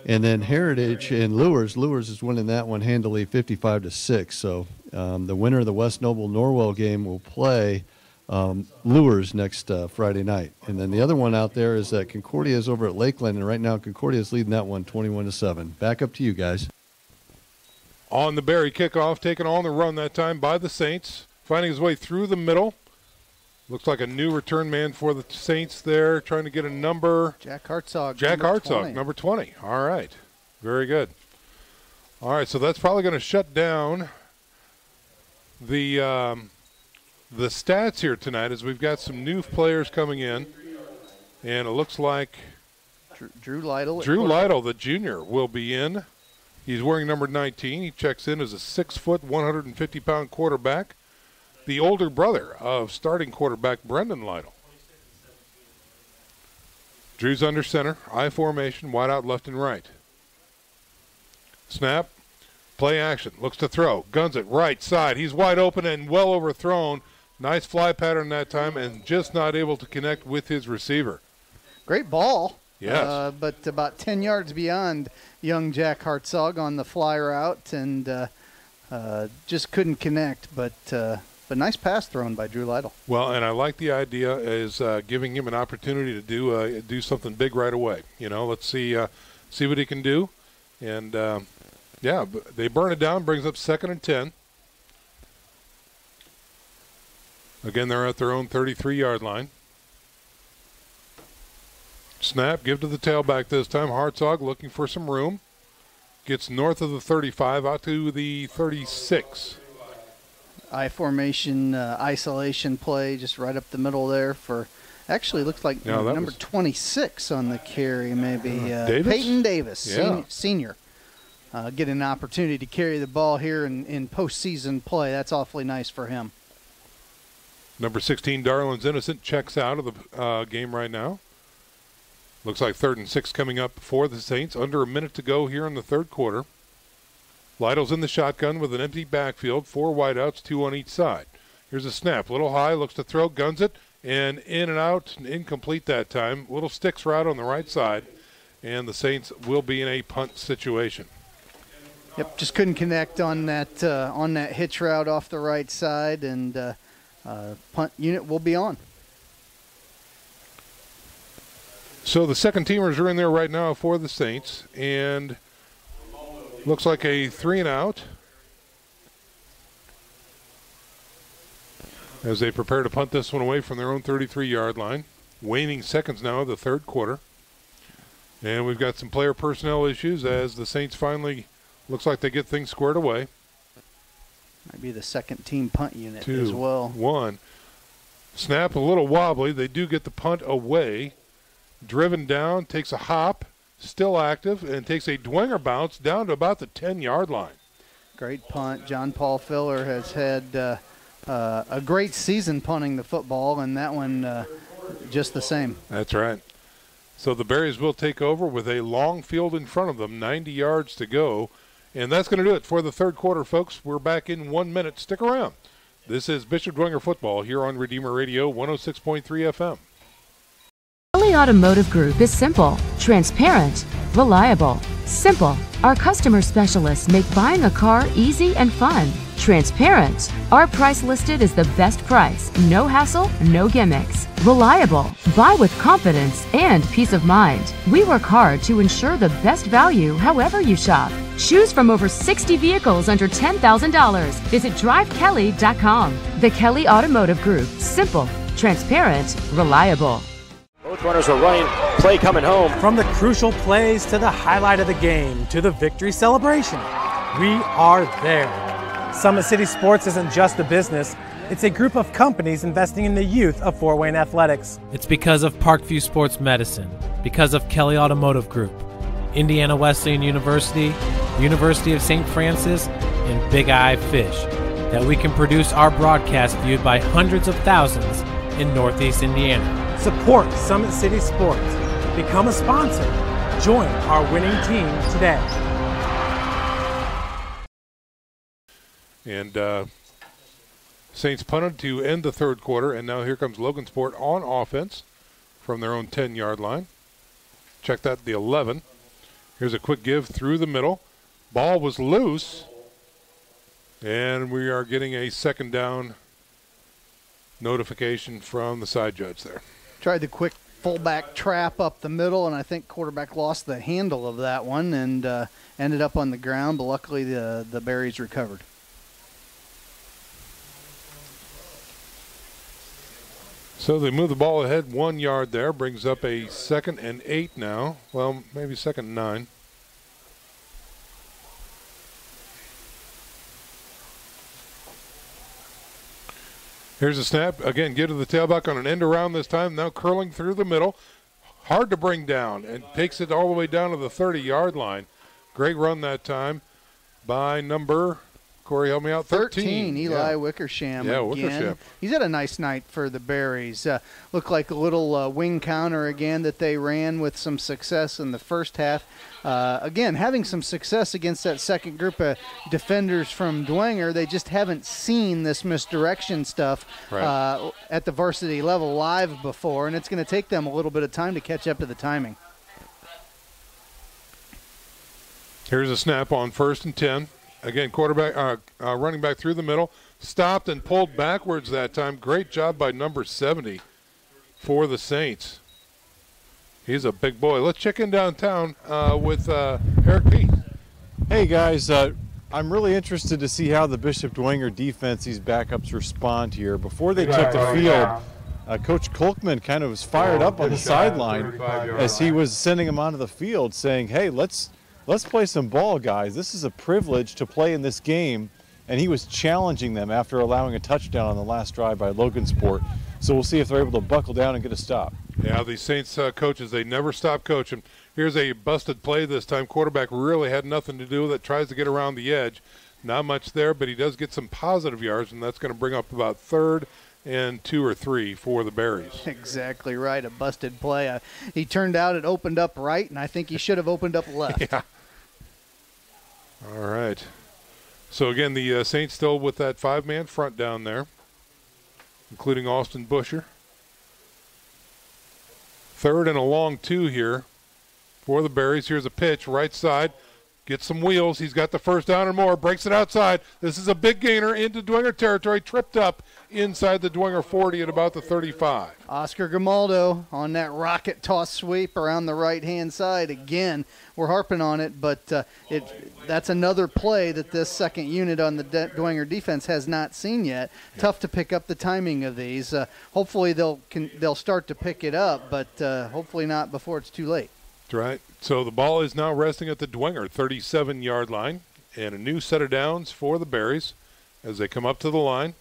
L: And then Heritage and Lures. Lures is winning that one handily 55-6. So the winner of the West Noble Norwell game will play Lures next Friday night. And then the other one out there is Concordia is over at Lakeland, and right now Concordia is leading that one 21-7. Back up to you guys.
K: On the Berry kickoff, taken on the run that time by the Saints, finding his way through the middle. Looks like a new return man for the Saints there, trying to get a number.
N: Jack Hartzog.
K: Jack Hartzog, number 20. All right. Very good. All right, so that's probably going to shut down the stats here tonight, as we've got some new players coming in, and it looks like
N: Drew Lytle.
K: Drew Lytle, the junior, will be in. He's wearing number 19. He checks in as a 6-foot, 150-pound quarterback, the older brother of starting quarterback Brendan Lytle. Drew's under center, I formation, wide out left and right. Snap, play action, looks to throw, guns it right side. He's wide open and well overthrown. Nice fly pattern that time, and just not able to connect with his receiver.
N: Great ball.
K: Yes.
N: But about 10 yards beyond young Jack Hartzog on the fly route, and just couldn't connect. But nice pass thrown by Drew Lytle.
K: Well, and I like the idea is giving him an opportunity to do something big right away. You know, let's see what he can do. And, yeah, they burn it down, brings up 2nd and 10. Again, they're at their own 33-yard line. Snap, give to the tailback this time. Hartzog looking for some room. Gets north of the 35, out to the 36.
N: I formation isolation play just right up the middle there for, actually looks like number 26 on the carry, maybe.
K: Davis?
N: Peyton Davis,
K: yeah.
N: senior. Get an opportunity to carry the ball here in postseason play. That's awfully nice for him.
K: Number 16, Darlin's Innocent, checks out of the game right now. Looks like 3rd and 6 coming up for the Saints. Under a minute to go here in the third quarter. Lytle's in the shotgun with an empty backfield. 4 wideouts, 2 on each side. Here's a snap. Little high, looks to throw, guns it, and in and out, incomplete that time. Little sticks route on the right side, and the Saints will be in a punt situation.
N: Yep, just couldn't connect on that hitch route off the right side, and punt unit will be on.
K: So the second teamers are in there right now for the Saints, and looks like a 3 and out as they prepare to punt this one away from their own 33-yard line. Waning seconds now of the third quarter. And we've got some player personnel issues as the Saints finally looks like they get things squared away.
N: Might be the second team punt unit
K: 2,
N: as well.
K: 1. Snap a little wobbly. They do get the punt away. Driven down, takes a hop, still active, and takes a Dwenger bounce down to about the 10-yard line.
N: Great punt. John Paul Filler has had a great season punting the football, and that one just the same.
K: That's right. So the Berries will take over with a long field in front of them, 90 yards to go. And that's going to do it for the third quarter, folks. We're back in 1 minute. Stick around. This is Bishop Dwenger Football here on Redeemer Radio 106.3 FM.
D: Kelly Automotive Group is simple, transparent, reliable. Simple. Our customer specialists make buying a car easy and fun. Transparent. Our price listed is the best price. No hassle, no gimmicks. Reliable. Buy with confidence and peace of mind. We work hard to ensure the best value however you shop. Choose from over 60 vehicles under $10,000. Visit drivekelly.com. The Kelly Automotive Group. Simple, transparent, reliable.
H: Both runners are running, play coming home.
I: From the crucial plays to the highlight of the game to the victory celebration, we are there. Summit City Sports isn't just a business, it's a group of companies investing in the youth of Fort Wayne athletics.
J: It's because of Parkview Sports Medicine, because of Kelly Automotive Group, Indiana Wesleyan University, University of St. Francis, and Big Eye Fish, that we can produce our broadcast viewed by hundreds of thousands in Northeast Indiana.
I: Support Summit City Sports. Become a sponsor. Join our winning team today.
K: And Saints punted to end the third quarter, and now here comes Logansport on offense from their own 10-yard line. Check that, the 11. Here's a quick give through the middle. Ball was loose, and we are getting a second down notification from the side judge there.
N: Tried the quick fullback trap up the middle, and I think quarterback lost the handle of that one and ended up on the ground, but luckily the Berries recovered.
K: So they move the ball ahead 1 yard there, brings up a 2nd and 8 now. Well, maybe 2nd and 9. Here's a snap. Again, get to the tailback on an end around this time. Now curling through the middle. Hard to bring down and takes it all the way down to the 30-yard line. Great run that time by number, Corey, help me out, 13.
N: Eli Wickersham again.
K: Wickersham.
N: He's had a nice night for the Berries. Looked like a little wing counter again that they ran with some success in the first half. Again, having some success against that second group of defenders from Dwenger. They just haven't seen this misdirection stuff at the varsity level live before, and it's going to take them a little bit of time to catch up to the timing.
K: Here's a snap on 1st and 10. Again, quarterback, running back through the middle, stopped and pulled backwards that time. Great job by number 70 for the Saints. He's a big boy. Let's check in downtown with Eric P.
O: Hey, guys. I'm really interested to see how the Bishop Dwenger defense, these backups, respond here. Before they took the field, Coach Kolkman kind of was fired up on the sideline as he was sending them onto the field, saying, hey, let's play some ball, guys. This is a privilege to play in this game. And he was challenging them after allowing a touchdown on the last drive by Logansport. So we'll see if they're able to buckle down and get a stop.
K: Yeah, these Saints coaches, they never stop coaching. Here's a busted play this time. Quarterback really had nothing to do with it. Tries to get around the edge. Not much there, but he does get some positive yards, and that's going to bring up about 3rd and 2 or 3 for the Berries.
N: Exactly right, a busted play. He turned out it opened up right, and I think he should have opened up left.
K: Yeah. All right. So, again, the Saints still with that 5-man front down there, including Austin Busher. 3rd and a long 2 here for the Berries. Here's a pitch, right side. Gets some wheels. He's got the first down and more. Breaks it outside. This is a big gainer into Dwenger territory. Tripped up inside the Dwenger 40 at about the 35.
N: Oscar Grimaldo on that rocket toss sweep around the right-hand side. Again, we're harping on it, but that's another play that this second unit on the Dwenger defense has not seen yet. Yeah. Tough to pick up the timing of these. Hopefully they'll start to pick it up, but hopefully not before it's too late.
K: That's right. So the ball is now resting at the Dwenger 37-yard line, and a new set of downs for the Berries as they come up to the line.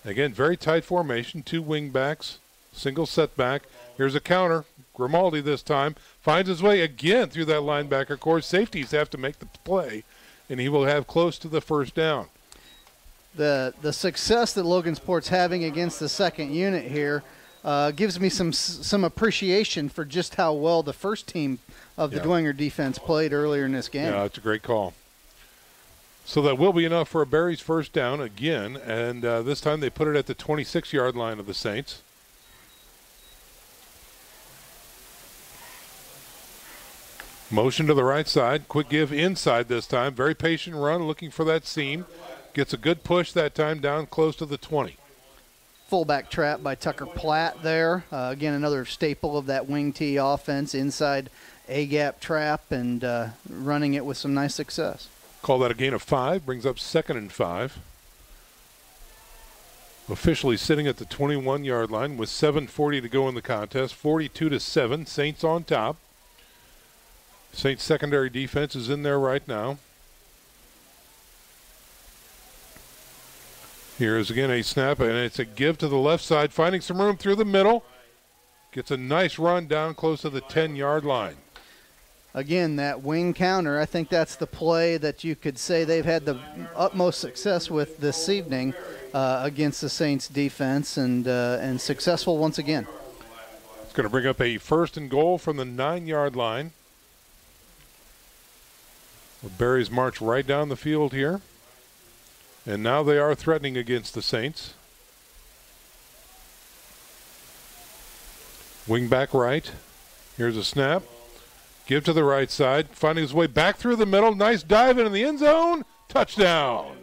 K: Again, very tight formation, 2 wing backs, single setback. Here's a counter. Grimaldi this time finds his way again through that linebacker core. Safeties have to make the play, and he will have close to the first down.
N: The success that Logansport's having against the second unit here gives me some appreciation for just how well the first team of the Dwenger defense played earlier in this game.
K: Yeah, it's a great call. So that will be enough for a Berries first down again, and this time they put it at the 26-yard line of the Saints. Motion to the right side, quick give inside this time. Very patient run, looking for that seam. Gets a good push that time down close to the 20.
N: Fullback trap by Tucker Platt there. Again, another staple of that wing T offense, inside A-gap trap and running it with some nice success.
K: Call that a gain of 5, brings up 2nd and 5. Officially sitting at the 21-yard line with 7:40 to go in the contest, 42-7, Saints on top. Saints secondary defense is in there right now. Here is again a snap, and it's a give to the left side, finding some room through the middle. Gets a nice run down close to the 10-yard line.
N: Again, that wing counter, I think that's the play that you could say they've had the utmost success with this evening against the Saints defense, and successful once again.
K: It's going to bring up a 1st and goal from the 9-yard line. The Berries march right down the field here. And now they are threatening against the Saints. Wing back right. Here's a snap. Give to the right side. Finding his way back through the middle. Nice dive into the end zone. Touchdown.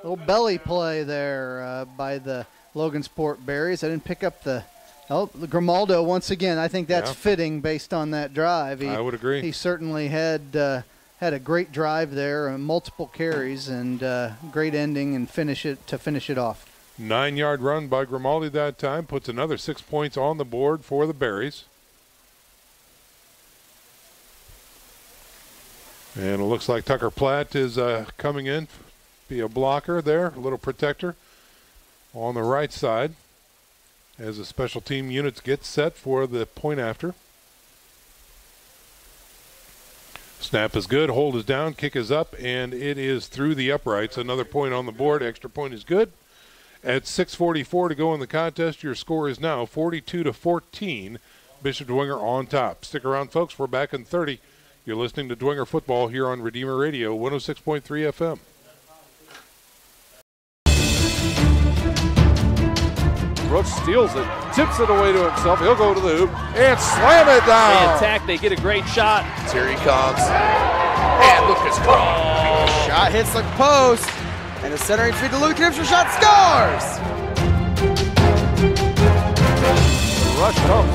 N: Little belly play there by the Logansport Berries. I didn't pick up the Grimaldo once again. I think that's fitting based on that drive.
K: I would agree.
N: He certainly had a great drive there, multiple carries, and great ending and finish it off.
K: 9-yard run by Grimaldi that time puts another 6 points on the board for the Berries. And it looks like Tucker Platt is coming in, be a blocker there, a little protector on the right side as the special team units get set for the point after. Snap is good, hold is down, kick is up, and it is through the uprights. Another point on the board, extra point is good. At 6:44 to go in the contest, your score is now 42-14. Bishop Dwenger on top. Stick around, folks. We're back in 30. You're listening to Dwenger Football here on Redeemer Radio, 106.3 FM.
P: Brooks steals it, tips it away to himself. He'll go to the hoop and slam it down.
R: They attack, they get a great shot. Here he comes. And Lucas Crawl.
S: Shot hits the post. And the centering feed to Luke Knipscher, shot scores!
P: Rush comes.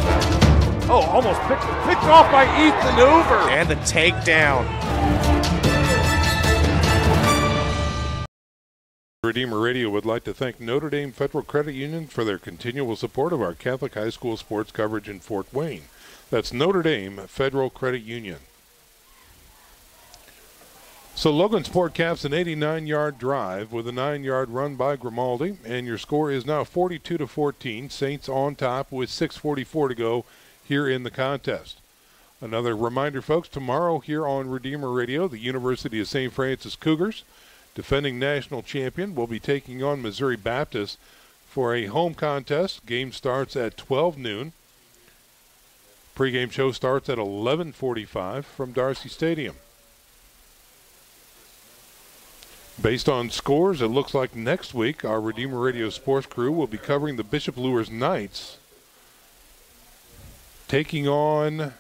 P: Oh, almost picked off by Ethan Hoover.
R: And the takedown.
K: Redeemer Radio would like to thank Notre Dame Federal Credit Union for their continual support of our Catholic high school sports coverage in Fort Wayne. That's Notre Dame Federal Credit Union. So Logansport caps an 89-yard drive with a 9-yard run by Grimaldi, and your score is now 42-14. Saints on top with 6:44 to go here in the contest. Another reminder, folks, tomorrow here on Redeemer Radio, the University of St. Francis Cougars, defending national champion, will be taking on Missouri Baptist for a home contest. Game starts at 12 noon. Pre-game show starts at 11:45 from Darcy Stadium. Based on scores, it looks like next week our Redeemer Radio sports crew will be covering the Bishop Luers Knights, taking on,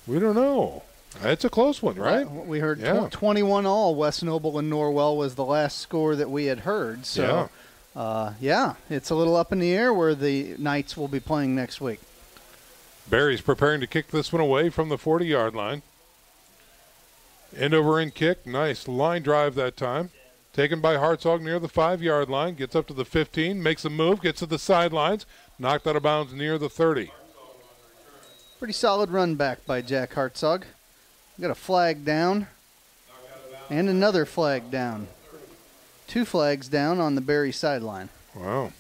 K: we don't know. It's a close one, right?
N: We heard 21-all. West Noble and Norwell was the last score that we had heard. So, it's a little up in the air where the Knights will be playing next week.
K: Barry's preparing to kick this one away from the 40-yard line. End over end kick. Nice line drive that time. Taken by Hartzog near the 5-yard line. Gets up to the 15. Makes a move. Gets to the sidelines. Knocked out of bounds near the 30.
N: Pretty solid run back by Jack Hartzog. Got a flag down. And another flag down. 2 flags down on the Barry sideline.
K: Wow.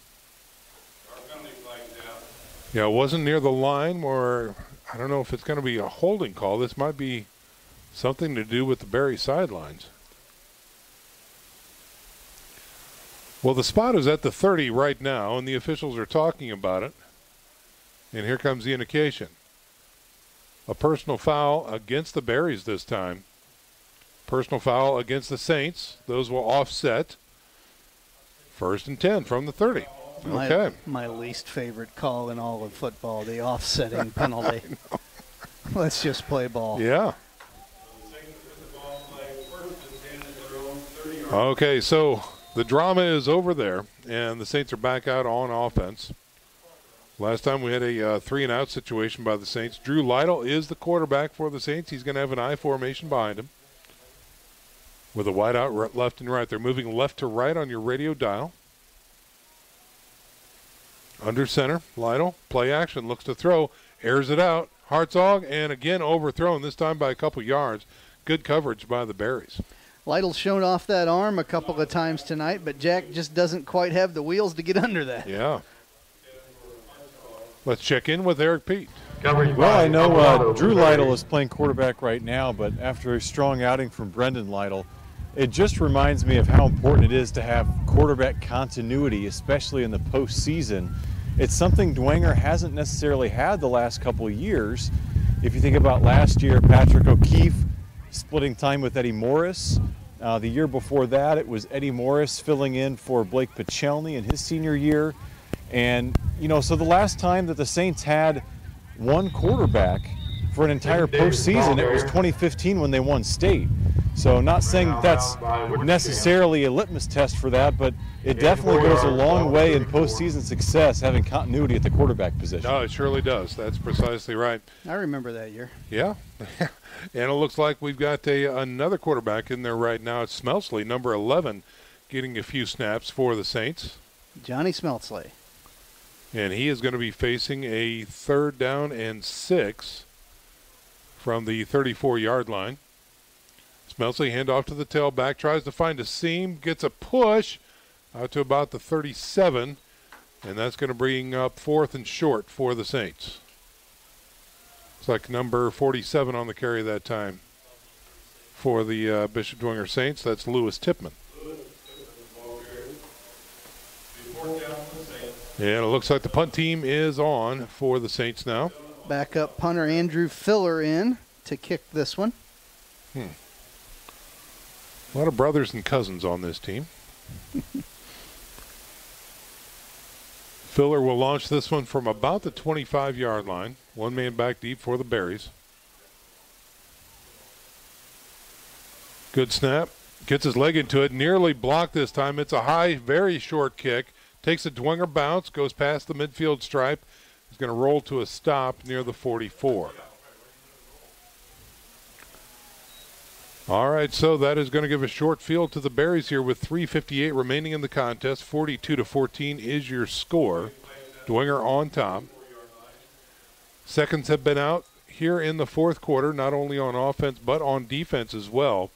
K: Yeah, it wasn't near the line, or I don't know if it's going to be a holding call. This might be something to do with the Barry sidelines. Well, the spot is at the 30 right now, and the officials are talking about it. And here comes the indication. A personal foul against the Barrys this time. Personal foul against the Saints. Those will offset. 1st and 10 from the 30. Okay.
N: My least favorite call in all of football, the offsetting penalty. Let's just play ball.
K: Yeah. Okay, so the drama is over there, and the Saints are back out on offense. Last time we had a 3-and-out situation by the Saints. Drew Lytle is the quarterback for the Saints. He's going to have an I formation behind him with a wide out left and right. They're moving left to right on your radio dial. Under center, Lytle, play action, looks to throw, airs it out. Hartzog, and again overthrown, this time by a couple yards. Good coverage by the Berries.
N: Lytle's shown off that arm a couple of times tonight, but Jack just doesn't quite have the wheels to get under that.
K: Yeah. Let's check in with Eric Pete.
O: Well, I know Drew Lytle is playing quarterback right now, but after a strong outing from Brendan Lytle, it just reminds me of how important it is to have quarterback continuity, especially in the postseason. It's something Dwenger hasn't necessarily had the last couple of years. If you think about last year, Patrick O'Keefe splitting time with Eddie Morris. The year before that, it was Eddie Morris filling in for Blake Pichelny in his senior year. And, so the last time that the Saints had one quarterback for an entire postseason, it was 2015 when they won state. So not saying that's necessarily a litmus test for that, but it definitely goes a long way in postseason success, having continuity at the quarterback position.
K: No, it surely does. That's precisely right.
N: I remember that year.
K: Yeah. And it looks like we've got another quarterback in there right now. It's Smelsley, number 11, getting a few snaps for the Saints.
N: Johnny Smelsley.
K: And he is going to be facing a 3rd down and 6 from the 34-yard line. Smelsley handoff to the tailback, tries to find a seam, gets a push out to about the 37, and that's going to bring up 4th and short for the Saints. It's like number 47 on the carry that time for the Bishop Dwenger Saints. That's Lewis Tipman. And it looks like the punt team is on for the Saints now.
N: Backup punter Andrew Filler in to kick this one.
K: A lot of brothers and cousins on this team. Filler will launch this one from about the 25-yard line. One man back deep for the Berries. Good snap. Gets his leg into it. Nearly blocked this time. It's a high, very short kick. Takes a Dwenger bounce. Goes past the midfield stripe. He's going to roll to a stop near the 44. All right, so that is going to give a short field to the Berries here with 3:58 remaining in the contest. 42-14 is your score. Dwenger on top. Seconds have been out here in the 4th quarter, not only on offense but on defense as well.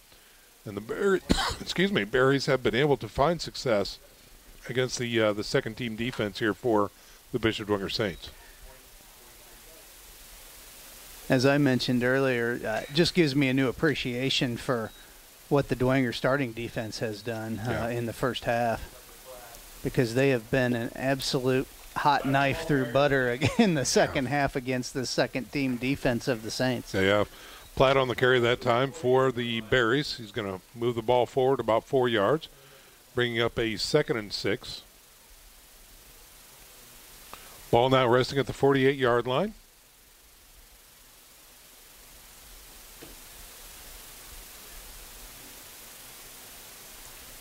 K: And the Berries have been able to find success against the second-team defense here for the Bishop Dwenger Saints.
N: As I mentioned earlier, it just gives me a new appreciation for what the Dwenger starting defense has done in the first half, because they have been an absolute hot knife through butter in the second half against the second-team defense of the Saints.
K: Yeah, Platt on the carry that time for the Berries. He's going to move the ball forward about 4 yards, bringing up a 2nd and 6. Ball now resting at the 48-yard line.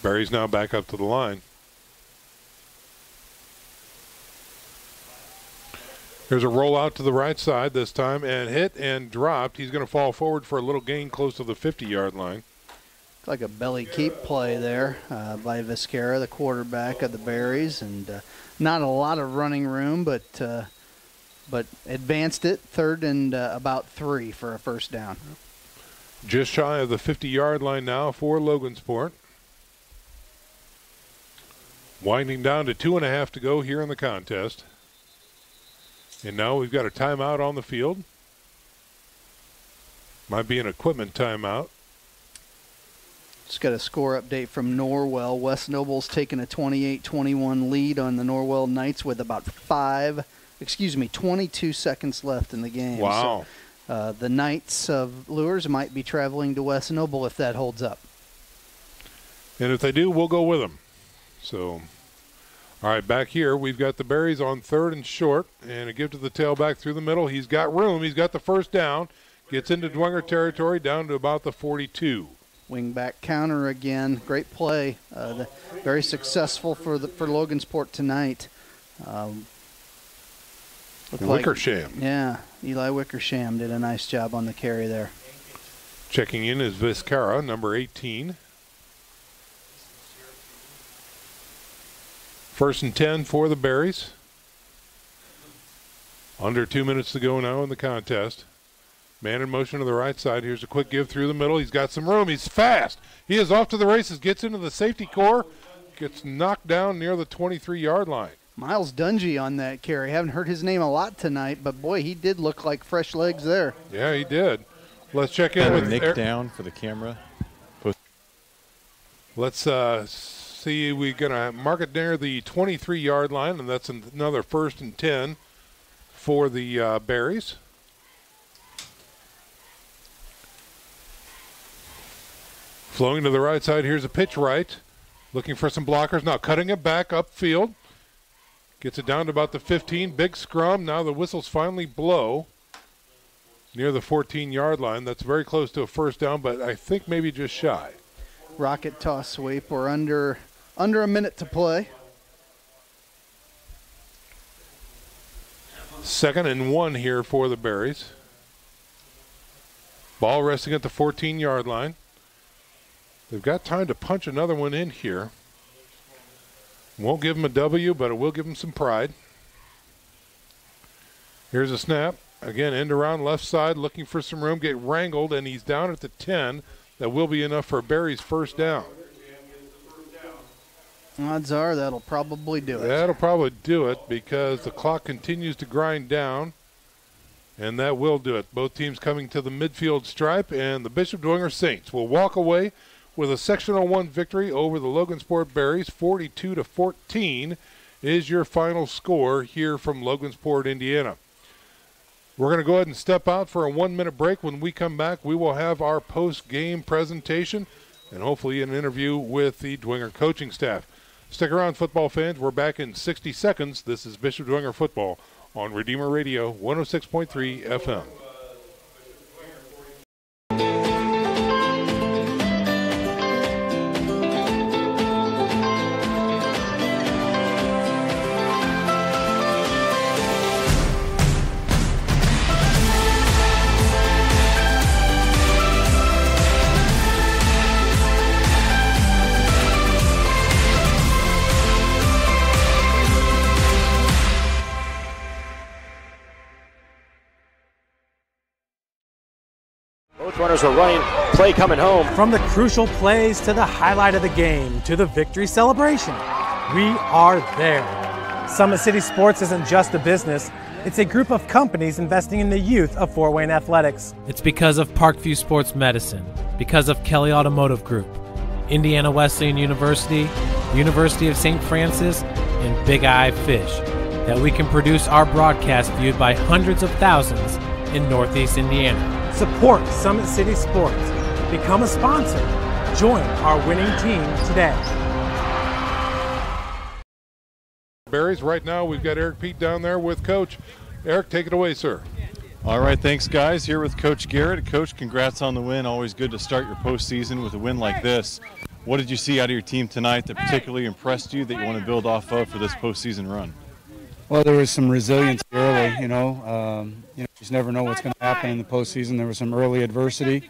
K: Berries now back up to the line. There's a rollout to the right side this time, and hit and dropped. He's going to fall forward for a little gain close to the 50-yard line.
N: Like a belly keep play there by Viscara, the quarterback of the Berries, and not a lot of running room, but advanced it 3rd and about 3 for a 1st down.
K: Just shy of the 50-yard line now for Logansport. Winding down to 2.5 to go here in the contest. And now we've got a timeout on the field. Might be an equipment timeout.
N: Just got a score update from Norwell. West Noble's taking a 28-21 lead on the Norwell Knights with about 22 seconds left in the game.
K: Wow.
N: So, the Knights of Lures might be traveling to West Noble if that holds up.
K: And if they do, we'll go with them. So, all right, back here, we've got the Berries on 3rd and short, and a give to the tailback through the middle. He's got room. He's got the 1st down. Gets into Dwenger territory down to about the 42.
N: Wing-back counter again. Great play. Very successful for Logansport tonight.
K: Wickersham.
N: Eli Wickersham did a nice job on the carry there.
K: Checking in is Viscara, number 18. 1st and 10 for the Berries. Under 2 minutes to go now in the contest. Man in motion to the right side. Here's a quick give through the middle. He's got some room. He's fast. He is off to the races. Gets into the safety core. Gets knocked down near the 23-yard line.
N: Miles Dungy on that carry. Haven't heard his name a lot tonight, but boy, he did look like fresh legs there.
K: Yeah, he did. Let's check in with
O: Nick down for the camera.
K: Let's see. We're going to mark it near the 23-yard line, and that's another 1st and 10 for the Berries. Flowing to the right side, here's a pitch right. Looking for some blockers. Now cutting it back upfield. Gets it down to about the 15. Big scrum. Now the whistles finally blow. near the 14-yard line. That's very close to a first down, but I think maybe just shy.
N: Rocket toss sweep. We're under a minute to play.
K: 2nd and 1 here for the Berries. Ball resting at the 14-yard line. They've got time to punch another one in here. Won't give them a W, but it will give them some pride. Here's a snap. Again, end around left side, looking for some room, get wrangled, and he's down at the 10. That will be enough for Barry's first down.
N: Odds are that'll probably do it.
K: That'll probably do it because the clock continues to grind down, and that will do it. Both teams coming to the midfield stripe, and the Bishop Dwenger Saints will walk away with a Sectional 1 victory over the Logansport Berries. 42-14 is your final score here from Logansport, Indiana. We're going to go ahead and step out for a 1-minute break. When we come back, we will have our post-game presentation and hopefully an interview with the Dwenger coaching staff. Stick around, football fans. We're back in 60 seconds. This is Bishop Dwenger Football on Redeemer Radio 106.3 FM.
H: Runners are running, play coming home.
I: From the crucial plays to the highlight of the game to the victory celebration, we are there. Summit City Sports isn't just a business, it's a group of companies investing in the youth of Fort Wayne athletics.
J: It's because of Parkview Sports Medicine, because of Kelly Automotive Group, Indiana Wesleyan University, University of St. Francis, and Big Eye Fish, that we can produce our broadcast viewed by hundreds of thousands in Northeast Indiana.
I: Support Summit City Sports. Become a sponsor. Join our winning team today.
K: Berries, right now we've got Eric Pete down there with Coach. Eric, take it away, sir.
O: All right, thanks, guys. Here with Coach Garrett. Coach, congrats on the win. Always good to start your postseason with a win like this. What did you see out of your team tonight that particularly impressed you that you want to build off of for this postseason run?
Q: Well, there was some resilience early, you just never know what's going to happen in the postseason. There was some early adversity.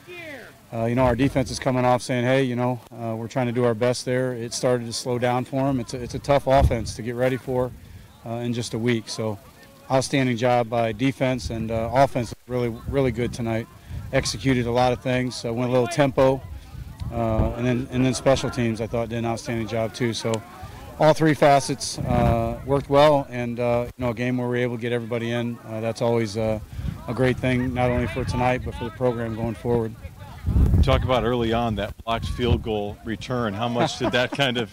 Q: Our defense is coming off saying, hey, we're trying to do our best there. It started to slow down for them. It's a tough offense to get ready for in just a week. So outstanding job by defense, and offense really, really good tonight. Executed a lot of things, went a little tempo, and then special teams I thought did an outstanding job too. So all three facets worked well, and a game where we're able to get everybody in, that's always a great thing, not only for tonight but for the program going forward.
O: Talk about early on that blocked field goal return. How much did that kind of,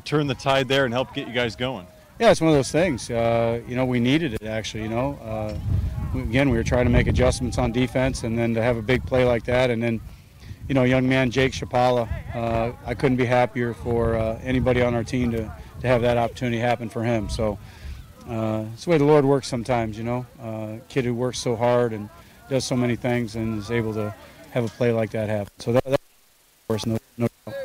O: turn the tide there and help get you guys going?
Q: Yeah, it's one of those things. We needed it actually. Again, we were trying to make adjustments on defense, and then to have a big play like that, and then. Young man Jake Chapala, I couldn't be happier for anybody on our team to have that opportunity happen for him. So it's the way the Lord works sometimes, kid who works so hard and does so many things and is able to have a play like that happen. So that's, of course, no doubt.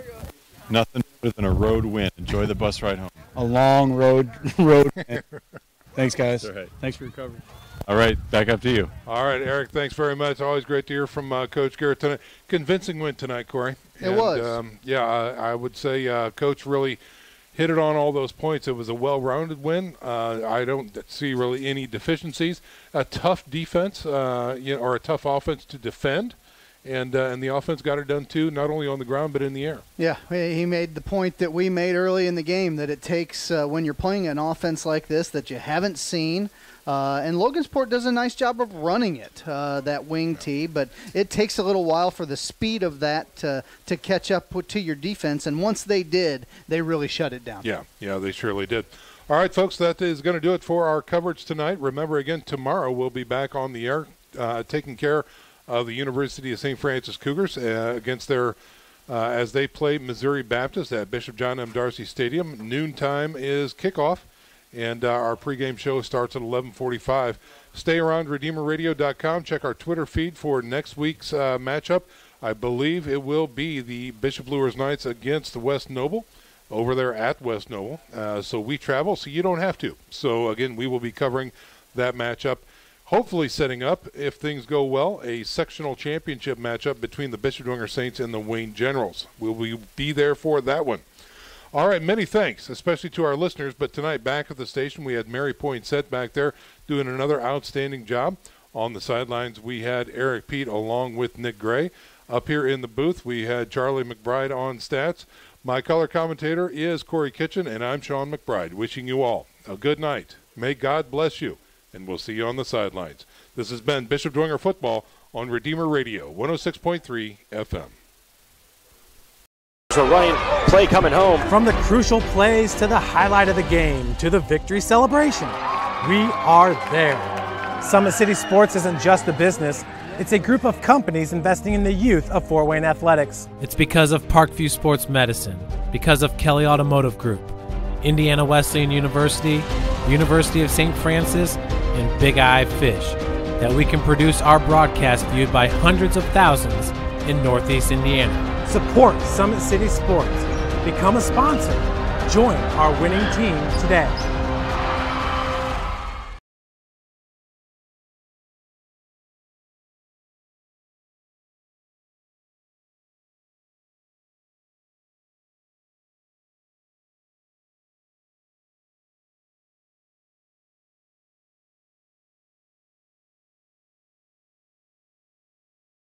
O: Nothing better than a road win. Enjoy the bus ride home.
Q: A long road. Thanks, guys.
O: All right.
Q: Thanks for your coverage.
O: All right, back up to you.
K: All right, Eric, thanks very much. Always great to hear from Coach Garrett tonight. Convincing win tonight, Corey.
N: It was.
K: I would say Coach really hit it on all those points. It was a well-rounded win. I don't see really any deficiencies. A tough defense, or a tough offense to defend. And the offense got it done, too, not only on the ground but in the air.
N: Yeah, he made the point that we made early in the game, that it takes, when you're playing an offense like this that you haven't seen, and Logansport does a nice job of running it, that wing tee, but it takes a little while for the speed of that to catch up to your defense, and once they did, they really shut it down.
K: Yeah, they surely did. All right, folks, that is going to do it for our coverage tonight. Remember, again, tomorrow we'll be back on the air taking care of the University of St. Francis Cougars against their as they play Missouri Baptist at Bishop John M. Darcy Stadium. Noontime is kickoff, and our pregame show starts at 11:45. Stay around RedeemerRadio.com. Check our Twitter feed for next week's matchup. I believe it will be the Bishop Luers Knights against West Noble over there at West Noble. So we travel, so you don't have to. So, again, we will be covering that matchup, hopefully setting up, if things go well, a sectional championship matchup between the Bishop Dwenger Saints and the Wayne Generals. We'll be there for that one. All right, many thanks, especially to our listeners. But tonight, back at the station, we had Mary Poinsett back there doing another outstanding job. On the sidelines, we had Eric Pete along with Nick Gray. Up here in the booth, we had Charlie McBride on stats. My color commentator is Corey Kitchen, and I'm Sean McBride, wishing you all a good night. May God bless you, and we'll see you on the sidelines. This has been Bishop Dwenger Football on Redeemer Radio, 106.3 FM.
H: So running play coming home.
I: From the crucial plays to the highlight of the game to the victory celebration, we are there. Summit City Sports isn't just a business. It's a group of companies investing in the youth of Fort Wayne athletics.
J: It's because of Parkview Sports Medicine, because of Kelly Automotive Group, Indiana Wesleyan University, University of St. Francis, and Big Eye Fish, that we can produce our broadcast viewed by hundreds of thousands in Northeast Indiana.
I: Support Summit City Sports. Become a sponsor. Join our winning team today.